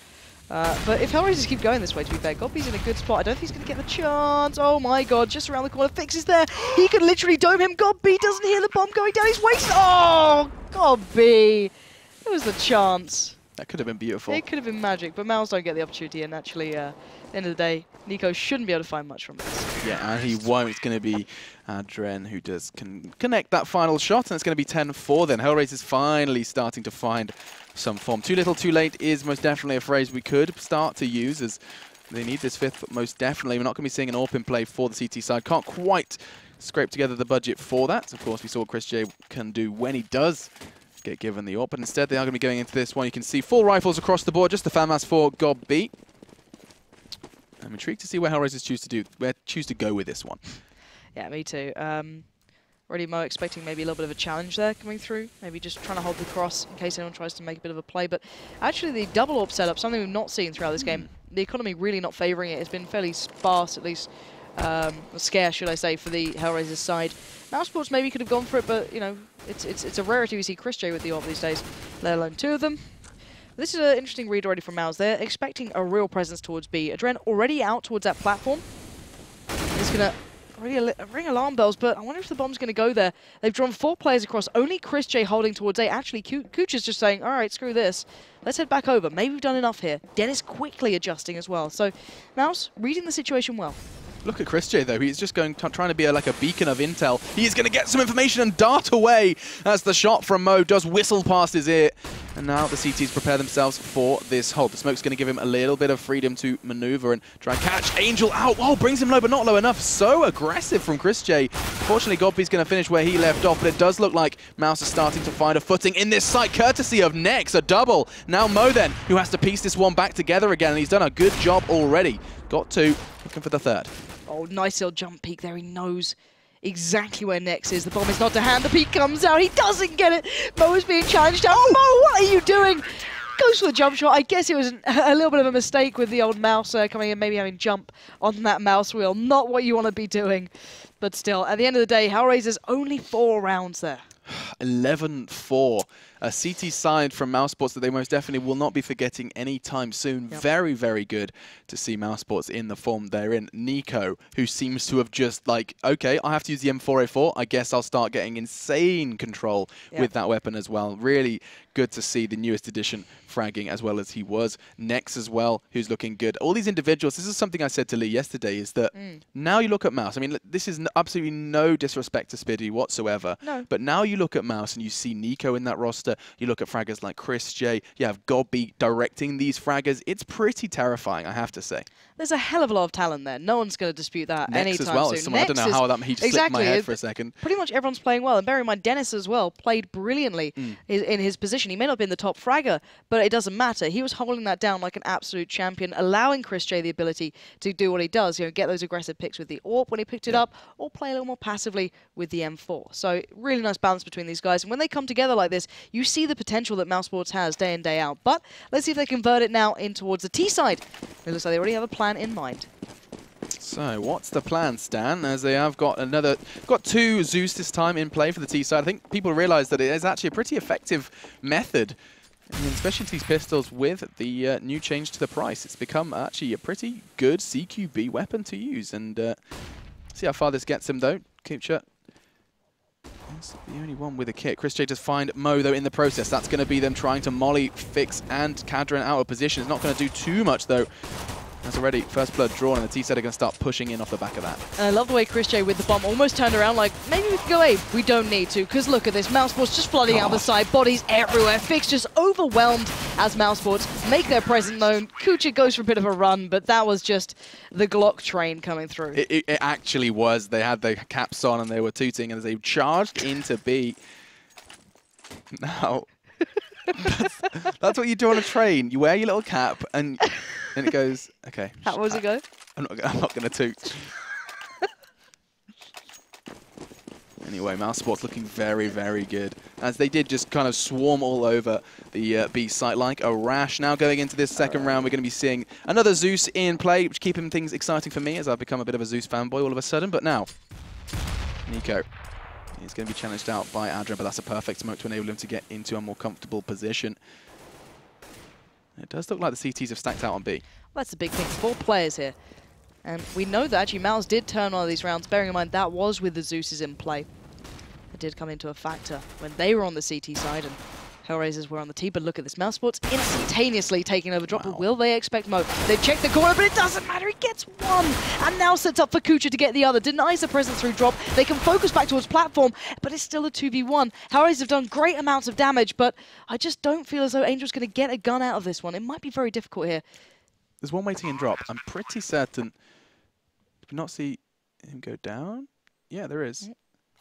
But if HellRaisers keep going this way, to be fair, GobB's in a good spot. I don't think he's going to get the chance. Oh my God, just around the corner. Fix is there. He could literally dome him. GobB doesn't hear the bomb going down. He's wasted. Oh, GobB. It was the chance. That could have been beautiful. It could have been magic, but mouz don't get the opportunity, and actually, at the end of the day, Nico shouldn't be able to find much from this. Yeah, and he won't. It's going to be Adren who does connect that final shot, and it's going to be 10-4 then. HellRaisers finally starting to find some form. Too little, too late is most definitely a phrase we could start to use, as they need this fifth most definitely. We're not going to be seeing an AWP in play for the CT side. Can't quite scrape together the budget for that. Of course, we saw what Chris J can do when he does get given the AWP, but instead they are going to be going into this one. You can see full rifles across the board, just the FAMAS for GobB. I'm intrigued to see where HellRaisers choose to go with this one. Yeah, me too. Already Mo expecting maybe a little bit of a challenge there coming through. Maybe just trying to hold the cross in case anyone tries to make a bit of a play. But actually the double AWP setup, something we've not seen throughout this game. The economy really not favouring it. It's been fairly sparse, at least scarce, should I say, for the HellRaisers side. Mousesports maybe could have gone for it, but you know, it's a rarity we see Chris J with the AWP these days, let alone two of them. This is an interesting read already from mouz. They're expecting a real presence towards B. Adren already out towards that platform. He's going to really ring alarm bells, but I wonder if the bomb's going to go there. They've drawn 4 players across, only Chris J holding towards A. Actually, Cooch is just saying, all right, screw this. Let's head back over. Maybe we've done enough here. Dennis quickly adjusting as well. So, mouz, reading the situation well. Look at Chris J, though. He's just trying to be like a beacon of intel. He's going to get some information and dart away as the shot from Mo does whistle past his ear. And now the CTs prepare themselves for this hold. The smoke's going to give him a little bit of freedom to maneuver and try and catch Angel out. Oh, brings him low, but not low enough. So aggressive from Chris J. Fortunately, GobB's going to finish where he left off, but it does look like mouz is starting to find a footing in this site, courtesy of Nex, a double. Now Mo then, who has to piece this one back together again, and he's done a good job already. Got 2, looking for the 3rd. Oh, nice little jump peek there. He knows exactly where Nex is. The bomb is not to hand. The peek comes out. He doesn't get it. Mo is being challenged out. Mo, what are you doing? Goes for the jump shot. I guess it was a little bit of a mistake with the old mouse coming in, maybe having jump on that mouse wheel. Not what you want to be doing. But still, at the end of the day, HellRaisers only 4 rounds there. 11-4. A CT side from Mousesports that they most definitely will not be forgetting anytime soon. Yep. Very, very good to see Mousesports in the form they're in. Nico, who seems to have just like, okay, I have to use the M4A4. I guess I'll start getting insane control with that weapon as well. Really good to see the newest edition fragging as well as he was. Nex as well, who's looking good. All these individuals, this is something I said to Lee yesterday, is that now you look at Mouse. I mean, this is absolutely no disrespect to Spiddy whatsoever. No. But now you look at Mouse and you see Nico in that roster. You look at fraggers like Chris J. You have Godby directing these fraggers. It's pretty terrifying, I have to say. There's a hell of a lot of talent there. No one's going to dispute that Nex anytime as well. soon. Someone, I don't know how that he just slipped my head for a second. Pretty much everyone's playing well. And bear in mind, Dennis as well played brilliantly in his position. He may not have been the top fragger, but it doesn't matter. He was holding that down like an absolute champion, allowing Chris J the ability to do what he does, you know, get those aggressive picks with the AWP when he picked it up, or play a little more passively with the M4. So really nice balance between these guys. And when they come together like this, you see the potential that Mousesports has day in, day out. But let's see if they convert it now in towards the T side. It looks like they already have a plan in mind. So what's the plan, Stan? As they have got 2 Zeus this time in play for the T side. I think people realize that it is actually a pretty effective method in specialties pistols with the new change to the price. It's become actually a pretty good CQB weapon to use. And see how far this gets him, though. Kucha, that's the only one with a kit. Chris J does find Mo, though, in the process. That's going to be them trying to molly, fix, and Cadron out of position. It's not going to do too much, though. That's already first blood drawn, and the T-set are going to start pushing in off the back of that. And I love the way Chris J with the bomb almost turned around like, maybe we can go A. We don't need to, because look at this. Mousesports just flooding out the side, bodies everywhere. Fix just overwhelmed as Mousesports make their presence known. Kucha goes for a bit of a run, but that was just the Glock train coming through. It actually was. They had their caps on, and they were tooting, and as they charged into B. Now, that's what you do on a train. You wear your little cap, and it goes, okay. How was it go? I'm not going to toot. Anyway, Mousesports looking very, very good, as they did just kind of swarm all over the B site like a rash. Now going into this second round, we're going to be seeing another Zeus in play, which keeping things exciting for me as I've become a bit of a Zeus fanboy all of a sudden. But now, Nico. He's going to be challenged out by Adrian, but that's a perfect smoke to enable him to get into a more comfortable position. It does look like the CTs have stacked out on B. Well, that's the big thing. 4 players here. And we know that actually Mouse did turn one of these rounds, bearing in mind that was with the Zeus's in play. It did come into a factor when they were on the CT side and HellRaisers were on the T, but look at this. Mousesports instantaneously taking over drop. Wow. Will they expect Mo? They've checked the corner, but it doesn't matter. He gets one and now sets up for Kucha to get the other. Denies the presence through drop. They can focus back towards platform, but it's still a 2v1. HellRaisers have done great amounts of damage, but I just don't feel as though Angel's going to get a gun out of this one. It might be very difficult here. There's one waiting in drop. I'm pretty certain. Did we not see him go down? Yeah, there is.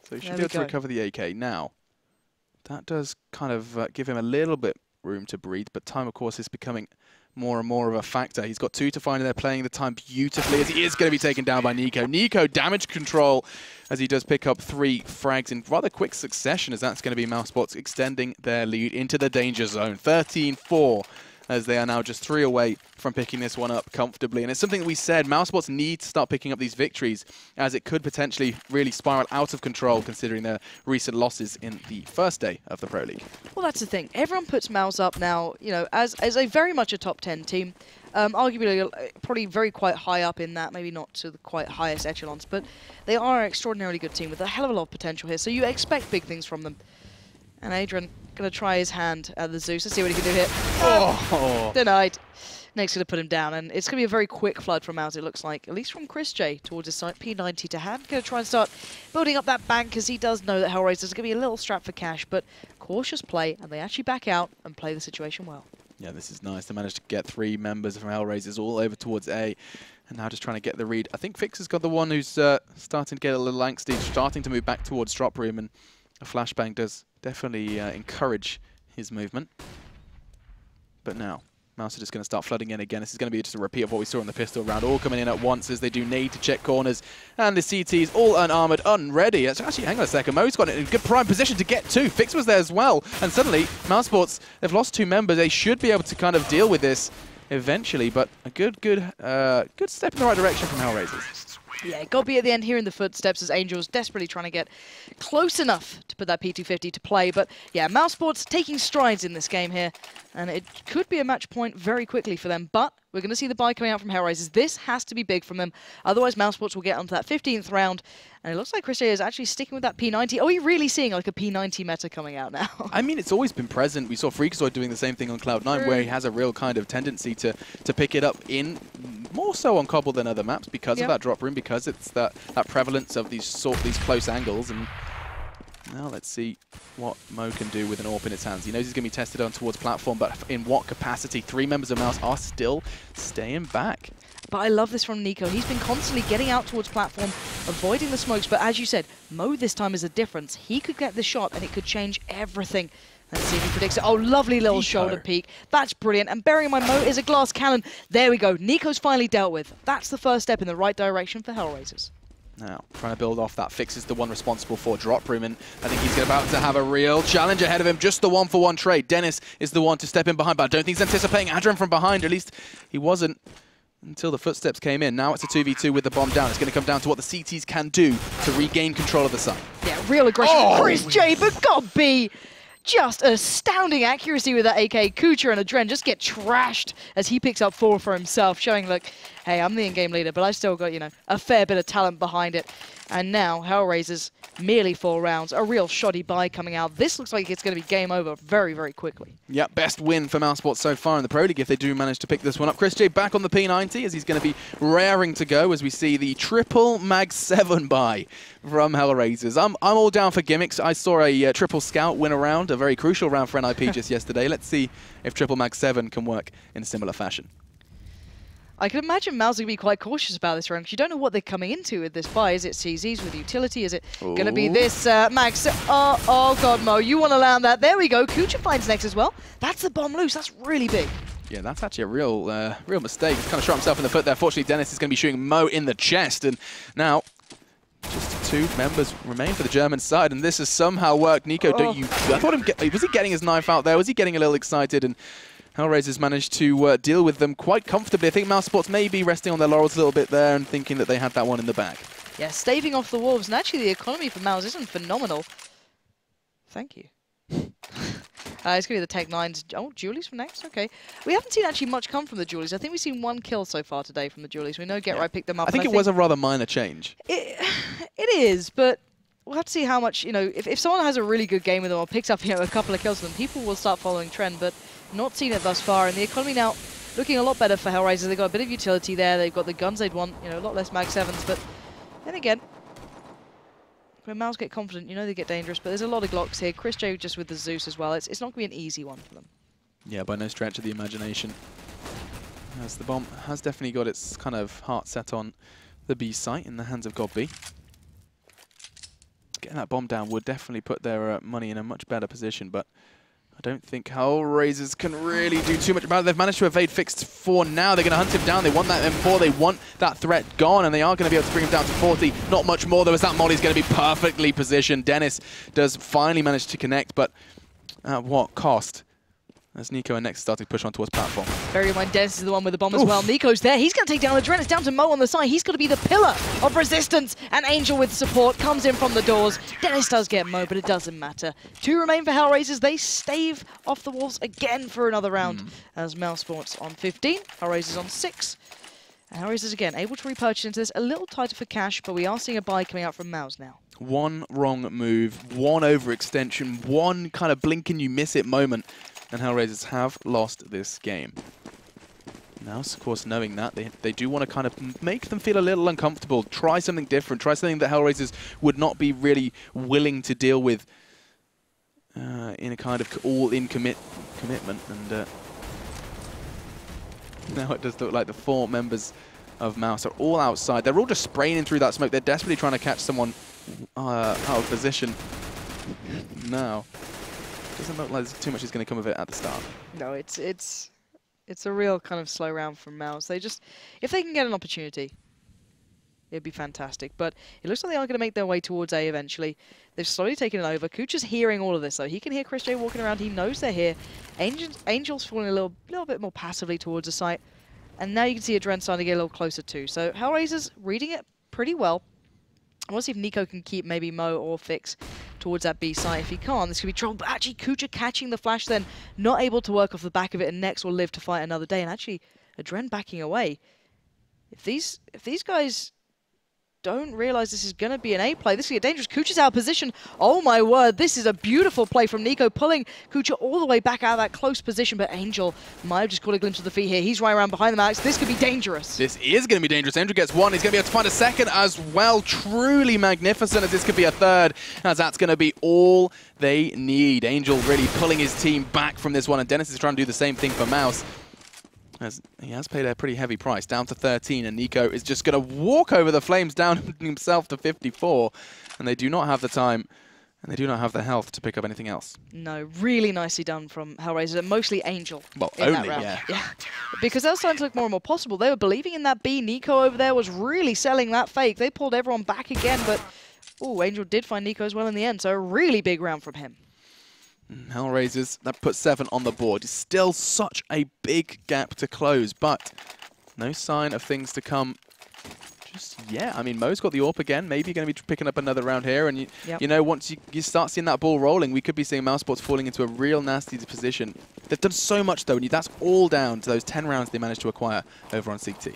So he should be able to recover the AK now. That does kind of give him a little bit room to breathe, but time, of course, is becoming more and more of a factor. He's got 2 to find, and they're playing the time beautifully as he is going to be taken down by Nico. Nico, damage control as he does pick up 3 frags in rather quick succession, as that's going to be Mousesports extending their lead into the danger zone. 13-4. As they are now just 3 away from picking this one up comfortably. And it's something that we said, Mousesports need to start picking up these victories, as it could potentially really spiral out of control considering their recent losses in the first day of the Pro League. Well, that's the thing. Everyone puts Mouse up now, you know, as a very much a top 10 team. Arguably, probably very quite high up in that, maybe not to the quite highest echelons, but they are an extraordinarily good team with a hell of a lot of potential here. So you expect big things from them. And Adrian going to try his hand at the Zeus. Let's see what he can do here. Oh. Denied. Next going to put him down. And it's going to be a very quick flood from Mouse, it looks like. At least from Chris J towards his side. P90 to hand. Going to try and start building up that bank, because he does know that HellRaisers is going to be a little strapped for cash. But cautious play, and they actually back out and play the situation well. Yeah, this is nice. They managed to get 3 members from HellRaisers all over towards A. And now just trying to get the read. I think Fix has got the one who's starting to get a little angsty, starting to move back towards drop room. And a flashbang does definitely encourage his movement. But now, Mouse are just going to start flooding in again. This is going to be just a repeat of what we saw in the pistol round, all coming in at once as they do need to check corners. And the CTs all unarmored, unready. It's actually, hang on a second, Mo's got it in a good prime position to get two. Fix was there as well. And suddenly, Mousesports, they've lost two members. They should be able to kind of deal with this eventually, but a good step in the right direction from HellRaisers. Yeah, Gobby at the end hearing the footsteps as Angel's desperately trying to get close enough to put that P250 to play. But yeah, Mousesports taking strides in this game here, and it could be a match point very quickly for them. But we're going to see the buy coming out from HellRaisers. This has to be big from them, otherwise Mousesports will get onto that 15th round. And it looks like Chris is actually sticking with that P90. Are we really seeing like a P90 meta coming out now? I mean, it's always been present. We saw Freakazoid doing the same thing on Cloud9, where he has a real kind of tendency to pick it up in more so on Cobble than other maps because of that drop room, because it's that prevalence of these close angles. And now let's see what Mo can do with an AWP in its hands. He knows he's going to be tested on towards platform, but in what capacity? 3 members of Mouse are still staying back. But I love this from Nico. He's been constantly getting out towards platform, avoiding the smokes. But as you said, Mo this time is a difference. He could get the shot and it could change everything. Let's see if he predicts it. Oh, lovely little shoulder peek. That's brilliant. And bearing in mind, Mo is a glass cannon. There we go. Nico's finally dealt with. That's the first step in the right direction for HellRaisers. Now, trying to build off that. Fix is the one responsible for drop room, and I think he's about to have a real challenge ahead of him. Just the 1-for-1 trade. Dennis is the one to step in behind, but I don't think he's anticipating Adrian from behind. At least he wasn't until the footsteps came in. Now it's a 2v2 with the bomb down. It's going to come down to what the CTs can do to regain control of the site. Yeah, real aggression. Oh, Chris J, but Gobby. Just astounding accuracy with that AK. Kucha and Adren just get trashed as he picks up 4 for himself, showing, look, hey, I'm the in-game leader, but I still got, you know, a fair bit of talent behind it. And now, HellRaisers, merely 4 rounds, a real shoddy buy coming out. This looks like it's going to be game over very, very quickly. Yeah, best win for Mousesports so far in the Pro League if they do manage to pick this one up. Chris J back on the P90 as he's going to be raring to go as we see the triple Mag 7 buy from HellRaisers. I'm all down for gimmicks. I saw a triple scout win a round, a very crucial round for NiP just yesterday. Let's see if triple Mag 7 can work in a similar fashion. I can imagine Mouz going to be quite cautious about this round because you don't know what they're coming into with this buy. Is it CZs with utility? Is it going to be this Max? Oh God, Mo, you want to land that? There we go. Kucha finds next as well. That's the bomb loose. That's really big. Yeah, that's actually a real mistake. He's kind of shot himself in the foot there. Fortunately, Dennis is going to be shooting Mo in the chest. And now, just 2 members remain for the German side. And this has somehow worked. Nico, don't you... I thought was he getting his knife out there? Was he getting a little excited? And HellRaisers managed to deal with them quite comfortably. I think Mousesports may be resting on their laurels a little bit there and thinking that they had that one in the bag. Yeah, staving off the wolves. And actually, the economy for Mouz isn't phenomenal. Thank you. It's going to be the Tech 9s. Oh, Julies from next? Okay. We haven't seen actually much come from the Julies. I think we've seen 1 kill so far today from the Julies. We know Get Right picked them up. I think it was a rather minor change. It is, but we'll have to see how much, you know, if someone has a really good game with them or picks up, you know, a couple of kills with them, people will start following trend, but not seen it thus far. And the economy now looking a lot better for HellRaisers. They've got a bit of utility there. They've got the guns they'd want, you know, a lot less Mag 7s, but then again, when Mouz get confident, you know they get dangerous, but there's a lot of Glocks here. Chris J just with the Zeus as well. It's not going to be an easy one for them. Yeah, by no stretch of the imagination. As the bomb has definitely got its kind of heart set on the B site in the hands of God B. Getting that bomb down would definitely put their money in a much better position, but I don't think HellRaisers can really do too much about it. They've managed to evade Fixed for now. They're going to hunt him down. They want that M4. They want that threat gone, and they are going to be able to bring him down to 40. Not much more. There was that Molly's going to be perfectly positioned. Dennis does finally manage to connect, but at what cost? As Nico and Next starting to push on towards platform. Bear in mind, Dennis is the one with the bomb as well. Nico's there. He's going to take down Adren. It's down to Mo on the side. He's going to be the pillar of resistance. And Angel with support comes in from the doors. Dennis does get Mo, but it doesn't matter. 2 remain for HellRaisers. They stave off the walls again for another round. As Mousesports on 15, HellRaisers on 6. And HellRaisers again able to repurchase into this. A little tighter for cash, but we are seeing a buy coming out from Mouz now. 1 wrong move, 1 overextension, 1 kind of blink and you miss it moment. And HellRaisers have lost this game. Now, of course, knowing that, they do want to kind of make them feel a little uncomfortable, try something different, try something that HellRaisers would not be really willing to deal with in a kind of all-in commitment. And now it does look like the 4 members of Mouz are all outside. They're all just spraying in through that smoke. They're desperately trying to catch someone out of position now. Doesn't look like there's too much is going to come of it at the start. No, it's It's a real kind of slow round from mouz. They just, if they can get an opportunity, it'd be fantastic. But it looks like they are going to make their way towards A eventually. They've slowly taken it over. Kucha's hearing all of this, though. He can hear Chris J walking around. He knows they're here. Angel's falling a little bit more passively towards the site. And now you can see Adren starting to get a little closer, too. So HellRaisers reading it pretty well. I want to see if Nico can keep maybe Mo or Fix towards that B site. If he can't, this could be trouble. But actually, Kucha catching the flash then, not able to work off the back of it, and Nex will live to fight another day. And actually, Adren backing away. If these guys don't realize this is going to be an A play, this is going to be dangerous. Kucha's out of position. Oh my word, this is a beautiful play from Nico, pulling Kucha all the way back out of that close position, but Angel might have just caught a glimpse of the feet here. He's right around behind the Alex. This could be dangerous. This is going to be dangerous. Angel gets one. He's going to be able to find a second as well. Truly magnificent, as this could be a third, as that's going to be all they need. Angel really pulling his team back from this one, and Dennis is trying to do the same thing for mouz, as he has paid a pretty heavy price, down to 13, and Nico is just going to walk over the flames, down himself to 54, and they do not have the time, and they do not have the health to pick up anything else. No, really nicely done from HellRaisers, and mostly Angel. Well, in only, that round. yeah. Because that was starting to look more and more possible. They were believing in that B. Nico over there was really selling that fake. They pulled everyone back again, but Angel did find Nico as well in the end, so a really big round from him. HellRaisers, that puts 7 on the board. It's still such a big gap to close, but no sign of things to come just yet. I mean, Mo's got the AWP again. Maybe you're going to be picking up another round here, and you know, once you start seeing that ball rolling, we could be seeing Mousesports falling into a real nasty position. They've done so much, though, and that's all down to those 10 rounds they managed to acquire over on CT.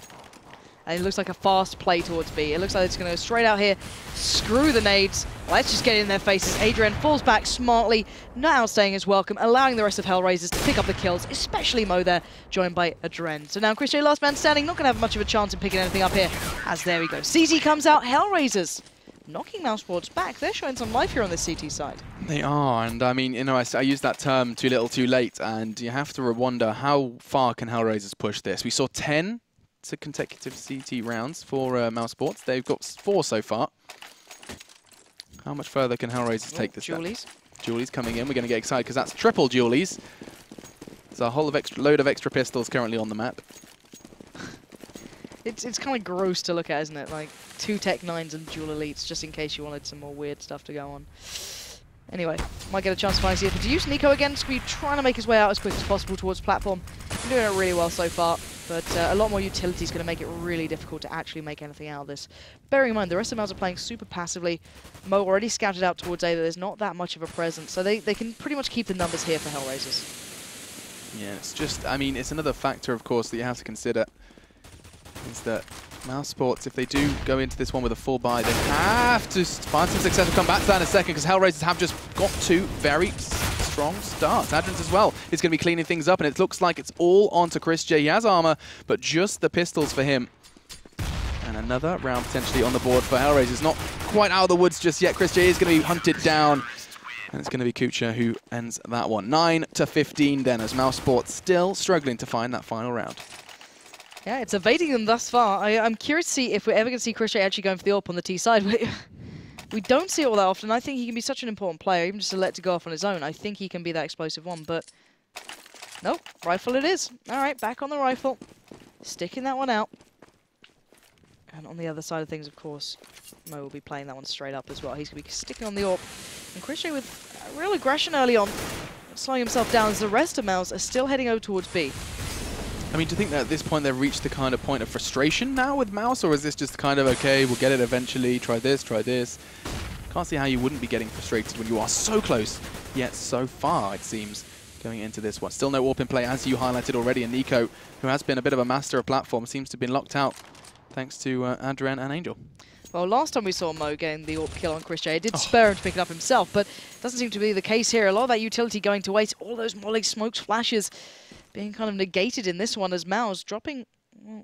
And it looks like a fast play towards B. It looks like it's going to go straight out here. Screw the nades. Let's just get in their faces. Adrian falls back smartly, not outstaying his welcome, allowing the rest of HellRaisers to pick up the kills, especially Mo there, joined by Adren. So now Chris J, last man standing, not going to have much of a chance in picking anything up here, as there we go. CT comes out, HellRaisers knocking Mousesports back. They're showing some life here on this CT side. They are, and I mean, you know, I use that term too little too late, and you have to wonder how far can HellRaisers push this. We saw 10 consecutive CT rounds for Mousesports. They've got 4 so far. How much further can HellRaisers take this? Julie's coming in. We're going to get excited because that's triple Julie's. There's a whole load of extra pistols currently on the map. It's kind of gross to look at, isn't it? Like 2 Tech 9s and dual elites, just in case you wanted some more weird stuff to go on. Anyway, might get a chance to find CSGO. To use Nico again, Squee trying to make his way out as quick as possible towards platform. Been doing it really well so far, but a lot more utility is going to make it really difficult to actually make anything out of this. Bearing in mind, the rest of the mouz are playing super passively. Mo already scouted out towards A that there's not that much of a presence, so they can pretty much keep the numbers here for HellRaisers. Yeah, it's just, I mean, it's another factor, of course, that you have to consider, is that Mousesports, if they do go into this one with a full buy, they have to find some success. We'll come back to that in a second, because HellRaisers have just got 2 very strong starts. Adrens as well is going to be cleaning things up, and it looks like it's all onto Chris J. He has armor, but just the pistols for him. And another round potentially on the board for HellRaisers. Not quite out of the woods just yet. Chris J is going to be hunted down, and it's going to be Kucha who ends that one. 9-15 then, as Mousesports still struggling to find that final round. Yeah, it's evading them thus far. I'm curious to see if we're ever going to see Chris J actually going for the AWP on the T side. We don't see it all that often. I think he can be such an important player, even just to let it go off on his own. I think he can be that explosive one, but nope, rifle it is. All right, back on the rifle. Sticking that one out. And on the other side of things, of course, Mo will be playing that one straight up as well. He's going to be sticking on the AWP. And Chris J with real aggression early on, slowing himself down as the rest of mouz are still heading over towards B. I mean, do you think that at this point they've reached the kind of point of frustration now with mouz, or is this just kind of, okay, we'll get it eventually, try this, try this? Can't see how you wouldn't be getting frustrated when you are so close, yet so far, it seems, going into this one. Still no AWP in play, as you highlighted already, and Nico, who has been a bit of a master of platform, seems to have been locked out thanks to Adren and Angel. Well, last time we saw Mo getting the AWP kill on Chris J, it did spur him to pick it up himself, but it doesn't seem to be the case here. A lot of that utility going to waste, all those molly smokes, flashes, being kind of negated in this one as mouz dropping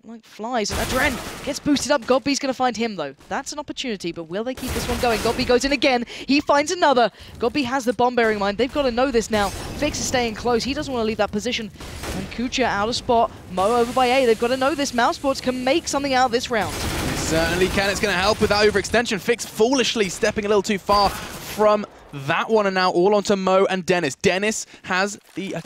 like flies. And Adren gets boosted up. Godby's going to find him, though. That's an opportunity, but will they keep this one going? Godby goes in again. He finds another. Godby has the bomb bearing in mind. They've got to know this now. Fix is staying close. He doesn't want to leave that position. And Kucha out of spot. Mo over by A. They've got to know this. Mousesports can make something out of this round. They certainly can. It's going to help with that overextension. Fix foolishly stepping a little too far from that one, and now all onto Mo and Dennis. Dennis has the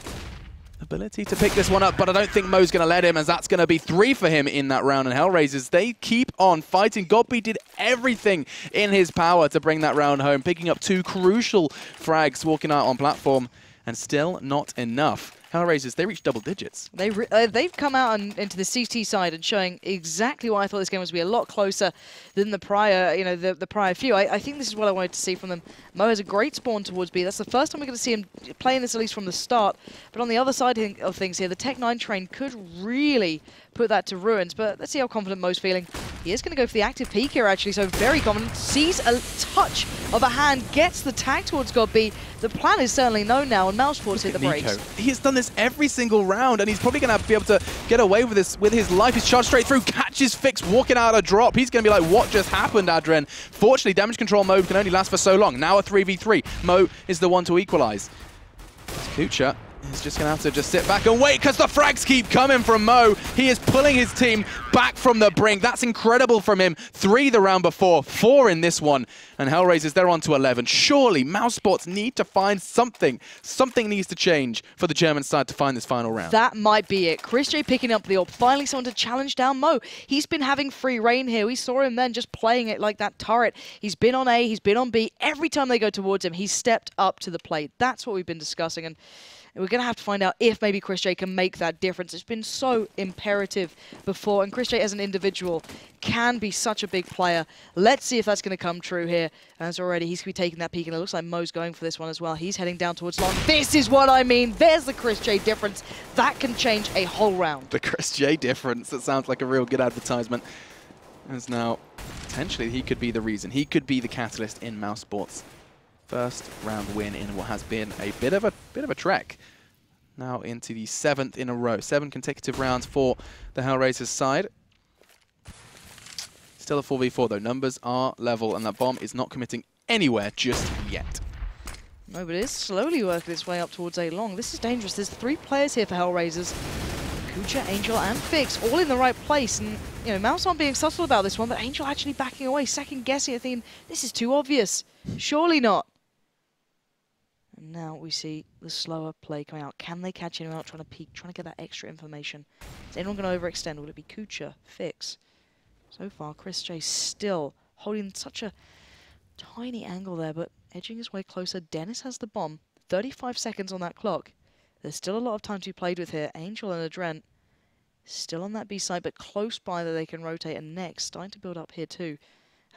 ability to pick this one up, but I don't think mouz going to let him, as that's going to be 3 for him in that round. And HellRaisers, they keep on fighting. godby did everything in his power to bring that round home, picking up 2 crucial frags, walking out on platform, and still not enough. HellRaisers, they reached double digits. They've come out into the CT side and showing exactly why I thought this game was going to be a lot closer than the prior, the prior few. I think this is what I wanted to see from them. Mo has a great spawn towards B. That's the first time we're going to see him playing this, at least from the start. But on the other side of things here, the Tech-9 train could really put that to ruins. But let's see how confident Mo's feeling. He is going to go for the active peek here, actually, so very confident. Sees a touch of a hand, gets the tag towards godby. The plan is certainly known now, and Mousesports hit the brakes. He has done this every single round, and he's probably going to be able to get away with this with his life. He's charged straight through, catches Fix, walking out a drop. He's going to be like, what just happened, Adren? Fortunately, damage control mode can only last for so long. Now a 3v3. Mo is the one to equalize. Kucha is just going to have to just sit back and wait, because the frags keep coming from Mo. He is pulling his team back from the brink. That's incredible from him. 3 the round before, 4 in this one. And HellRaisers, they're on to 11. Surely Mousesports need to find something. Something needs to change for the German side to find this final round. That might be it. chrisJ picking up the AWP. Finally someone to challenge down Mo. He's been having free reign here. We saw him then just playing it like that turret. He's been on A, he's been on B. Every time they go towards him, he's stepped up to the plate. That's what we've been discussing. And we're going to have to find out if maybe chrisJ can make that difference. It's been so imperative before, and chrisJ as an individual can be such a big player. Let's see if that's going to come true here. As already, he's going to be taking that peek, and it looks like Mo's going for this one as well. He's heading down towards long. This is what I mean. There's the chrisJ difference. That can change a whole round. The chrisJ difference. That sounds like a real good advertisement. As now, potentially, he could be the reason. He could be the catalyst in Mousesports' first round win in what has been a bit of a trek. Now into the 7th in a row. 7 consecutive rounds for the HellRaisers side. Still a 4v4 though. Numbers are level, and that bomb is not committing anywhere just yet. No, but it is slowly working its way up towards A long. This is dangerous. There's 3 players here for HellRaisers. Kucha, Angel, and Fix, all in the right place. And, Mouse aren't being subtle about this one, but Angel actually backing away, second-guessing it, thinking, this is too obvious. Surely not. And now we see the slower play coming out. Can they catch him out, trying to peek, trying to get that extra information? Is anyone going to overextend? Will it be Kucha, Fix? So far, chrisJ still holding such a tiny angle there, but edging his way closer. Dennis has the bomb. 35 seconds on that clock. There's still a lot of time to be played with here. Angel and Adrent still on that B side, but close by that they can rotate. And next, starting to build up here too.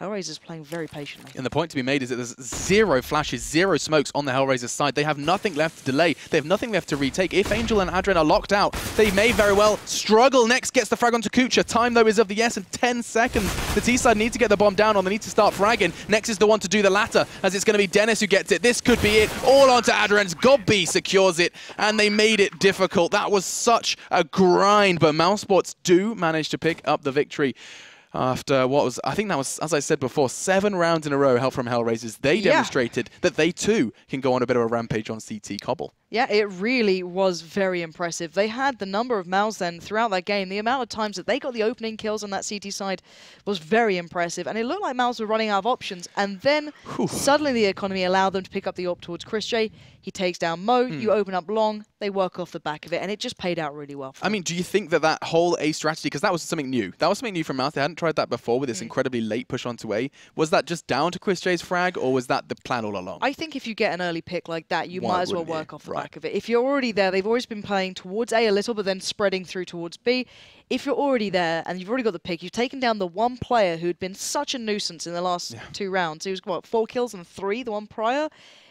HellRaisers playing very patiently. And the point to be made is that there's 0 flashes, 0 smokes on the HellRaisers side. They have nothing left to delay. They have nothing left to retake. If Angel and Adren are locked out, they may very well struggle. Next gets the frag onto Kucha. Time, though, is of the essence. 10 seconds. The T-side need to get the bomb down, or they need to start fragging. Next is the one to do the latter, as it's going to be Dennis who gets it. This could be it. All onto Adren's. godby secures it, and they made it difficult. That was such a grind, but Mousesports do manage to pick up the victory. After what was, I think that was, as I said before, 7 rounds in a row from HellRaisers. They demonstrated that they too can go on a bit of a rampage on CT Cobble. Yeah, it really was very impressive. They had the number of mouz then throughout that game. The amount of times that they got the opening kills on that CT side was very impressive. And it looked like mouz were running out of options. And then suddenly the economy allowed them to pick up the AWP towards chrisJ. He takes down Mo. You open up long. They work off the back of it. And it just paid out really well for them. I mean, do you think that that whole A strategy, because that was something new. That was something new from mouz. They hadn't tried that before with this incredibly late push onto A. Was that just down to chrisJ's frag, or was that the plan all along? I think if you get an early pick like that, you might as well work off the back of it. If you're already there, they've always been playing towards A a little, but then spreading through towards B. If you're already there and you've already got the pick, you've taken down the one player who'd been such a nuisance in the last 2 rounds. He was, what, 4 kills and 3 the one prior?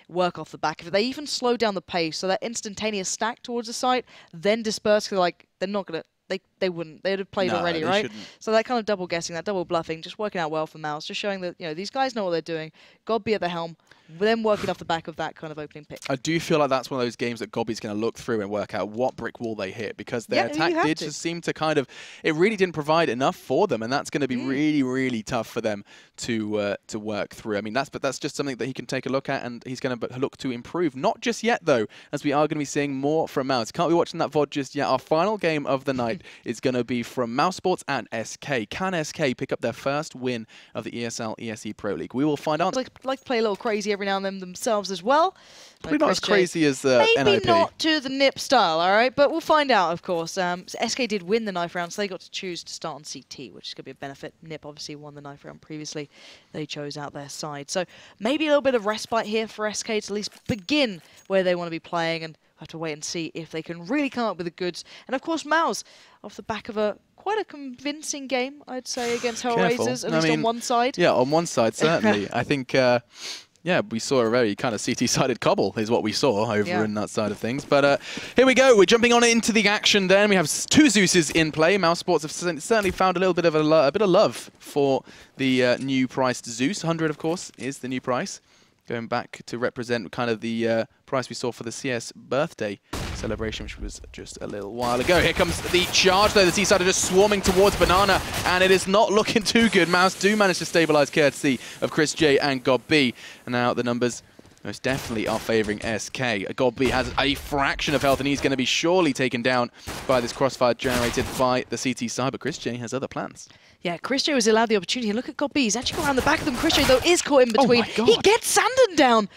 Work off the back of it. They even slowed down the pace, so that instantaneous stack towards the site, then disperse, because they're not going to... They wouldn't. They'd have played already, right? Shouldn't. So that kind of double guessing, that double bluffing, just working out well for mouz, just showing that these guys know what they're doing. godby at the helm, then working off the back of that kind of opening pick. I do feel like that's one of those games that godby's going to look through and work out what brick wall they hit, because their attack did just seem to kind of, it really didn't provide enough for them, and that's going to be really, really tough for them to work through. I mean, that's just something that he can take a look at, and he's going to look to improve. Not just yet, though, as we are going to be seeing more from mouz. Can't be watching that VOD just yet. Our final game of the night is going to be from Mousesports and SK. Can SK pick up their first win of the ESL ESE Pro League? We will find out. Like to play a little crazy every now and then themselves as well. Probably not as crazy as the maybe NiP. not to the NiP style, all right? But we'll find out, of course. SK did win the knife round, so they got to choose to start on CT, which is going to be a benefit. NiP obviously won the knife round previously. They chose out their side. So maybe a little bit of respite here for SK to at least begin where they want to be playing, and have to wait and see if they can really come up with the goods. And of course, mouz, off the back of quite a convincing game, I'd say, against HellRaisers, at least on one side. Yeah, on one side, certainly. I think, yeah, we saw a very kind of CT-sided cobble is what we saw over in that side of things. But here we go. We're jumping on into the action then. We have 2 Zeuses in play. Mousesports have certainly found a little bit of a bit of love for the new priced Zeus. 100, of course, is the new price. Going back to represent kind of the price we saw for the CS birthday celebration, which was just a little while ago. Here comes the charge, though. The T-side are just swarming towards Banana, and it is not looking too good. mouz do manage to stabilize courtesy of Chris J and GodB. And now the numbers most definitely are favoring SK. GodB has a fraction of health, and he's going to be surely taken down by this crossfire generated by the CT side, but Chris J has other plans. Yeah, Chris J was allowed the opportunity. Look at GodB. He's actually gone around the back of them. Chris J, though, is caught in between. Oh my God. He gets Sandon down.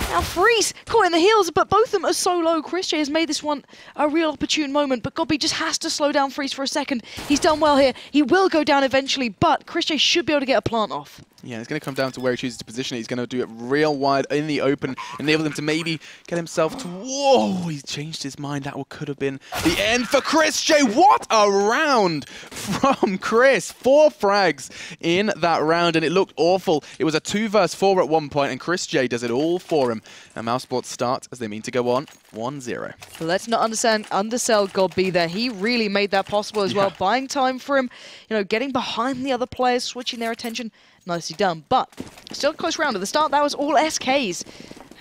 Now Freeze caught in the heels, but both of them are so low. Chris J has made this one a real opportune moment, but GodB just has to slow down Freeze for a second. He's done well here. He will go down eventually, but Chris J should be able to get a plant off. Yeah, it's going to come down to where he chooses to position it. He's going to do it real wide in the open, enable him to maybe get himself to... Whoa, he's changed his mind. That could have been the end for Chris J. What a round from Chris. 4 frags in that round, and it looked awful. It was a 2 versus 4 at one point, and Chris J does it all for him. And Mousesports start as they mean to go on 1-0. But let's not undersell GodB there. He really made that possible as well, buying time for him, you know, getting behind the other players, switching their attention. Nicely done, but still a close round. At the start, that was all SKs.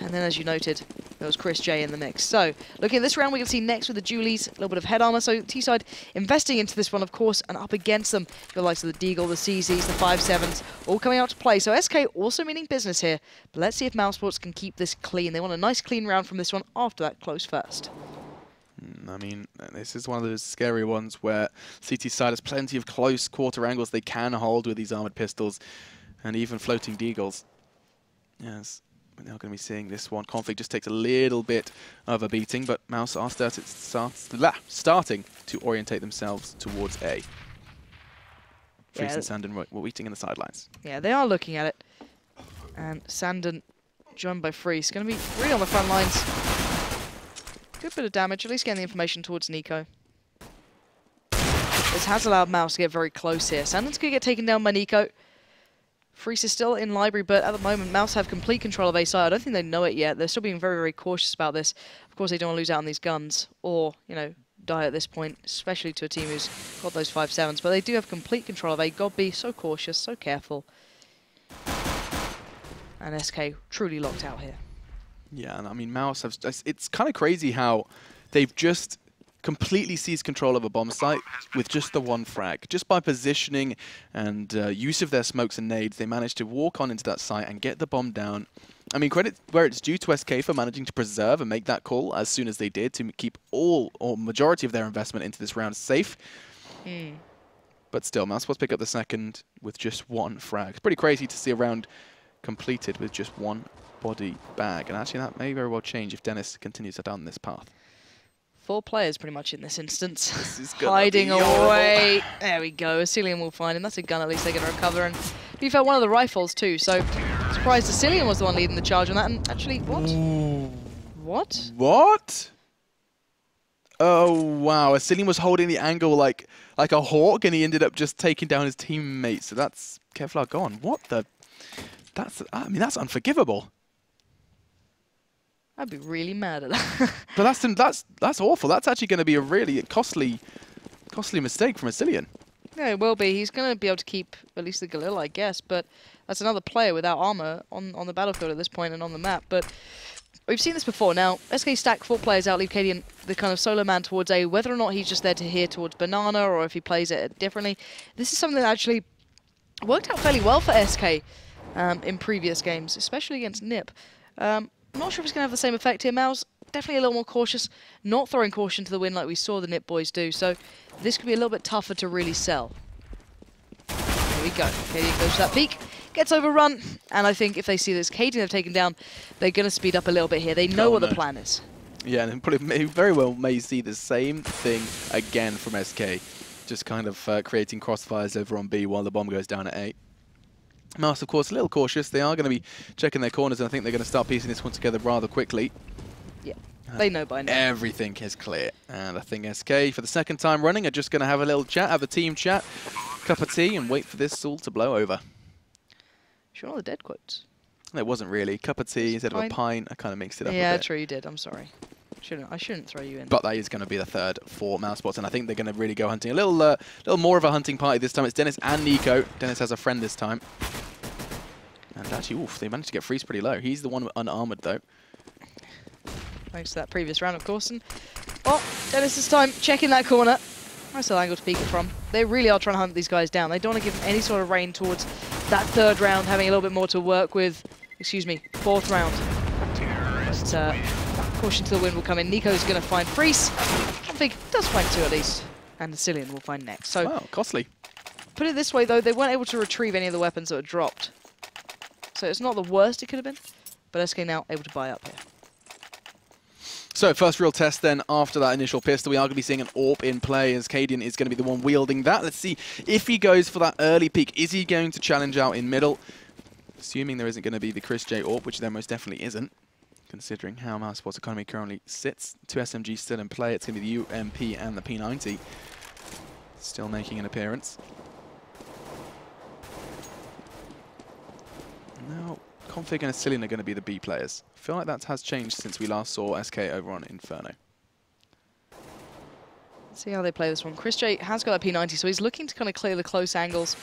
And then, as you noted, there was Chris J in the mix. So, looking at this round, we can see next with the Julies, a little bit of head armor. So, T-side investing into this one, of course, and up against them, the likes of the Deagle, the CZs, the 5-7s, all coming out to play. So, SK also meaning business here. But let's see if Mousesports can keep this clean. They want a nice, clean round from this one after that close first. I mean, this is one of those scary ones where CT side has plenty of close quarter angles they can hold with these armored pistols and even floating deagles. Yes, we're now going to be seeing this one. Conflict just takes a little bit of a beating, but mouz are starting to orientate themselves towards A. Freeze and Sandon were waiting in the sidelines. Yeah, they are looking at it. And Sandon, joined by Freeze, going to be really on the front lines. Good bit of damage, at least getting the information towards Nico. This has allowed mouz to get very close here. Sandon's going to get taken down by Nico. Freeze is still in library, but at the moment, mouz have complete control of A side. I don't think they know it yet. They're still being very, very cautious about this. Of course, they don't want to lose out on these guns or, you know, die at this point, especially to a team who's got those 5-7s. But they do have complete control of A. GodB, so cautious, so careful. And SK truly locked out here. Yeah, and I mean, mouz have... It's kind of crazy how they've just completely seized control of a bomb site with just the 1 frag. Just by positioning and use of their smokes and nades, they managed to walk on into that site and get the bomb down. I mean, credit where it's due to SK for managing to preserve and make that call as soon as they did to keep all or majority of their investment into this round safe. But still, Mousesports pick up the second with just 1 frag. It's pretty crazy to see a round completed with just 1 body bag. And actually, that may very well change if Dennis continues down this path. 4 players pretty much in this instance. This is hiding away. There we go. ESEA will find him. That's a gun at least they're going to recover. And to be fair, one of the rifles too. So surprised ESEA was the one leading the charge on that. And actually, what? Ooh. What? What? Oh, wow. ESEA was holding the angle like a hawk, and he ended up just taking down his teammate. So that's Kevlar gone. What the? I mean, that's unforgivable. I'd be really mad at that. But that's awful. That's actually going to be a really costly mistake from ESEA. Yeah, it will be. He's going to be able to keep at least the Galil, I guess. But that's another player without armor on the battlefield at this point and on the map. But we've seen this before. Now, SK stack 4 players out, leave KD the kind of solo man towards A, whether or not he's just there to hear towards Banana or if he plays it differently. This is something that actually worked out fairly well for SK in previous games, especially against NiP. I'm not sure if it's going to have the same effect here. mouz, definitely a little more cautious, not throwing caution to the wind like we saw the NiP boys do. So this could be a little bit tougher to really sell. Here we go. KD goes to that peak. gets overrun. And I think if they see this Cadian have taken down, they're going to speed up a little bit here. They know what the plan is. Yeah, and probably very well may see the same thing again from SK. Just kind of creating crossfires over on B while the bomb goes down at A. Mouse, of course, a little cautious. They are going to be checking their corners, and I think they're going to start piecing this one together rather quickly. Yeah, they know by now. Everything is clear. And I think SK, for the second time running, are just going to have a little chat, have a team chat, cup of tea, and wait for this all to blow over. Sure, all the dead quotes. It wasn't really. Cup of tea instead of a pint. I kind of mixed it up a bit. Yeah, true, you did. I'm sorry. I shouldn't throw you in. But that is going to be the third for Mousesports, and I think they're going to really go hunting. A little more of a hunting party this time. It's Dennis and Nico. Dennis has a friend this time. And actually, oof, they managed to get Freeze pretty low. He's the one unarmored, though. Thanks to that previous round, of course. And, oh, Dennis this time checking that corner. Nice little angle to peek it from. They really are trying to hunt these guys down. They don't want to give them any sort of rein towards that third round, having a little bit more to work with. Excuse me, fourth round. But, caution to the wind will come in. Nico's going to find Freeze. I think does find two at least. And the Cillian will find next. So, wow, costly. Put it this way, though, they weren't able to retrieve any of the weapons that were dropped. So it's not the worst it could have been, but SK now able to buy up here. So first real test then after that initial pistol. We are going to be seeing an AWP in play as Cadian is going to be the one wielding that. Let's see if he goes for that early peek. Is he going to challenge out in middle? Assuming there isn't going to be the Chris J AWP, which there most definitely isn't, considering how Mousesports economy currently sits. Two SMGs still in play. It's going to be the UMP and the P90 still making an appearance. Now, Config and Cillian are going to be the B players. I feel like that has changed since we last saw SK over on Inferno. Let's see how they play this one. Chris J has got that P90, so he's looking to kind of clear the close angles.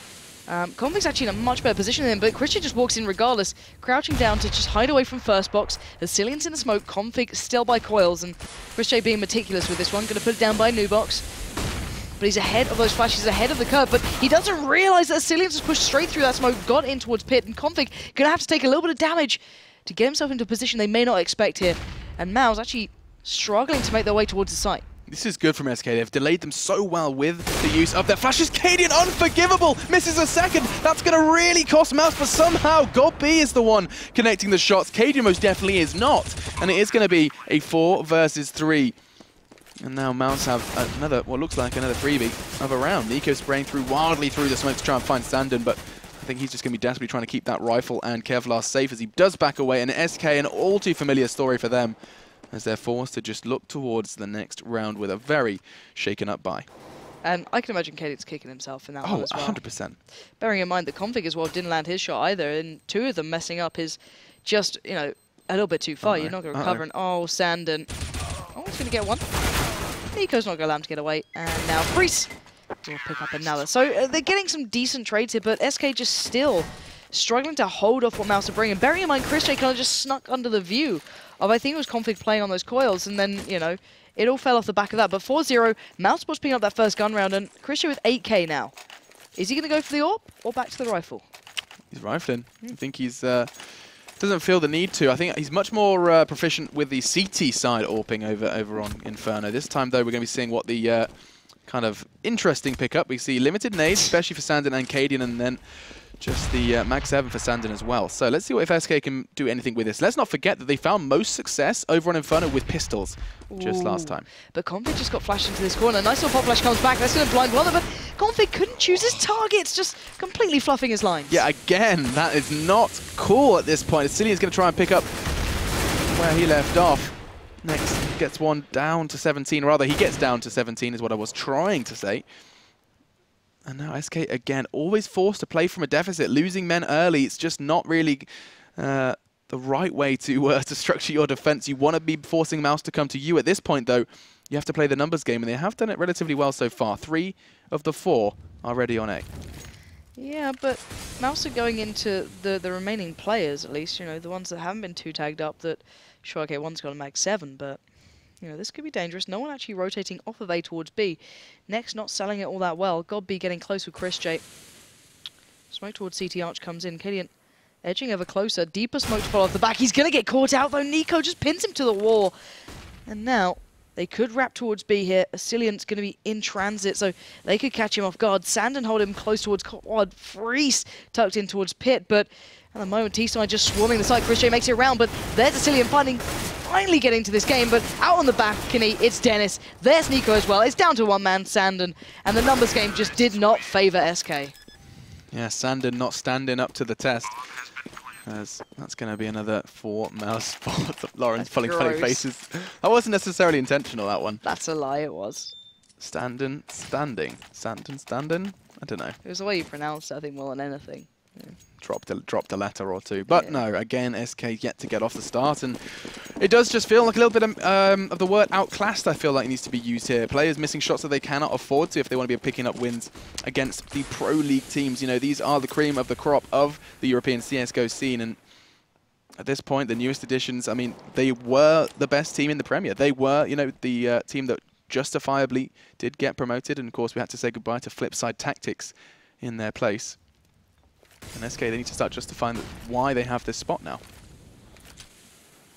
Config's actually in a much better position than him, but Chris J just walks in regardless, crouching down to just hide away from first box. As Cillian's in the smoke, Config still by coils, and Chris J being meticulous with this one, going to put it down by Nubox. But he's ahead of those flashes, ahead of the curve, but he doesn't realize that Cillian's just pushed straight through that smoke, got in towards Pit, and Config going to have to take a little bit of damage to get himself into a position they may not expect here. And Mouz actually struggling to make their way towards the site. This is good from SK. They've delayed them so well with the use of their flashes. Cadian, unforgivable, misses a second. That's going to really cost Mouz, but somehow GodB is the one connecting the shots. Cadian most definitely is not. And it is going to be a 4 versus 3. And now Mouz have another, what looks like another freebie of a round. Nico spraying wildly through the smoke to try and find Sandon, but I think he's just going to be desperately trying to keep that rifle and Kevlar safe as he does back away. And SK, an all too familiar story for them, as they're forced to just look towards the next round with a very shaken up buy. And I can imagine Cadian's kicking himself in that one as well. 100%. Bearing in mind that Config as well didn't land his shot either, and two of them messing up is just, you know, a little bit too far. You're not going to recover. And oh, Sandon. Oh, he's going to get one. Nico's not going to allow him to get away. And now Freeze will pick up another. So they're getting some decent trades here, but SK just still struggling to hold off what Mouz are bringing. Bearing in mind, Chris J kind of just snuck under the view of, I think it was Config playing on those coils, and then, you know, it all fell off the back of that. But 4-0, Mousesports picking up that first gun round, and Chris J with 8k now. Is he going to go for the AWP or back to the rifle? He's rifling. I think he's doesn't feel the need to. I think he's much more proficient with the CT side AWPing over on Inferno. This time, though, we're going to be seeing what the kind of interesting pickup. We see limited nades, especially for Sandon and Cadian, and then just the Mag 7 for Sandon as well. So let's see if SK can do anything with this. Let's not forget that they found most success over on Inferno with pistols just last time. But Config just got flashed into this corner. Nice little pop flash comes back. That's going to blind one of them. But Config couldn't choose his targets, just completely fluffing his lines. Yeah, again, that is not cool at this point. Cillian's going to try and pick up where he left off. Next, gets one down to 17. Rather, he gets down to 17 is what I was trying to say. And now SK, again, always forced to play from a deficit. Losing men early, it's just not really the right way to structure your defense. You want to be forcing Mouz to come to you. At this point, though, you have to play the numbers game, and they have done it relatively well so far. 3 of the 4 are ready on A. Yeah, but Mouz are going into the remaining players, at least, you know, the ones that haven't been too tagged up that, sure, okay, one's got a Mag 7, but, you know, this could be dangerous. No one actually rotating off of A towards B. Next, not selling it all that well. GodB getting close with Chris J. Smoke towards CT Arch comes in. Cadian edging ever closer. Deeper smoke to follow off the back. He's going to get caught out, though. Nico just pins him to the wall. And now, They could wrap towards B here. ESEA's going to be in transit, so they could catch him off guard. Sandon hold him close towards quad. Freeze tucked in towards pit, but at the moment, T-Side just swarming the side. Christian makes it around, but there's ESEA finally getting to this game, but out on the balcony, it's Dennis. There's Nico as well. It's down to one man, Sandon, and the numbers game just did not favor SK. Yeah, Sandon not standing up to the test. As that's going to be another 4 Mousesports. Lauren's pulling funny faces. That wasn't necessarily intentional, that one. That's a lie, it was. Standing. Sandon, standing? I don't know. It was the way you pronounced it, I think, more than anything. Yeah. Dropped a letter or two. But no, again, SK yet to get off the start. And it does just feel like a little bit of the word outclassed, I feel like, needs to be used here. Players missing shots that they cannot afford to if they want to be picking up wins against the Pro League teams. You know, these are the cream of the crop of the European CSGO scene. And at this point, the newest additions, I mean, they were the best team in the Premier. They were, you know, the team that justifiably did get promoted. And, of course, we had to say goodbye to Flipside Tactics in their place. And SK, they need to start justifying why they have this spot now.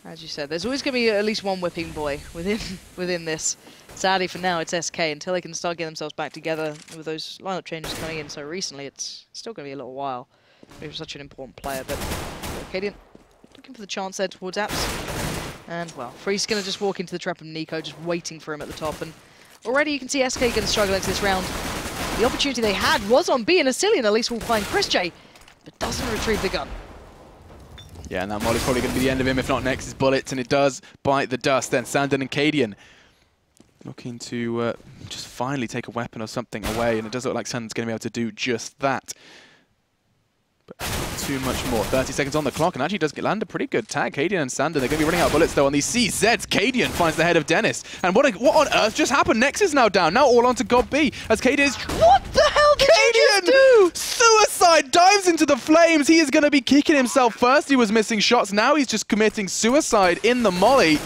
As you said, there's always going to be at least one whipping boy within this. Sadly, for now, it's SK. Until they can start getting themselves back together with those lineup changes coming in so recently, it's still going to be a little while. He was such an important player, but Cadian looking for the chance there towards Apps. And, well, Free's going to just walk into the trap of Nico, just waiting for him at the top. And already you can see SK going to struggle into this round. The opportunity they had was on B, and ESEA at least will find Chris J, but doesn't retrieve the gun. Yeah, and that Molly's probably going to be the end of him, if not Nex's bullets, and it does bite the dust. Then Sandon and Cadian looking to just finally take a weapon or something away, and it does look like Sandon's going to be able to do just that. But not too much more. 30 seconds on the clock, and actually does land a pretty good tag. Cadian and Sandon, they're going to be running out of bullets, though, on these CZs. Cadian finds the head of Dennis. And what on earth just happened? Nex is now down. Now all onto God B, as Cadian is... What the hell did you just do? Suicide dives into the flames. He is going to be kicking himself first. He was missing shots. Now he's just committing suicide in the molly.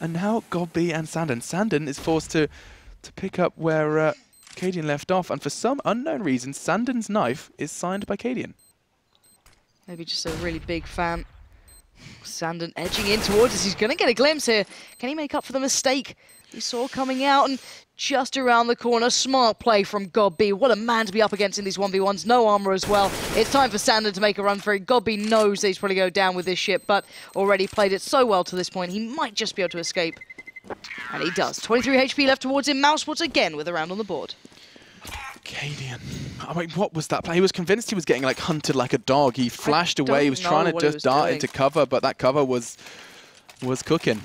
And now God B and Sandon. Sandon is forced to pick up where... Cadian left off, and for some unknown reason, Sandon's knife is signed by Cadian. Maybe just a really big fan. Sandon edging in towards us. He's going to get a glimpse here. Can he make up for the mistake we saw coming out? And just around the corner, smart play from God B. What a man to be up against in these 1v1s. No armor as well. It's time for Sandon to make a run for it. God B knows that he's probably going to go down with this ship, but already played it so well to this point, he might just be able to escape. And he does. 23 HP left towards him. Mousesports again with a round on the board. Cadian. I mean, what was that play? He was convinced he was getting like hunted like a dog. He flashed away. He was trying to just dart into cover, but that cover was cooking.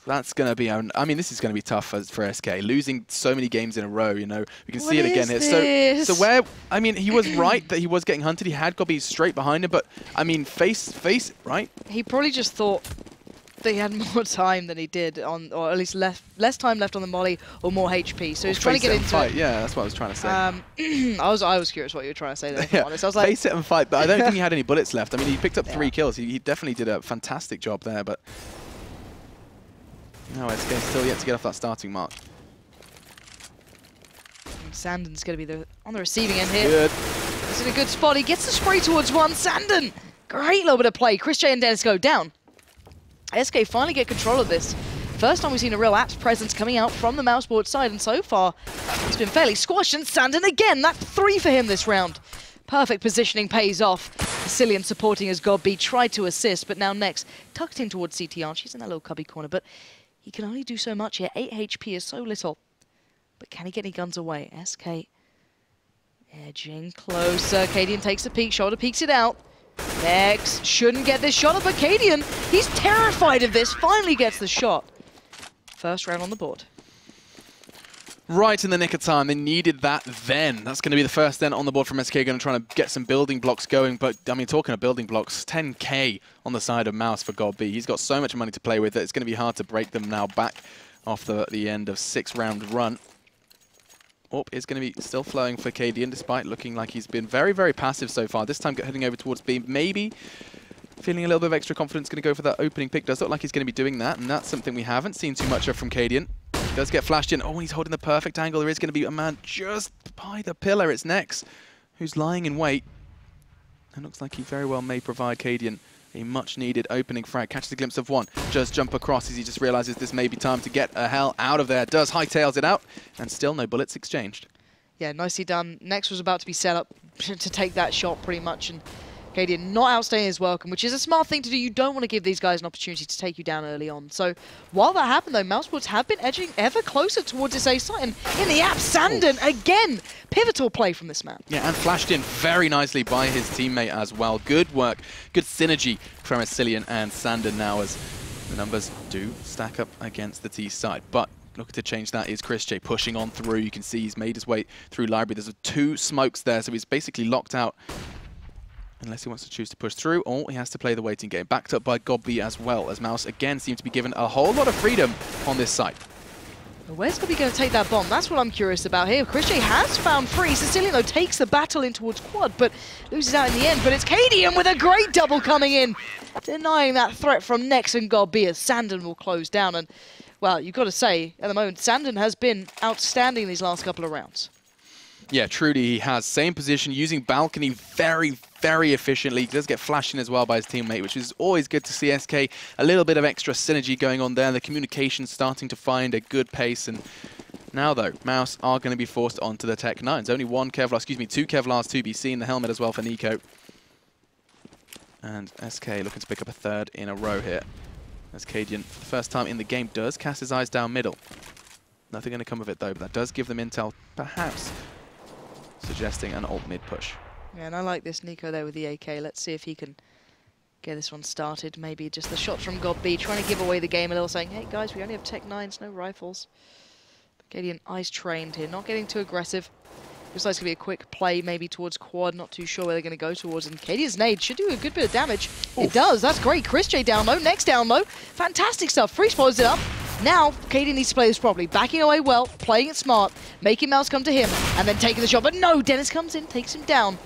That's going to be... I mean, this is going to be tough for SK. Losing so many games in a row, you know. We can see it again here. So where... I mean, he was right that he was getting hunted. He had Gobby straight behind him, but, I mean, face, right? He probably just thought that he had more time than he did, or at least less time left on the molly, or more HP. So he's trying to get into fight. Yeah, that's what I was trying to say. I was curious what you were trying to say there, to be honest. I was like, face it and fight, but I don't think he had any bullets left. I mean, he picked up 3 kills. He definitely did a fantastic job there, but... No, SK still yet to get off that starting mark. Sandon's going to be on the receiving end here. Good. He's in a good spot. He gets the spray towards one. Sandon! Great little bit of play. Chris J and Dennis go down. SK finally get control of this. First time we've seen a real Apps presence coming out from the Mousesports side, and so far it's been fairly squashed. And Sandon again, that's 3 for him this round. Perfect positioning pays off. ESEA supporting as God B tried to assist, but now Nex tucked in towards CTR. She's in that little cubby corner, but he can only do so much here. 8 HP is so little. But can he get any guns away? SK edging closer. Cadian takes a peek. Shoulder peeks it out. Nex shouldn't get this shot up, but Cadian, he's terrified of this. Finally gets the shot. First round on the board. Right in the nick of time. They needed that then. That's going to be the first then on the board from SK. Going to try to get some building blocks going. But, I mean, talking of building blocks, 10k on the side of Mouse for God B. He's got so much money to play with that it's going to be hard to break them now back off the end of 6-round run. Oh, it's going to be still flowing for Cadian, despite looking like he's been very, very passive so far. This time heading over towards B. Maybe feeling a little bit of extra confidence, going to go for that opening pick. Does look like he's going to be doing that, and that's something we haven't seen too much of from Cadian. Does get flashed in. Oh, he's holding the perfect angle. There is going to be a man just by the pillar. It's Nex who's lying in wait. And looks like he very well may provide Cadian A much-needed opening frag. Catches a glimpse of one. Just jump across as he just realizes this may be time to get a hell out of there. Does hightails it out, and still no bullets exchanged. Yeah, nicely done. Next was about to be set up to take that shot pretty much, and Cadian not outstaying his welcome, which is a smart thing to do. You don't want to give these guys an opportunity to take you down early on. So while that happened, though, Mousesports have been edging ever closer towards this A site. And in the app, Sandon, again, pivotal play from this man. Yeah, and flashed in very nicely by his teammate as well. Good work, good synergy from ESEA and Sandon now as the numbers do stack up against the T side. But looking to change that is Chris J pushing on through. You can see he's made his way through library. There's 2 smokes there, so he's basically locked out. Unless he wants to choose to push through, or he has to play the waiting game. Backed up by Gobby as well, as Mouz again seems to be given a whole lot of freedom on this site. Where's Gobby going to take that bomb? That's what I'm curious about here. Chris J has found free. Sicilian, though, takes the battle in towards quad, but loses out in the end. But it's Cadian with a great double coming in, denying that threat from Nex and Gobby as Sandon will close down. And, well, you've got to say, at the moment, Sandon has been outstanding these last couple of rounds. Yeah, truly, he has. Same position, using balcony very, very efficiently. He does get flashed in as well by his teammate, which is always good to see. SK, a little bit of extra synergy going on there. The communication's starting to find a good pace. And now, though, Mouz are going to be forced onto the Tech 9s. Only 2 Kevlars to be seen. The helmet as well for Nico. And SK looking to pick up a 3rd in a row here. As Cadian, for the first time in the game, does cast his eyes down middle. Nothing going to come of it, though, but that does give them intel, perhaps suggesting an alt mid push. Yeah, and I like this Nico there with the AK. Let's see if he can get this one started. Maybe just the shots from Gobby, trying to give away the game a little, saying, hey guys, we only have Tech 9s, no rifles. Cadian eyes trained here, not getting too aggressive. Looks like it's going to be a quick play, maybe towards quad, not too sure where they're going to go towards. And Cadian's nade should do a good bit of damage. Oof. It does, that's great. Chris J down low, Next down low. Fantastic stuff, Freeze follows it up. Now, Cadian needs to play this properly. Backing away well, playing it smart, making Mouz come to him, and then taking the shot. But no, Dennis comes in, takes him down.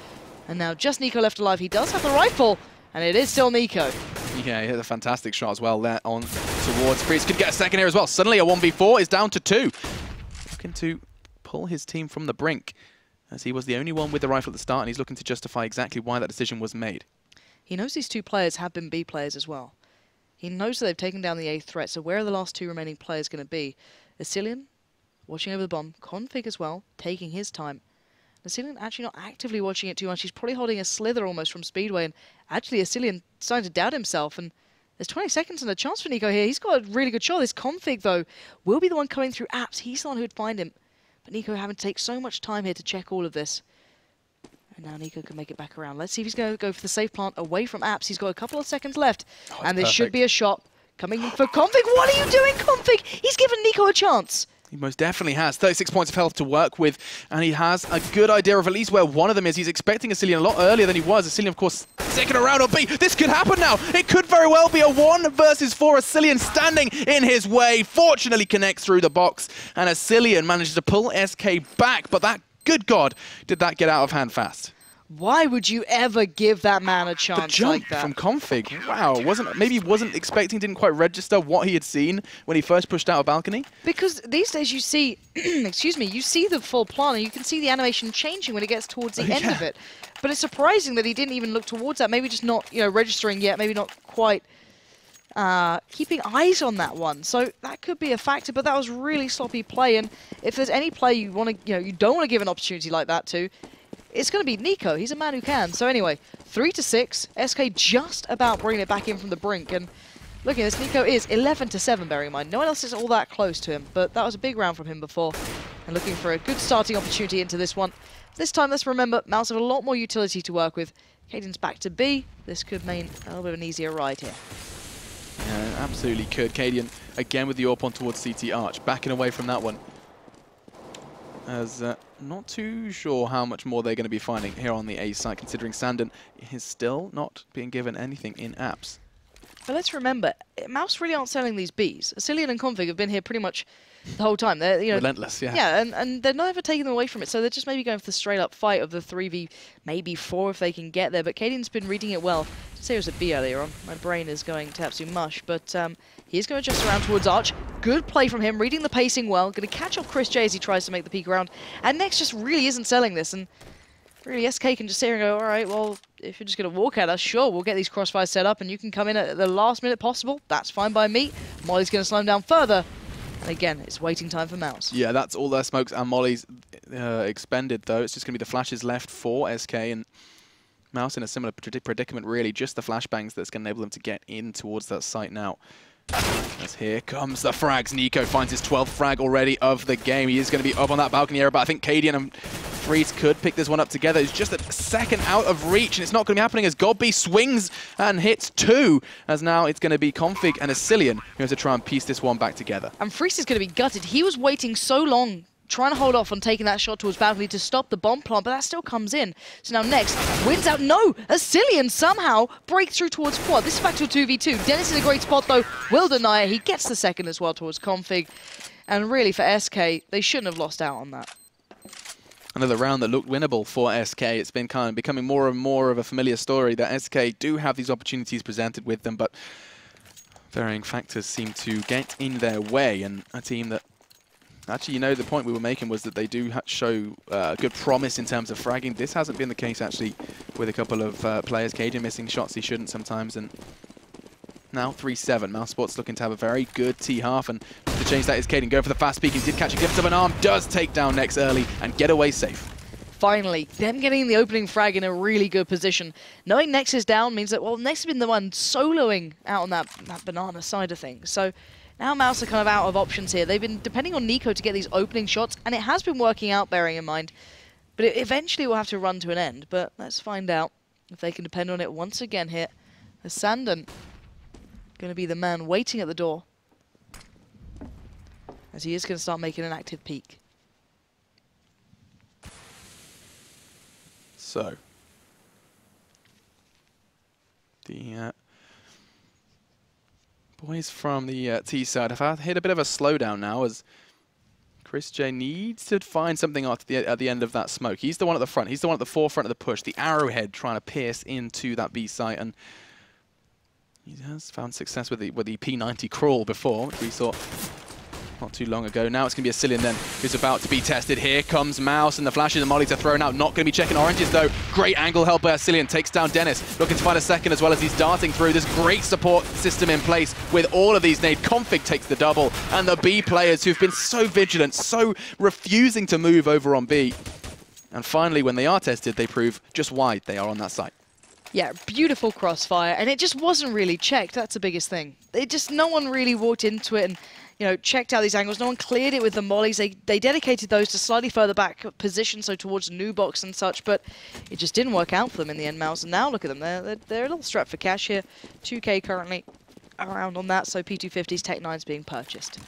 And now just Nico left alive. He does have the rifle, and it is still Nico. Yeah, he hit a fantastic shot as well there on towards Freeze. Could get a second here as well. Suddenly a 1v4 is down to 2. Looking to pull his team from the brink, as he was the only one with the rifle at the start, and he's looking to justify exactly why that decision was made. He knows these 2 players have been B players as well. He knows that they've taken down the A threat, so where are the last 2 remaining players going to be? ESEA, watching over the bomb. Config as well, taking his time. ESEA actually not actively watching it too much. He's probably holding a slither almost from Speedway, and actually ESEA starting to doubt himself. And there's 20 seconds and a chance for Nico here. He's got a really good shot. This Config, though, will be the one coming through apps. He's the one who would find him. But Nico having to take so much time here to check all of this. And now Nico can make it back around. Let's see if he's going to go for the safe plant away from apps. He's got a couple of seconds left. And this should be a shot coming for Config. What are you doing, Config? He's given Nico a chance. He most definitely has. 36 points of health to work with, and he has a good idea of at least where one of them is. He's expecting ESEA a lot earlier than he was. ESEA, of course, second around on B. This could happen now. It could very well be a 1 versus 4. ESEA standing in his way. Fortunately connects through the box, and ESEA manages to pull SK back, but that, good God, did that get out of hand fast. Why would you ever give that man a chance like that? From Config, wow, maybe wasn't expecting, didn't quite register what he had seen when he first pushed out a balcony? Because these days you see, excuse me, you see the full plan and you can see the animation changing when it gets towards the end of it. But it's surprising that he didn't even look towards that, maybe just not, registering yet, maybe not quite keeping eyes on that one. So that could be a factor, but that was really sloppy play. And if there's any play you want to, you don't want to give an opportunity like that to, it's going to be Nico. He's a man who can. So anyway, 3-6. SK just about bringing it back in from the brink. And look at this, Nico is 11-7, bearing in mind. No one else is all that close to him, but that was a big round from him before. And looking for a good starting opportunity into this one. This time, let's remember, Mouz have a lot more utility to work with. Cadian's back to B. This could mean a little bit of an easier ride here. Yeah, absolutely could. Cadian, again with the AWP on towards CT Arch. Backing away from that one. As not too sure how much more they're going to be finding here on the A side, considering Sandon is still not being given anything in apps. But let's remember, Mouz really aren't selling these Bs. ESEA and Config have been here pretty much the whole time. They're relentless, yeah. Yeah, and they're never taking them away from it, so they're just maybe going for the straight-up fight of the 3v, maybe 4 if they can get there. But Cadian's been reading it well. I say it was a B earlier on. My brain is going to absolute mush, but he's going to adjust around towards Arch. Good play from him, reading the pacing well. Going to catch up Chris J as he tries to make the peek around. And Nex just really isn't selling this. And really, SK can just sit here and go, all right, well, if you're just going to walk at us, sure, we'll get these crossfires set up and you can come in at the last minute possible. That's fine by me. Molly's going to slow him down further. And again, it's waiting time for Mouz. Yeah, that's all their smokes and Molly's expended, though. It's just going to be the flashes left for SK, and Mouz in a similar predicament, really. Just the flashbangs that's going to enable them to get in towards that site now. As here comes the frags. NiP finds his 12th frag already of the game. He is going to be up on that balcony area, but I think Cadian and Freeze could pick this one up together. It's just a second out of reach, and it's not going to be happening as Godby swings and hits 2, as now it's going to be Config and Asilian who has to try and piece this one back together. And Freeze is going to be gutted. He was waiting so long, trying to hold off on taking that shot towards balcony to stop the bomb plant, but that still comes in. So now next, wins out. No! Asilian somehow breaks through towards quad. This is back to a 2v2. Dennis in a great spot, though. Will deny it. He gets the second as well towards Config. And really, for SK, they shouldn't have lost out on that. Another round that looked winnable for SK. It's been kind of becoming more and more of a familiar story that SK do have these opportunities presented with them, but varying factors seem to get in their way. And a team that, actually, you know, the point we were making was that they do show good promise in terms of fragging. This hasn't been the case, actually, with a couple of players. Cajun missing shots he shouldn't sometimes, and now 3-7. Mousesports looking to have a very good T-half, and to change that is Caden going for the fast peek. He did catch a glimpse of an arm, does take down Nex early and get away safe. Finally, them getting the opening frag in a really good position. Knowing Nex is down means that, well, Nex has been the one soloing out on that banana side of things. So now Mouz are kind of out of options here. They've been depending on NiP to get these opening shots, and it has been working out, bearing in mind. But it eventually will have to run to an end. But let's find out if they can depend on it once again here. As Sandon going to be the man waiting at the door, as he is going to start making an active peek. So the boys from the T side have hit a bit of a slowdown now, as Chris J needs to find something at the end of that smoke. He's the one at the front. He's the one at the forefront of the push. The arrowhead trying to pierce into that B site, and he has found success with the P90 crawl before, which we saw not too long ago. Now it's going to be Asilian then, who's about to be tested. Here comes Mouz, and the flashes and mollies are thrown out. Not going to be checking oranges, though. Great angle held by Asilian. Takes down Dennis. Looking to find a second as well as he's darting through. There's great support system in place with all of these nades. Config takes the double. And the B players who've been so vigilant, so refusing to move over on B. And finally, when they are tested, they prove just why they are on that site. Yeah, beautiful crossfire, and it just wasn't really checked. That's the biggest thing. No one really walked into it and, you know, checked out these angles. No one cleared it with the mollies. They dedicated those to slightly further back position, so towards new box and such, but it just didn't work out for them in the end, Mouz. And now look at them. They're a little strapped for cash here. 2K currently around on that, so P250's Tech 9's being purchased.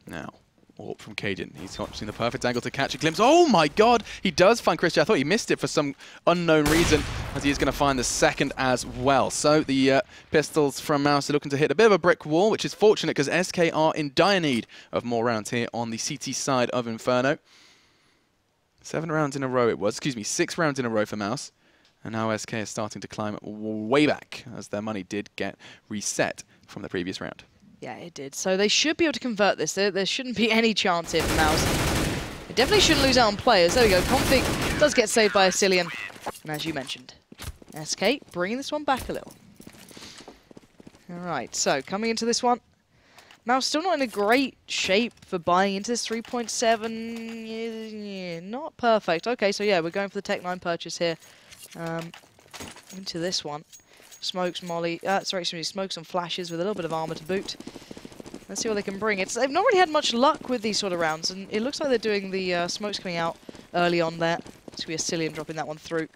Now, AWP from Caden. He's watching the perfect angle to catch a glimpse. Oh my god! He does find Christian. I thought he missed it for some unknown reason, as he is going to find the second as well. So the pistols from Mouz are looking to hit a bit of a brick wall, which is fortunate because SK are in dire need of more rounds here on the CT side of Inferno. 7 rounds in a row it was. Excuse me, 6 rounds in a row for Mouz. And now SK is starting to climb way back, as their money did get reset from the previous round. Yeah, it did. So they should be able to convert this. There shouldn't be any chance here for Mouz. They definitely shouldn't lose out on players. There we go. Config does get saved by Asilian. And as you mentioned, SK bringing this one back a little. All right, so coming into this one, Mouz still not in a great shape for buying into this 3.7. Yeah, not perfect. Okay, so yeah, we're going for the Tech 9 purchase here. Into this one. Smokes, smokes and flashes with a little bit of armor to boot. Let's see what they can bring. They've not really had much luck with these sort of rounds, and it looks like they're doing the smokes coming out early on there. It's going to be Asilian dropping that one through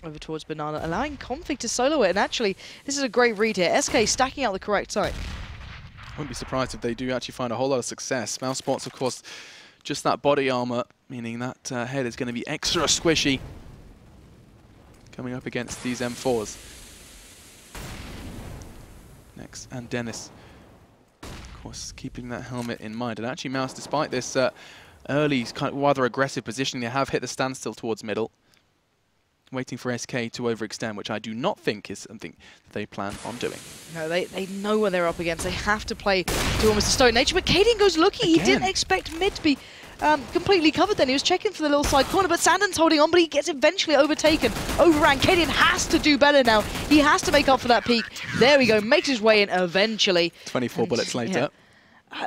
over towards Banana, allowing Config to solo it. And actually, this is a great read here. SK stacking out the correct site. I wouldn't be surprised if they do actually find a whole lot of success. Mousesports, of course, just that body armor, meaning that head is going to be extra squishy coming up against these M4s. Nex and Dennis, of course, keeping that helmet in mind. And actually, Mouz, despite this early, kind of rather aggressive positioning, they have hit the standstill towards middle, waiting for SK to overextend, which I do not think is something they plan on doing. No, they know what they're up against. They have to play to almost a stoic nature, but Caden goes lucky. He didn't expect mid to be completely covered then. He was checking for the little side corner, but Sandon's holding on, but he gets eventually overtaken, overran. Cadian has to do better now. He has to make up for that peak. There we go, makes his way in eventually. 24 bullets later. Yeah.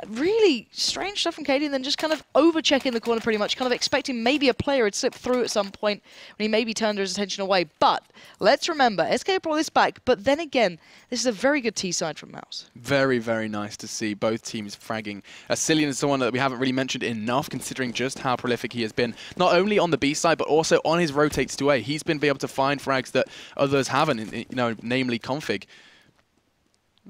Really strange stuff from Cadian, then just kind of over-checking the corner pretty much, kind of expecting maybe a player had slipped through at some point when he maybe turned his attention away. But let's remember, SK brought this back, but then again, this is a very good T-side from mouz. Very, very nice to see both teams fragging. ESEA is someone that we haven't really mentioned enough, considering just how prolific he has been, not only on the B side, but also on his rotates to A. He's been able to find frags that others haven't, you know, namely Config.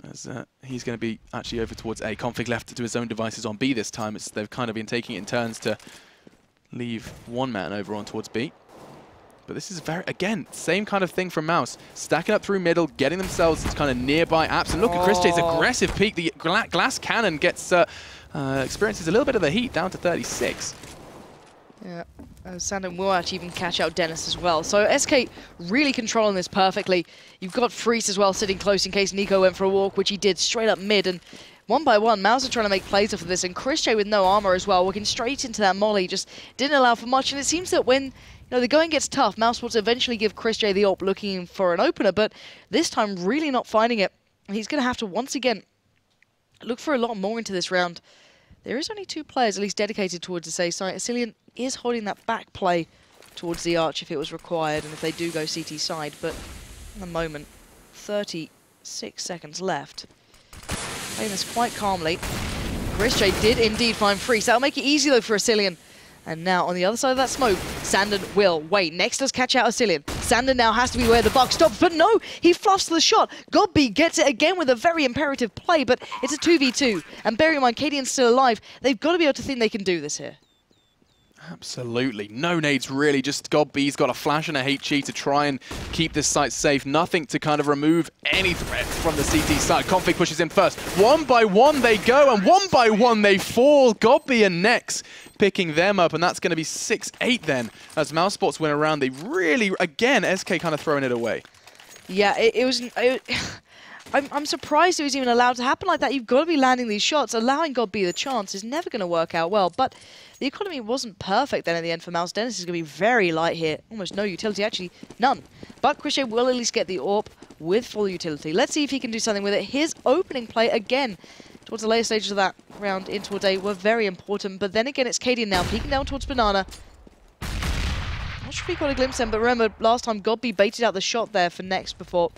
As he's going to be actually over towards A. Config left to his own devices on B this time. They've kind of been taking it in turns to leave one man over on towards B. But this is very, again, same kind of thing from mouz. Stacking up through middle, getting themselves kind of nearby apps. And look at Chris J's aggressive peak. The glass cannon gets experiences a little bit of the heat, down to 36. Yeah, Sandon will actually even catch out Dennis as well. So SK really controlling this perfectly. You've got Freeze as well sitting close in case Nico went for a walk, which he did straight up mid. And one by one, mouz are trying to make plays off of this. And Chris J with no armor as well, walking straight into that molly, just didn't allow for much. And it seems that when the going gets tough, Mousesports eventually give Chris J the op looking for an opener, but this time really not finding it. And he's going to have to once again look for a lot more into this round. There is only 2 players at least dedicated towards the A side. ESEA is holding that back play towards the arch if it was required and if they do go CT side, but at the moment, 36 seconds left. Playing this quite calmly. Chris J did indeed find Freeze. That'll make it easy though for ESEA. And now on the other side of that smoke, Sandon will wait. Next does catch out ESEA. Sandon now has to be where the buck stops, but no, he fluffs the shot. Godby gets it again with a very imperative play, but it's a 2v2. And bearing in mind, Cadian's still alive. They've got to be able to think they can do this here. Absolutely. No nades really, just Godby's got a flash and a HE to try and keep this site safe. Nothing to kind of remove any threats from the CT side. Config pushes in first. One by one they go, and one by one they fall. Godby and Nex picking them up, and that's going to be 6-8 then. As Mousesports win around, they really, again, SK kind of throwing it away. Yeah, I'm surprised it was even allowed to happen like that. You've got to be landing these shots. Allowing Godby the chance is never going to work out well, but the economy wasn't perfect then in the end for mouz. Dennis is going to be very light here. Almost no utility, actually none. But Chris J will at least get the AWP with full utility. Let's see if he can do something with it. His opening play again towards the later stages of that round in towards A were very important, but then again it's Cadian now peeking down towards Banana. Not sure if he got a glimpse then, but remember last time Godby baited out the shot there for Next before.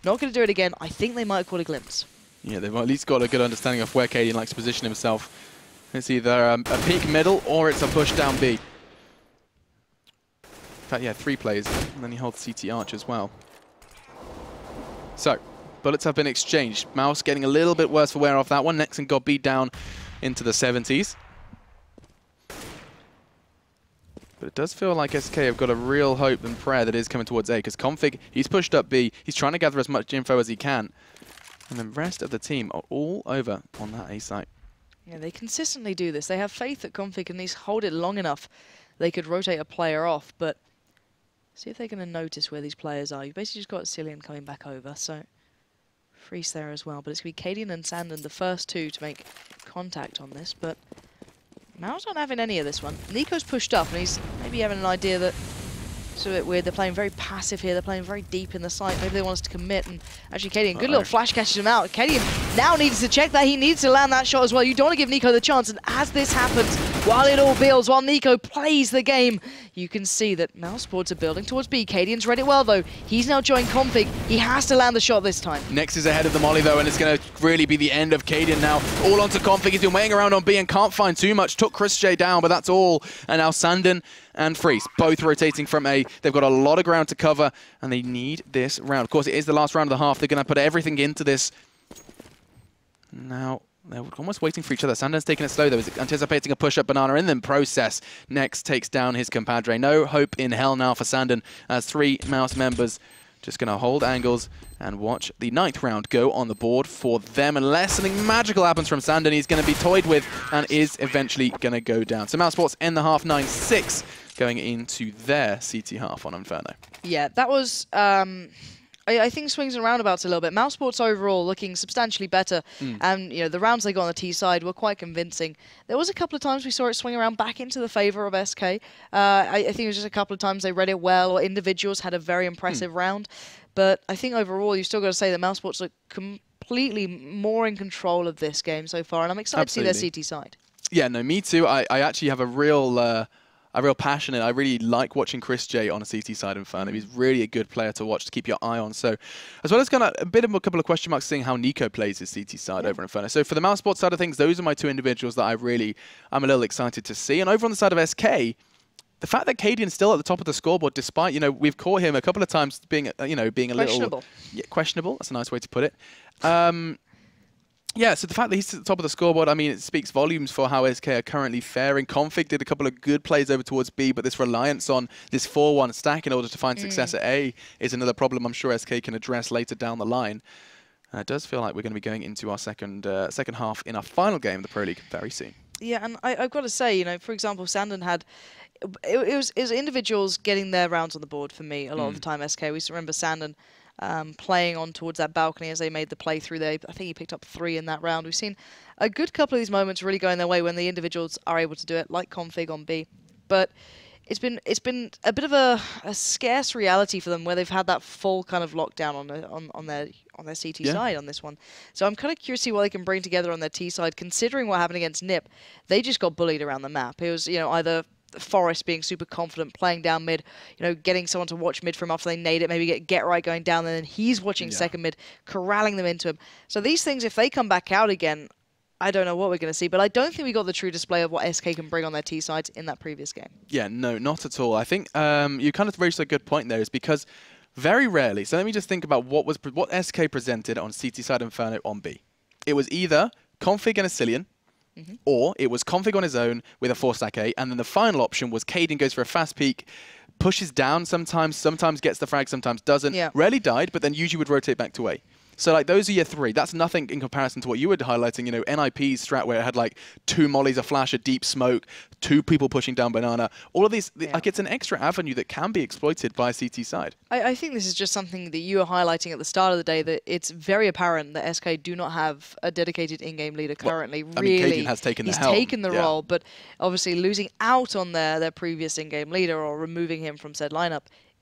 Not going to do it again. I think they might have caught a glimpse. Yeah, they've at least got a good understanding of where Cadian likes to position himself. It's either a peek middle or it's a push down B. In fact, yeah, 3 plays, and then he holds CT Arch as well. So, bullets have been exchanged. mouz getting a little bit worse for wear off that one. Next and Godby down into the 70s. But it does feel like SK have got a real hope and prayer that is coming towards A, because Config, he's pushed up B. He's trying to gather as much info as he can. And the rest of the team are all over on that A site. Yeah, they consistently do this. They have faith that Config can at least hold it long enough. They could rotate a player off, but see if they're going to notice where these players are. You've basically just got Cillian coming back over, so Freeze there as well. But it's going to be Cadian and Sandon, the first 2 to make contact on this, but mouz not having any of this one. Nico's pushed up, and he's maybe having an idea that it's a bit weird. They're playing very passive here. They're playing very deep in the site. Maybe they want us to commit. And actually, Cadian, good little flash catches him out. Cadian now needs to check that. He needs to land that shot as well. You don't want to give Nico the chance. And as this happens, while it all builds, while Nico plays the game, you can see that Mousesports are building towards B. Cadian's read it well, though. He's now joined Config. He has to land the shot this time. Next is ahead of the molly, though, and it's going to really be the end of Cadian now. All onto Config. He's been waiting around on B and can't find too much. Took Chris J down, but that's all. And now Sandon and Freeze, both rotating from A. They've got a lot of ground to cover, and they need this round. Of course, it is the last round of the half. They're going to put everything into this. Now, they're almost waiting for each other. Sandon's taking it slow, though. He's anticipating a push-up Banana in the process. Next takes down his compadre. No hope in hell now for Sandon, as 3 mouz members just going to hold angles and watch the 9th round go on the board for them. Unless something magical happens from Sandon, he's going to be toyed with and is eventually going to go down. So Mousesports end the half 9-6 going into their CT half on Inferno. Yeah, that was a I think swings and roundabouts a little bit. Mousesports overall looking substantially better, and you know the rounds they got on the T side were quite convincing. There was a couple of times we saw it swing around back into the favor of SK. I think it was just a couple of times they read it well, or individuals had a very impressive round. But I think overall you still got to say that Mousesports look completely more in control of this game so far, and I'm excited to see their CT side. Yeah, no, me too. I actually have a real passion, and I really like watching Chris J on a CT side in Inferno. He's really a good player to watch, to keep your eye on. So, as well as kind of a couple of question marks seeing how Nico plays his CT side over in Inferno. So for the Mousesports side of things, those are my two individuals that I'm a little excited to see. And over on the side of SK, the fact that Cadian's still at the top of the scoreboard, despite, you know, we've caught him a couple of times being, being a little questionable. That's a nice way to put it. Yeah, so the fact that he's at the top of the scoreboard, I mean, it speaks volumes for how SK are currently faring. Config did a couple of good plays over towards B, but this reliance on this 4-1 stack in order to find success at A is another problem I'm sure SK can address later down the line. It does feel like we're going to be going into our second half in our final game of the Pro League very soon. Yeah, and I've got to say, you know, for example, Sandon had... It was individuals getting their rounds on the board for me a lot of the time, SK. We used to remember Sandon playing on towards that balcony as they made the play through there. I think he picked up 3 in that round. We've seen a good couple of these moments really going their way when the individuals are able to do it, like Config on B. But it's been a bit of a scarce reality for them where they've had that full kind of lockdown on their CT side on this one. So I'm kind of curious to see what they can bring together on their T side, considering what happened against NiP. They just got bullied around the map. It was, you know, either Forest being super confident, playing down mid, you know, getting someone to watch mid from after they nade it, maybe get right going down, and then he's watching second mid, corralling them into him. So these things, if they come back out again, I don't know what we're going to see, but I don't think we got the true display of what SK can bring on their T sides in that previous game. Yeah, no, not at all. I think you kind of raised a good point there, is because very rarely, so let me just think about what SK presented on CT side Inferno on B. It was either Config and Asilian, or it was Config on his own with a 4-stack A, and then the final option was Cadian goes for a fast peek, pushes down sometimes gets the frag, sometimes doesn't. Rarely died, but then usually would rotate back to A. So like those are your 3. That's nothing in comparison to what you were highlighting, you know, NiP's strat where it had like 2 mollies, a flash, a deep smoke, 2 people pushing down banana. All of these, like it's an extra avenue that can be exploited by a CT side. I think this is just something that you were highlighting at the start of the day, that it's very apparent that SK do not have a dedicated in-game leader currently. Well, really, I mean, Cadian has taken the helm. He's taken the role, but obviously losing out on their previous in-game leader or removing him from said lineup,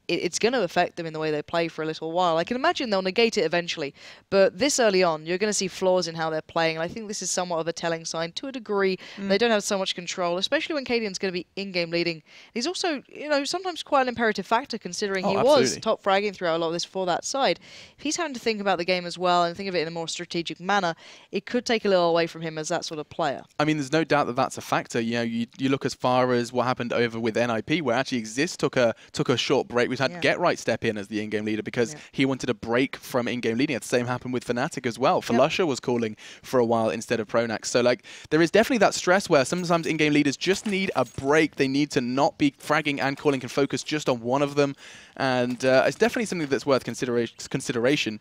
it's going to affect them in the way they play for a little while. I can imagine they'll negate it eventually, but this early on, you're going to see flaws in how they're playing, and I think this is somewhat of a telling sign to a degree. They don't have so much control, especially when Cadian's going to be in-game leading. He's also, you know, sometimes quite an imperative factor, considering he was top fragging throughout a lot of this for that side. If he's having to think about the game as well and think of it in a more strategic manner, it could take a little away from him as that sort of player. I mean, there's no doubt that that's a factor. You know, you look as far as what happened over with NiP, where actually Exist took a short break. We've had Get Right step in as the in-game leader because he wanted a break from in-game leading. The same happened with Fnatic as well. Falusha was calling for a while instead of Pronax. So like there is definitely that stress where sometimes in-game leaders just need a break. They need to not be fragging and calling, can focus just on one of them. And it's definitely something that's worth consideration.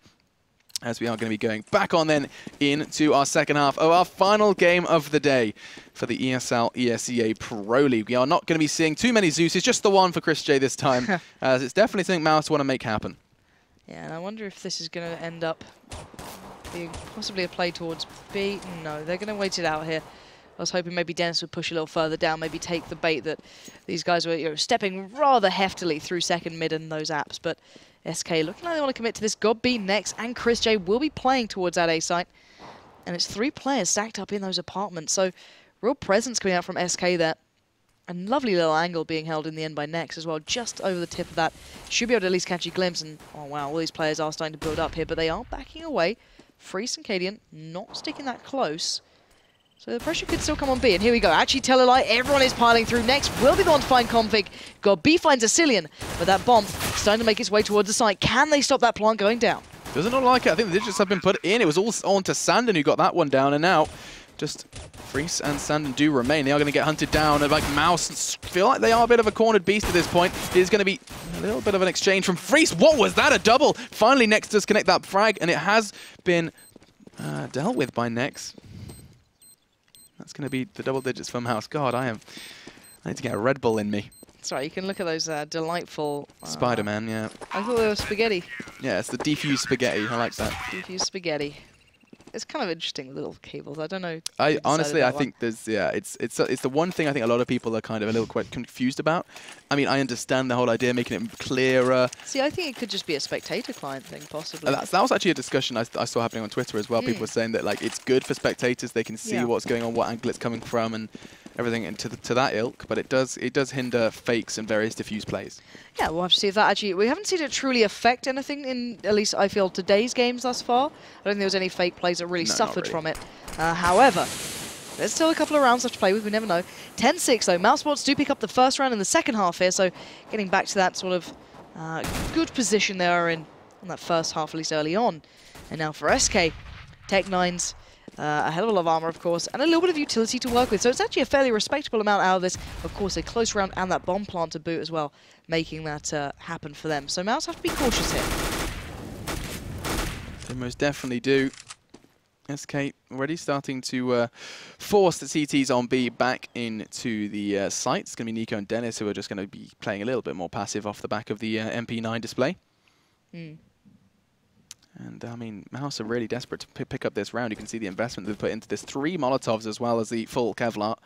As we are going to be going back on then into our second half of our final game of the day for the ESL ESEA Pro League. We are not going to be seeing too many Zeus. It's just the one for Chris J this time, as it's definitely something Mouse want to make happen. Yeah, and I wonder if this is going to end up being possibly a play towards B. No, they're going to wait it out here. I was hoping maybe Dennis would push a little further down, maybe take the bait that these guys were, you know, stepping rather heftily through second mid and those apps, but SK looking like they want to commit to this. God B next, and Chris J will be playing towards that A site. And it's 3 players stacked up in those apartments, so real presence coming out from SK there. A lovely little angle being held in the end by Nex as well, just over the tip of that. Should be able to at least catch a glimpse, and oh wow, all these players are starting to build up here, but they are backing away. Freeze and Cadian not sticking that close. So the pressure could still come on B, and here we go. Actually, tell a lie, everyone is piling through. Next will be the one to find Config. God B finds Asilian, but that bomb starting to make its way towards the site. Can they stop that plant going down? Doesn't look like it. I think the digits have been put in. It was all on to Sandon who got that one down, and now just Freeze and Sandon do remain. They are going to get hunted down, and like Mouse feel like they are a bit of a cornered beast at this point. It is going to be a little bit of an exchange from Freeze. What was that? A double? Finally, Nex does connect that frag, and it has been dealt with by Nex. That's going to be the double digits for Mouse. God, I need to get a Red Bull in me That's right, you can look at those delightful... Spider-Man, yeah. I thought they were spaghetti. Yeah, it's the defused spaghetti. I like that. Defused spaghetti. It's kind of interesting, little cables. I don't know. Honestly, I think there's it's the one thing I think a lot of people are kind of a little quite confused about. I mean, I understand the whole idea, making it clearer. See, I think it could just be a spectator client thing, possibly. That was actually a discussion I saw happening on Twitter as well. People were saying that like it's good for spectators; they can see what's going on, what angle it's coming from, and everything into to that ilk. But it does hinder fakes and various diffuse plays. Yeah, we'll have to see if that actually... We haven't seen it truly affect anything in, at least I feel, today's games thus far. I don't think there was any fake plays that really suffered from it. However, there's still a couple of rounds left to play with. We never know. 10-6, though. Mousesports do pick up the first round in the second half here, so getting back to that sort of good position they are in that first half, at least early on. And now for SK, Tech9's a hell of a lot of armor, of course, and a little bit of utility to work with. So it's actually a fairly respectable amount out of this. Of course, a close round and that bomb plant to boot as well, making that happen for them. So Mouse have to be cautious here. They most definitely do. SK already starting to force the CTs on B back into the site. It's going to be Nico and Dennis who are just going to be playing a little bit more passive off the back of the MP9 display. And, I mean, Mouse are really desperate to pick up this round. You can see the investment they've put into this. 3 Molotovs as well as the full Kevlar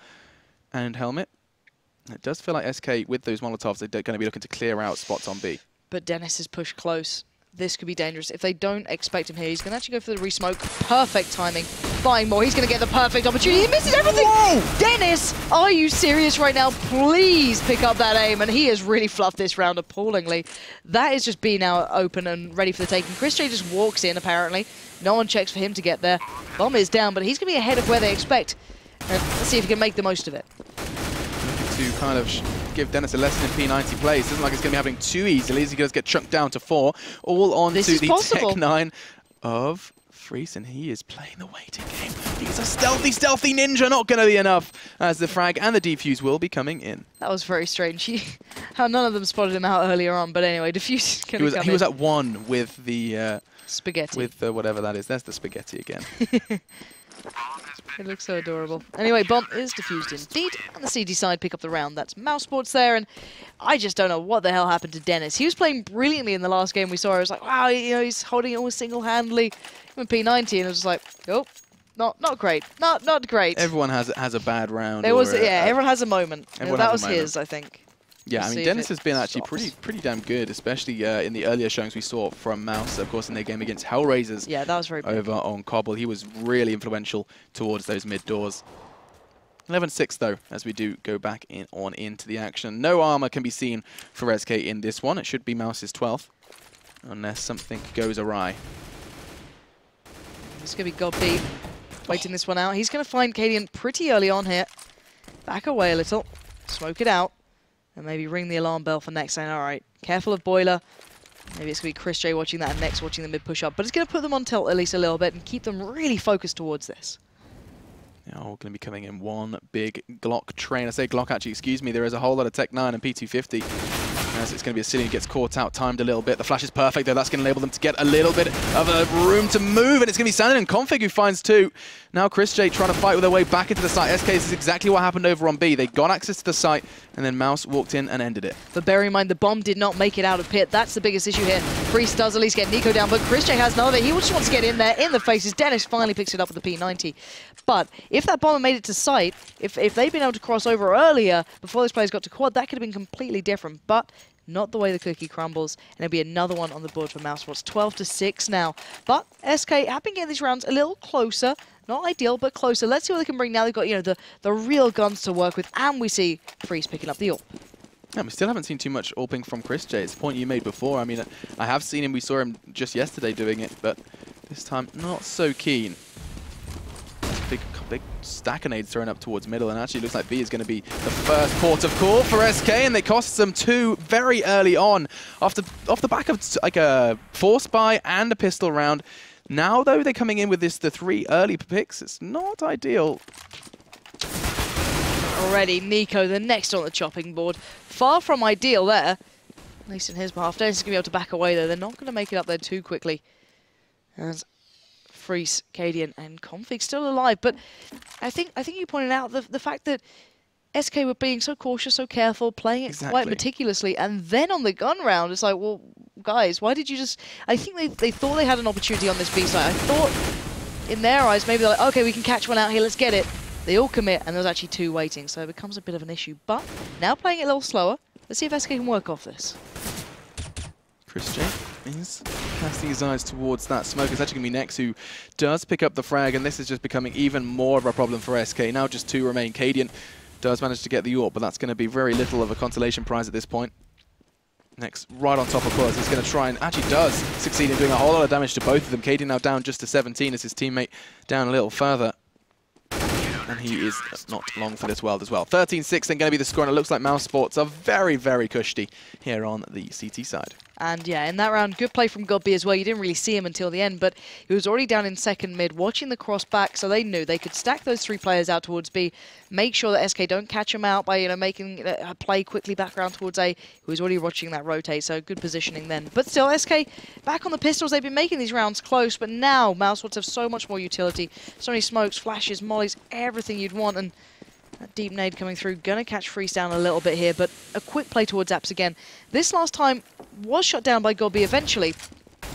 and helmet. It does feel like SK, with those Molotovs, they're going to be looking to clear out spots on B. But Dennis is pushed close. This could be dangerous. If they don't expect him here, he's going to actually go for the re-smoke. Perfect timing. Buying more. He's going to get the perfect opportunity. He misses everything. Whoa! Dennis, are you serious right now? Please pick up that aim. And he has really fluffed this round appallingly. That is just B now open and ready for the taking. Chris J just walks in, apparently. No one checks for him to get there. Bomb is down, but he's going to be ahead of where they expect. Let's see if he can make the most of it. To kind of give Dennis a lesson in P90 plays. Doesn't like it's going to be happening too easily as he does get chunked down to 4. All on to the Tech9 of Freeze, and he is playing the waiting game. He's a stealthy ninja, not going to be enough as the frag and the defuse will be coming in. That was very strange. How none of them spotted him out earlier on, but anyway, defuse is going to come He was at 1 with the... spaghetti. With whatever that is. There's the spaghetti again. It looks so adorable. Anyway, bomb is defused indeed, and the CD side pick up the round. That's Mousesports there, and I just don't know what the hell happened to Dennis. He was playing brilliantly in the last game we saw. I was like, wow, you know, he's holding it almost single-handedly with P90, and it was just like, oh, not great, not great. Everyone has a bad round. There was, everyone has a moment. That was his, I think. Yeah, I mean, Dennis has been actually pretty damn good, especially in the earlier showings we saw from Mouse, of course, in their game against HellRaisers. Yeah, that was very big. Over on Cobble. He was really influential towards those mid doors. 11-6, though, as we do go back into the action. No armor can be seen for SK in this one. It should be Mouse's 12th, unless something goes awry. It's going to be God B waiting this one out. He's going to find Cadian pretty early on here. Back away a little. Smoke it out. And maybe ring the alarm bell for next, saying, all right, careful of Boiler. Maybe it's going to be Chris J watching that and Next watching the mid push up. But it's going to put them on tilt at least a little bit and keep them really focused towards this. Yeah, all going to be coming in one big Glock train. I say Glock, actually, excuse me. There is a whole lot of Tech9 and P250. As it's going to be a Cillian who gets caught out, timed a little bit. The flash is perfect, though. That's going to enable them to get a little bit of a room to move. And it's going to be Sandin and Config who finds 2. Now Chris J trying to fight with their way back into the site. SK, this is exactly what happened over on B. They got access to the site, and then Mouse walked in and ended it. But bear in mind, the bomb did not make it out of pit. That's the biggest issue here. Freeze does at least get Nico down, but Chris J has none of it. He just wants to get in there, in the faces. Dennis finally picks it up with the P90. But if that bomber made it to site, if they'd been able to cross over earlier, before those players got to quad, that could have been completely different. But not the way the cookie crumbles, and it'll be another one on the board for Mousesports. 12-6 now. But SK have been getting these rounds a little closer. Not ideal, but closer. Let's see what they can bring now. They've got, you know, the real guns to work with, and we see Freeze picking up the AWP. Yeah, we still haven't seen too much AWPing from Chris J. It's the point you made before. I mean, I have seen him. We saw him just yesterday doing it, but this time not so keen. Big stack of nades thrown up towards middle, and actually looks like B is going to be the first port of call for SK, and they cost them 2 very early on off the back of like a force buy and a pistol round. Now though, they're coming in with the 3 early picks. It's not ideal. Already Nico, the next on the chopping board. Far from ideal there, at least in his behalf. Dennis is going to be able to back away though. They're not going to make it up there too quickly. As Freeze, Cadian, and Config still alive. But I think you pointed out the fact that SK were being so cautious, so careful, playing it quite meticulously, and then on the gun round, it's like, well, guys, why did you just... I think they thought they had an opportunity on this B side. I thought, in their eyes, maybe they're like, okay, we can catch one out here, let's get it. They all commit, and there's actually 2 waiting, so it becomes a bit of an issue. But now playing it a little slower, let's see if SK can work off this. Chris J is casting his eyes towards that smoke. It's actually going to be Nex who does pick up the frag, and this is just becoming even more of a problem for SK. Now just 2 remain. Cadian does manage to get the AWP, but that's going to be very little of a consolation prize at this point. Next, right on top of course, he's going to try and actually does succeed in doing a whole lot of damage to both of them. Cadian now down just to 17 as his teammate down a little further. And he is not long for this world as well. 13-6 then going to be the score, and it looks like Mousesports are very, very cushy here on the CT side. And yeah, in that round, good play from godb as well. You didn't really see him until the end, but he was already down in second mid, watching the cross back, so they knew they could stack those 3 players out towards B, make sure that SK don't catch him out by making a play quickly back around towards A, who was already watching that rotate, so good positioning then. But still, SK back on the pistols. They've been making these rounds close, but now Mousesports have so much more utility, so many smokes, flashes, mollies, everything you'd want, and that deep nade coming through, gonna catch Freeze down a little bit here, but a quick play towards Apps again. This last time was shot down by godb eventually. I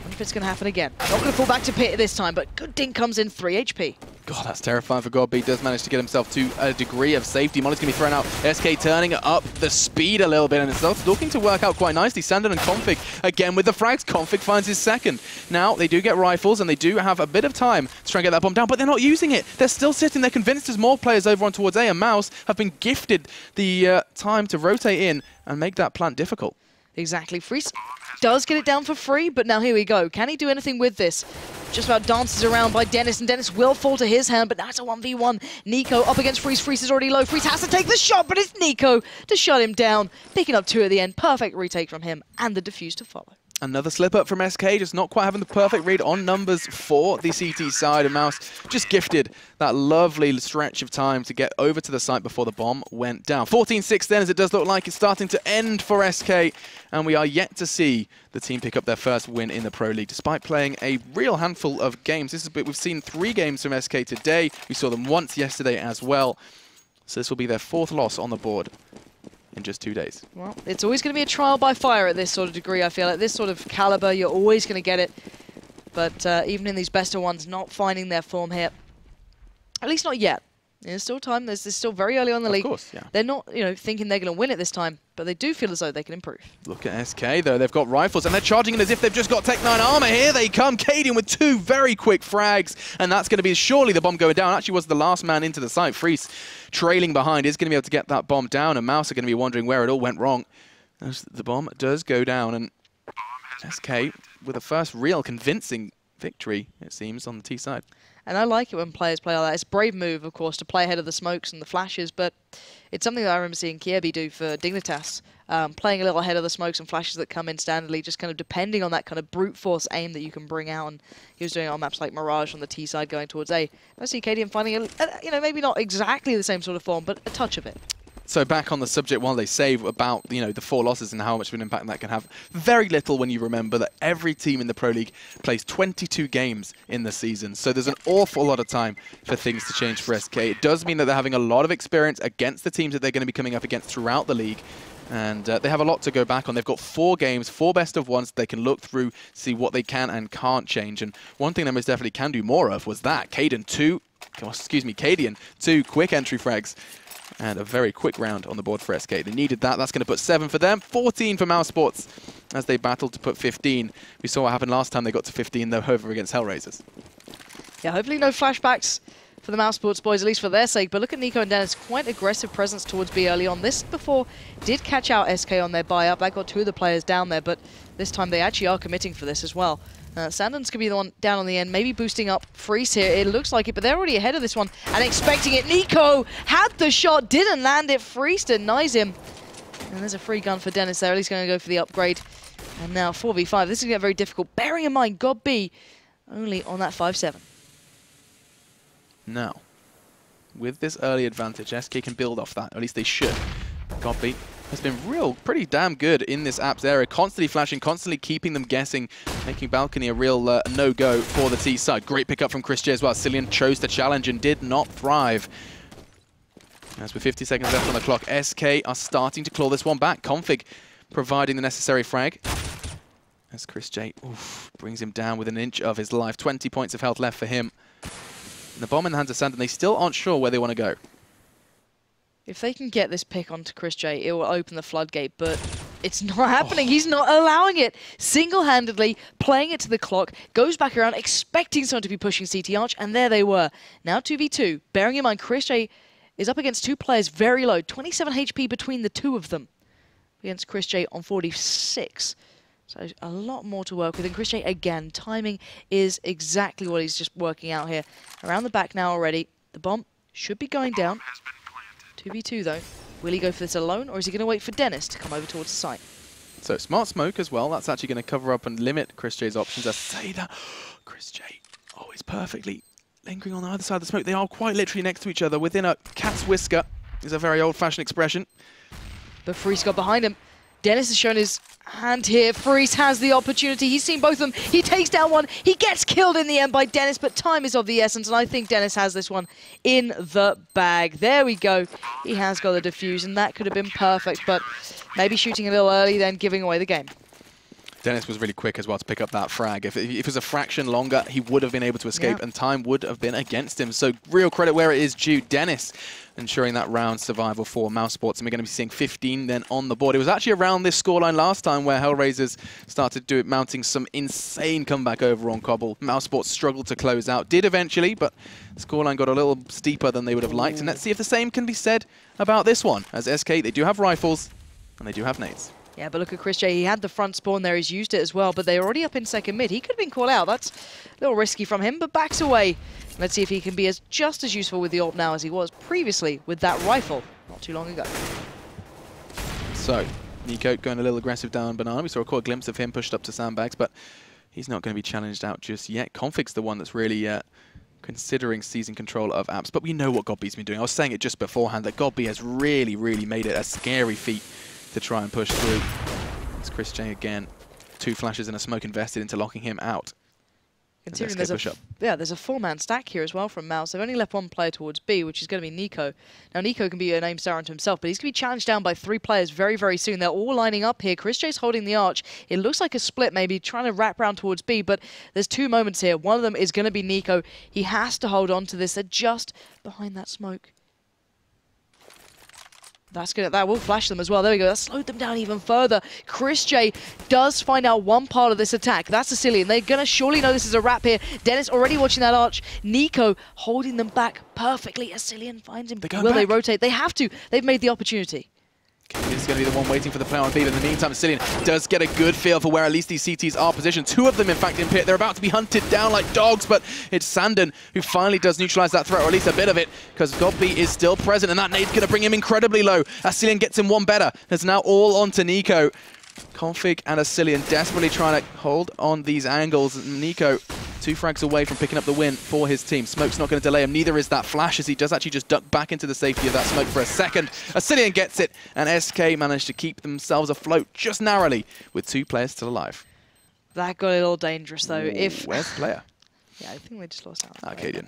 wonder if it's gonna happen again. Not gonna fall back to pit this time, but good dink comes in, 3 HP. God, that's terrifying for godb. He does manage to get himself to a degree of safety. Molly's going to be thrown out. SK turning up the speed a little bit, and it's looking to work out quite nicely. Sandon and Config again with the frags. Config finds his second. Now, they do get rifles, and they do have a bit of time to try and get that bomb down, but they're not using it. They're still sitting. They're convinced there's more players over on towards A, and Mouse have been gifted the time to rotate in and make that plant difficult. Exactly. Freeze does get it down for free, but now here we go. Can he do anything with this? Just about dances around by Dennis, and Dennis will fall to his hand, but now it's a 1v1. Nico up against Freeze. Freeze is already low. Freeze has to take the shot, but it's Nico to shut him down. Picking up 2 at the end. Perfect retake from him, and the defuse to follow. Another slip up from SK, just not quite having the perfect read on numbers for the CT side, and Mouse just gifted that lovely stretch of time to get over to the site before the bomb went down. 14-6 then, as it does look like it's starting to end for SK, and we are yet to see the team pick up their first win in the Pro League, despite playing a real handful of games. We've seen 3 games from SK today. We saw them once yesterday as well, so this will be their 4th loss on the board in just 2 days. Well, it's always going to be a trial by fire at this sort of degree, I feel. At this sort of caliber, you're always going to get it. But even in these best of ones, not finding their form here. At least not yet. There's still time. There's still very early on in the league. Of course, yeah. They're not, thinking they're going to win it this time, but they do feel as though they can improve. Look at SK, though. They've got rifles, and they're charging in as if they've just got Tech 9 armor. Here they come. Cadian with 2 very quick frags, and that's going to be surely the bomb going down. Actually was the last man into the site. Freeze trailing behind is going to be able to get that bomb down, and Mouse are going to be wondering where it all went wrong. As the bomb does go down, and SK with a first real convincing victory, it seems, on the T side. And I like it when players play like that. It's a brave move, of course, to play ahead of the smokes and the flashes, but it's something that I remember seeing Kiebi do for Dignitas, playing a little ahead of the smokes and flashes that come in standardly, just kind of depending on that kind of brute force aim that you can bring out. And he was doing it on maps like Mirage on the T side going towards A. I see Cadian finding, maybe not exactly the same sort of form, but a touch of it. So back on the subject, while they say about the 4 losses and how much of an impact that can have, very little when you remember that every team in the Pro League plays 22 games in the season. So there's an awful lot of time for things to change for SK. It does mean that they're having a lot of experience against the teams that they're going to be coming up against throughout the league. And they have a lot to go back on. They've got 4 games, 4 best of ones they can look through, see what they can and can't change. And one thing they most definitely can do more of was that. Cadian 2 quick entry frags. And a very quick round on the board for SK. They needed that. That's going to put 7 for them. 14 for Mousesports as they battled to put 15. We saw what happened last time they got to 15, though, over against HellRaisers. Yeah, hopefully no flashbacks for the Mousesports boys, at least for their sake. But look at Nico and Dennis. Quite aggressive presence towards B early on. This before did catch out SK on their buy-up. That got 2 of the players down there, but this time they actually are committing for this as well. Sandon's going to be the one down on the end, maybe boosting up Freeze here. It looks like it, but they're already ahead of this one and expecting it. Nico had the shot, didn't land it. Freeze denies him. And there's a free gun for Dennis there. He's going to go for the upgrade. And now 4v5. This is going to get very difficult. Bearing in mind, godb only on that 5-7. Now, with this early advantage, SK can build off that. Or at least they should. godb has been pretty damn good in this apps area, constantly flashing, constantly keeping them guessing, making Balcony a real no-go for the T side. Great pickup from Chris J as well. Cillian chose to challenge and did not thrive. As with 50 seconds left on the clock, SK are starting to claw this one back. Config providing the necessary frag. As Chris J brings him down with an inch of his life. 20 points of health left for him. And the bomb in the hands of Sand, and they still aren't sure where they want to go. If they can get this pick onto Chris J, it will open the floodgate, but it's not happening. He's not allowing it. Single-handedly playing it to the clock, goes back around, expecting someone to be pushing CT Arch, and there they were. Now 2v2. Bearing in mind, Chris J is up against two players very low. 27 HP between the two of them. Against Chris J on 46. So a lot more to work with. And Chris J, again, timing is exactly what he's just working out here. Around the back now already. The bomb should be going down. 2v2 though. Will he go for this alone, or is he going to wait for Dennis to come over towards the site? So smart smoke as well. That's actually going to cover up and limit Chris J's options. I say that. Chris J always perfectly lingering on the other side of the smoke. They are quite literally next to each other within a cat's whisker. Is a very old-fashioned expression. But Freeze got behind him. Dennis has shown his hand here. Freeze has the opportunity. He's seen both of them. He takes down one. He gets killed in the end by Dennis, but time is of the essence, and I think Dennis has this one in the bag. There we go. He has got the defuse, and that could have been perfect, but maybe shooting a little early, then giving away the game. Dennis was really quick as well to pick up that frag. If it was a fraction longer, he would have been able to escape, and time would have been against him. So real credit where it is due. Dennis ensuring that round survival for Mousesports, and we're going to be seeing 15 then on the board. It was actually around this scoreline last time where HellRaisers started mounting some insane comeback over on Cobble. Mousesports struggled to close out, did eventually, but the scoreline got a little steeper than they would have liked. And let's see if the same can be said about this one. As SK, they do have rifles, and they do have nades. Yeah, but look at Chris J. He had the front spawn there. He's used it as well, but they're already up in second mid. He could have been called out. That's a little risky from him, but backs away. Let's see if he can be just as useful with the AWP now as he was previously with that rifle not too long ago. So, Nico going a little aggressive down Banana. We saw a quick glimpse of him pushed up to sandbags, but he's not going to be challenged out just yet. Config's the one that's really considering seizing control of apps, but we know what Godby's been doing. I was saying it just beforehand that Godby has really, really made it a scary feat to try and push through. It's Chris J again. 2 flashes and a smoke invested into locking him out. Considering there's a 4-man stack here as well from Mouz. They've only left one player towards B, which is going to be Nico. Now Nico can be a name star unto himself, but he's going to be challenged down by 3 players very, very soon. They're all lining up here. Chris J's holding the arch. It looks like a split maybe, trying to wrap around towards B, but there's 2 moments here. One of them is going to be Nico. He has to hold on to this. They're just behind that smoke. That will flash them as well. There we go. That slowed them down even further. Chris J does find out one part of this attack. That's Sicilian. They're going to surely know this is a wrap here. Dennis already watching that arch. Nico holding them back perfectly. Sicilian finds him. Will they rotate? They have to. They've made the opportunity. This is going to be the one waiting for the player on B, but in the meantime, Sicilian does get a good feel for where at least these CTs are positioned. 2 of them, in fact, in pit. They're about to be hunted down like dogs, but it's Sandon who finally does neutralize that threat, or at least a bit of it, because Godby is still present, and that nade's going to bring him incredibly low. Sicilian gets him one better. It's now all on to Nico. Config and Sicilian desperately trying to hold on these angles. Nico 2 frags away from picking up the win for his team. Smoke's not going to delay him, neither is that flash, as he does actually just duck back into the safety of that smoke for a second. Sicilian gets it, and SK managed to keep themselves afloat just narrowly with 2 players still alive. That got a little dangerous though. Where's the player? Yeah, I think they just lost out. Arcadian.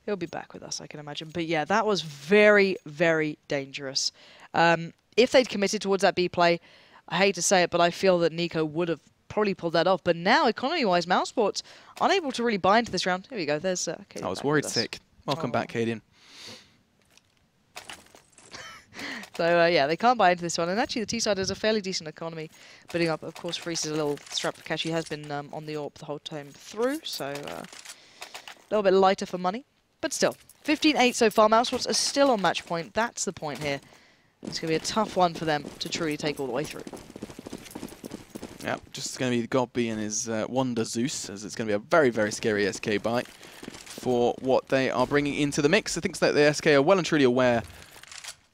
He'll be back with us, I can imagine. But yeah, that was very, very dangerous. If they'd committed towards that B play, I hate to say it, but I feel that Nico would have probably pulled that off. But now, economy-wise, Mousesports unable to really buy into this round. Here we go. There's Cadian. I was worried sick. Welcome back, Cadian. So, yeah, they can't buy into this one. And actually, the T-side has a fairly decent economy building up. Of course, Freeze is a little strapped for cash. He has been on the AWP the whole time through, so a little bit lighter for money. But still, 15-8 so far. Mousesports are still on match point. That's the point here. It's going to be a tough one for them to truly take all the way through. Yeah, just going to be Godby and his Wonder Zeus, as it's going to be a very, very scary SK buy for what they are bringing into the mix. I think that the SK are well and truly aware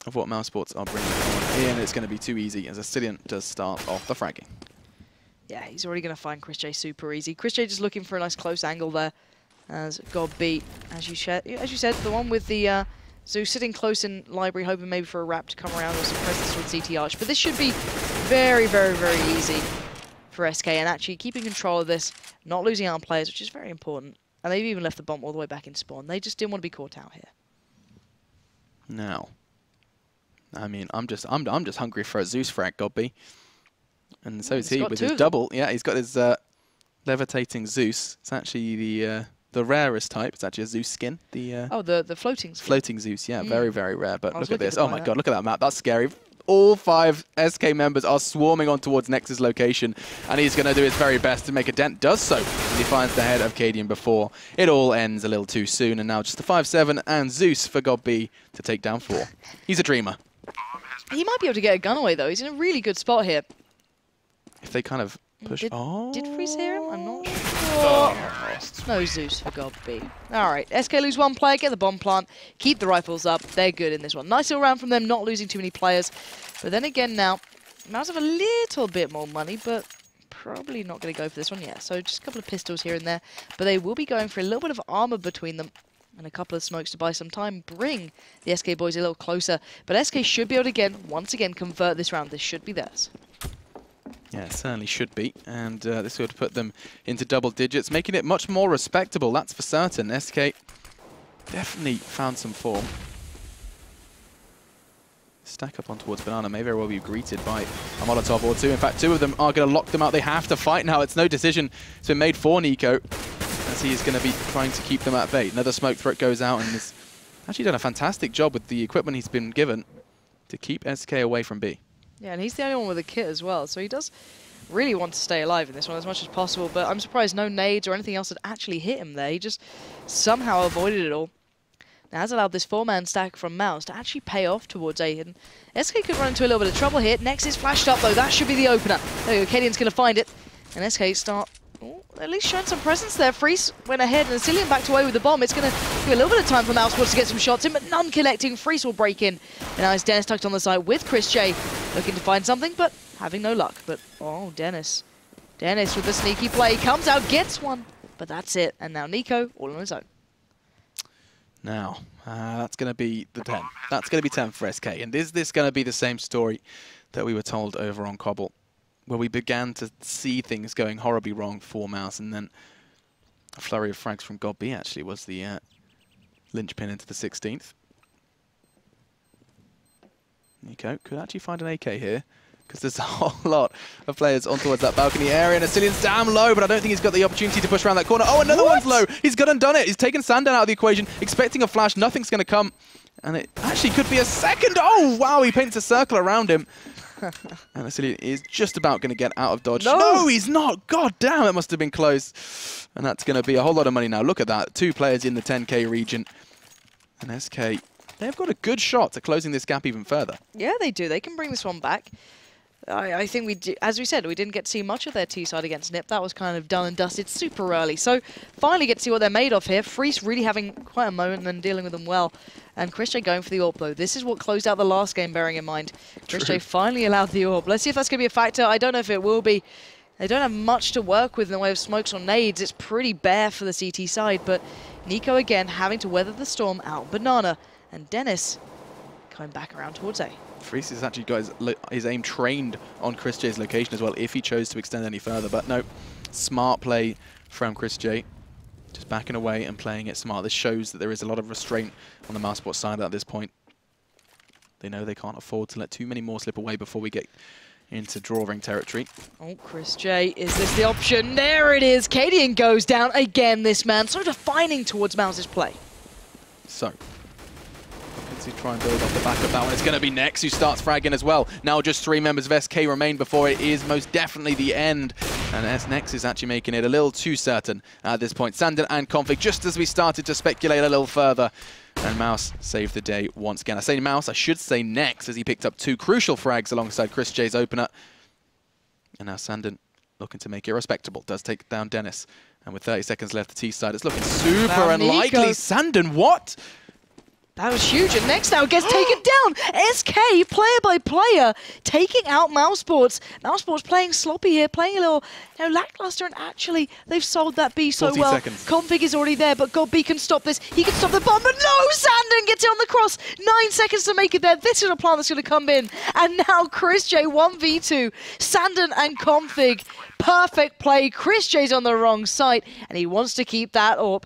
of what Mousesports are bringing on here, and it's going to be too easy as Sicilian does start off the fragging. Yeah, he's already going to find Chris J super easy. Chris J just looking for a nice close angle there, as Godby, as you said, the one with the Zeus sitting close in library, hoping maybe for a wrap to come around or some presence with CT Arch. But this should be very, very, very easy for SK, and actually keeping control of this, not losing arm players, which is very important. And they've even left the bomb all the way back in spawn. They just didn't want to be caught out here. Now, I mean, I'm just hungry for a Zeus frag, Godby. And so is he with his two. double. Yeah, he's got his levitating Zeus. It's actually the rarest type. It's actually a Zeus skin. The floating skin. Floating Zeus, yeah, very, very rare. But look at this. Oh my god, look at that map. That's scary. All 5 SK members are swarming on towards Nex's location, and he's going to do his very best to make a dent. Does so, and he finds the head of Cadian before it all ends a little too soon. And now just a 5-7 and Zeus for Godby to take down 4. He's a dreamer. He might be able to get a gun away, though. He's in a really good spot here. If they kind of push... Did Freeze hear him? I'm not sure. No Zeus for Godby. All right, SK lose 1 player, get the bomb plant, keep the rifles up. They're good in this one. Nice little round from them, not losing too many players. But then again now, Mouse have a little bit more money, but probably not going to go for this one yet. So just a couple of pistols here and there. But they will be going for a little bit of armor between them and a couple of smokes to buy some time, bring the SK boys a little closer. But SK should be able to, once again, convert this round. This should be theirs. Yeah, it certainly should be, and this would put them into double digits, making it much more respectable, that's for certain. SK definitely found some form. Stack up on towards Banana may very well be greeted by a Molotov or 2. In fact, 2 of them are going to lock them out. They have to fight now. It's no decision. It's been made for NiKo, as he is going to be trying to keep them at bay. Another smoke threat goes out, and has actually done a fantastic job with the equipment he's been given to keep SK away from B. Yeah, and he's the only one with a kit as well, so he does really want to stay alive in this one as much as possible, but I'm surprised no nades or anything else had actually hit him there. He just somehow avoided it all. Now, has allowed this 4-man stack from Mouse to actually pay off towards A. And SK could run into a little bit of trouble here. Next is flashed up, though. That should be the opener. There you go. Cadian's going to find it. And SK start at least showing some presence there. Freeze went ahead, and Cillian backed away with the bomb. It's going to give a little bit of time for Mousesports to get some shots in, but none connecting. Freeze will break in. And now it's Dennis tucked on the side with Chris J, looking to find something, but having no luck. But, oh, Dennis. Dennis with the sneaky play. Comes out, gets one. But that's it. And now NiKo all on his own. Now, that's going to be the 10. That's going to be 10 for SK. And is this going to be the same story that we were told over on Cobble, where we began to see things going horribly wrong for Mouse, and then a flurry of frags from Godby actually was the linchpin into the 16th. NiKo could actually find an AK here, because there's a whole lot of players on towards that balcony area, and Cillian's damn low, but I don't think he's got the opportunity to push around that corner. Oh, another one's low. He's gone and done it. He's taken Sandan out of the equation, expecting a flash. Nothing's going to come, and it actually could be a second. Oh, wow, he paints a circle around him. And Cillian is just about going to get out of dodge. No, he's not. God damn, it must have been close. And that's going to be a whole lot of money now. Look at that. 2 players in the 10K region. And SK, they've got a good shot at closing this gap even further. Yeah, they do. They can bring this one back. I think we do, as we said, we didn't get to see much of their T-side against NiP. That was kind of done and dusted super early. So finally get to see what they're made of here. Freeze really having quite a moment and dealing with them well. And Chris J going for the AWP, though. This is what closed out the last game, bearing in mind. Chris J finally allowed the AWP. Let's see if that's going to be a factor. I don't know if it will be. They don't have much to work with in the way of smokes or nades. It's pretty bare for the CT side. But NiKo, again, having to weather the storm out Banana. And Dennis coming back around towards A. Freeze has actually got his aim trained on Chris J's location as well, if he chose to extend any further. But no, smart play from Chris J. Just backing away and playing it smart. This shows that there is a lot of restraint on the Mousesports side at this point. They know they can't afford to let too many more slip away before we get into drawing territory. Oh, Chris J, is this the option? There it is. Cadian goes down again, this man. So defining towards Mouse's play. So, to try and build off the back of that one. It's going to be Nex who starts fragging as well. Now just 3 members of SK remain before it is most definitely the end. And Nex is actually making it a little too certain at this point. Sandan and Config, just as we started to speculate a little further. And Mouse saved the day once again. I say Mouse, I should say Nex, as he picked up 2 crucial frags alongside Chris J's opener. And now Sandan looking to make it respectable. Does take down Dennis. And with 30 seconds left, the T side, it's looking super unlikely. Sandan, what? That was huge, and Nex now gets taken down. SK, player by player, taking out Mousesports. Mousesports playing sloppy here, playing a little lackluster, and actually, they've sold that B so well. Seconds. Config is already there, but Godby can stop this. He can stop the bomb, but no! Sandan gets it on the cross. 9 seconds to make it there. This is a plan that's going to come in. And now Chris J, 1v2. Sandan and Config. Perfect play. Chris J's on the wrong side, and he wants to keep that up.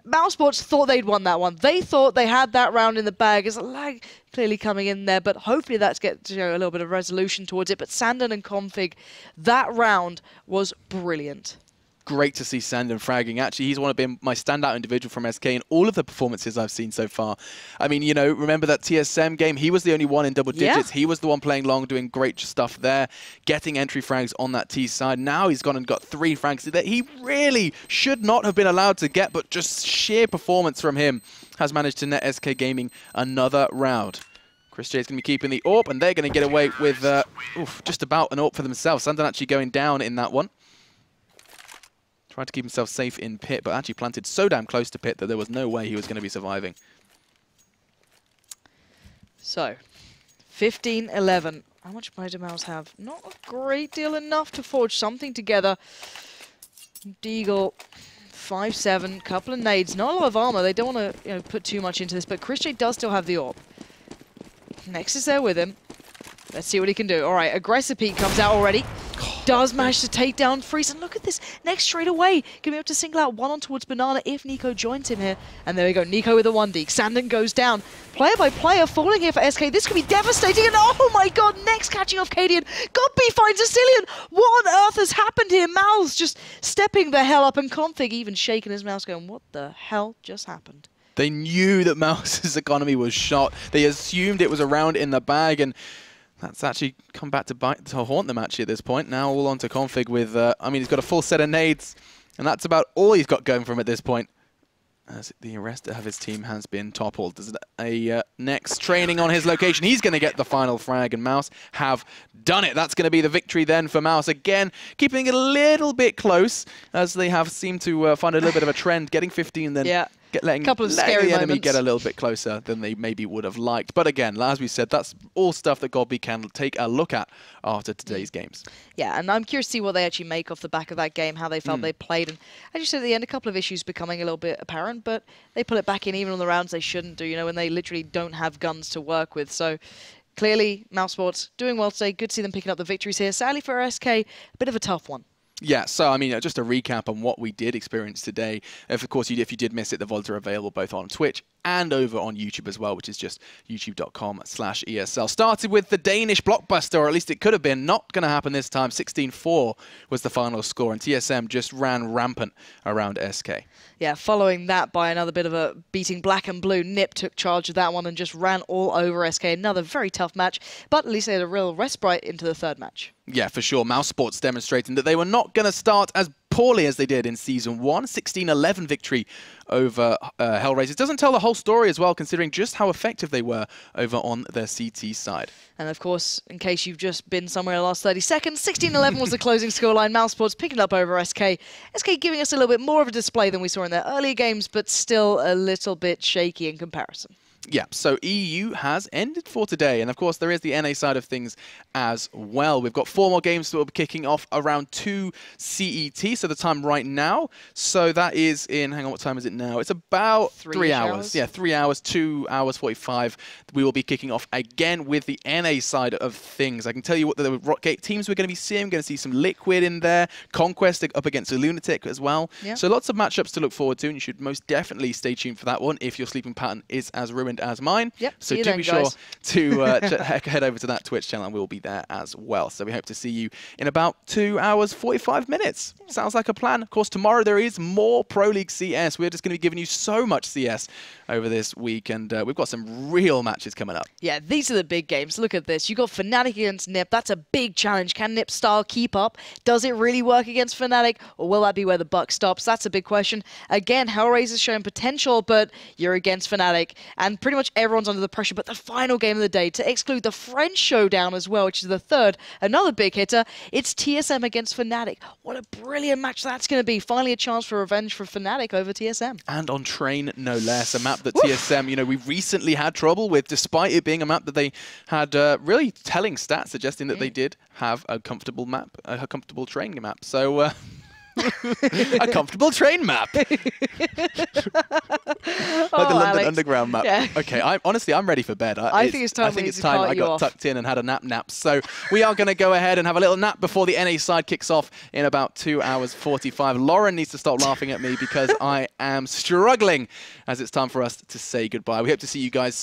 Mousesports thought they'd won that one. They thought they had that round in the bag. There's a lag clearly coming in there, but hopefully that's get a little bit of resolution towards it. But Sandon and Config, that round was brilliant. Great to see Sandon fragging. Actually, he's one of been my standout individual from SK in all of the performances I've seen so far. I mean, you know, remember that TSM game? He was the only one in double digits. He was the one playing long, doing great stuff there, getting entry frags on that T side. Now he's gone and got 3 frags that he really should not have been allowed to get, but just sheer performance from him has managed to net SK Gaming another round. Chris J's going to be keeping the AWP, and they're going to get away with just about an AWP for themselves. Sandon actually going down in that one. Tried to keep himself safe in pit, but actually planted so damn close to pit that there was no way he was going to be surviving. So, 15-11. How much money do Mouz have? Not a great deal, enough to forge something together. Deagle, 5-7, couple of nades. Not a lot of armor. They don't want to put too much into this, but Chris J does still have the AWP. Next is there with him. Let's see what he can do. All right, aggressive peek comes out already. Does manage to take down Freeze, and look at this, next straight away, going to be able to single out one on towards Banana if NiKo joins him here. And there we go, NiKo with a 1D. Sandon goes down. Player by player falling here for SK. This could be devastating, and oh my god, next catching off Cadian. Godby finds a Cillian. What on earth has happened here? Mouz just stepping the hell up, and Config even shaking his mouse going, what the hell just happened? They knew that Mouse's economy was shot. They assumed it was a round in the bag, and that's actually come back to haunt them actually at this point. Now all on to Config with, I mean, he's got a full set of nades, and that's about all he's got going for him at this point, as the rest of his team has been toppled. There's a next training on his location. He's going to get the final frag, and Mouz have done it. That's going to be the victory then for Mouz. Again, keeping it a little bit close, as they have seemed to find a little bit of a trend, getting 15 then letting the enemy get a little bit closer than they maybe would have liked. But again, as we said, that's all stuff that Godby can take a look at after today's games. Yeah, and I'm curious to see what they actually make off the back of that game, how they felt they played. And as you said at the end, a couple of issues becoming a little bit apparent, but they pull it back in even on the rounds they shouldn't do, when they literally don't have guns to work with. So clearly, Mousesports doing well today. Good to see them picking up the victories here. Sadly for SK, a bit of a tough one. Yeah, so I mean, just a recap on what we did experience today. Of course, if you did miss it, the VODs are available both on Twitch and over on YouTube as well, which is just youtube.com/ESL. Started with the Danish blockbuster, or at least it could have been. Not going to happen this time. 16-4 was the final score, and TSM just ran rampant around SK. Yeah, following that by another bit of a beating black and blue, NiP took charge of that one and just ran all over SK. Another very tough match, but at least they had a real respite into the third match. Yeah, for sure. Mousesports demonstrating that they were not going to start as poorly as they did in Season 1. 16-11 victory over HellRaisers. Doesn't tell the whole story as well, considering just how effective they were over on their CT side. And of course, in case you've just been somewhere in the last 30 seconds, 16-11 was the closing scoreline. Mousesports picking up over SK. SK giving us a little bit more of a display than we saw in their earlier games, but still a little bit shaky in comparison. Yeah, so EU has ended for today, and of course there is the NA side of things as well. We've got 4 more games that will be kicking off around 2 CET, so the time right now. So that is in, hang on, what time is it now? It's about 3 hours. Yeah, 3 hours, 2 hours 45. We will be kicking off again with the NA side of things. I can tell you what the Rockgate teams we're going to be seeing. We're going to see some Liquid in there, Conquest up against a Lunatic as well. Yep. So lots of matchups to look forward to, and you should most definitely stay tuned for that one if your sleeping pattern is as ruined as mine. Yep, so do be sure to head over to that Twitch channel, and we'll be there as well. So we hope to see you in about 2 hours 45 minutes. Yeah. Sounds like a plan. Of course, tomorrow there is more Pro League CS. We're just going to be giving you so much CS over this week, and we've got some real matches coming up. Yeah, these are the big games. Look at this. You've got Fnatic against NiP. That's a big challenge. Can NiP style keep up? Does it really work against Fnatic, or will that be where the buck stops? That's a big question. Again, HellRaisers showing potential, but you're against Fnatic, and pretty much everyone's under the pressure. But the final game of the day, to exclude the French showdown as well, which is the third, another big hitter, it's TSM against Fnatic. What a brilliant match that's going to be. Finally a chance for revenge for Fnatic over TSM. And on Train, no less. A map that TSM, we recently had trouble with, despite it being a map that they had really telling stats suggesting that they did have a comfortable map, a comfortable training map. So A comfortable train map. Like the London Alex. Underground map. Yeah. Okay, honestly, I'm ready for bed. I think it's time. I think it's time I got tucked in and had a nap. So we are going to go ahead and have a little nap before the NA side kicks off in about 2 hours 45. Lauren needs to stop laughing at me because I am struggling as it's time for us to say goodbye. We hope to see you guys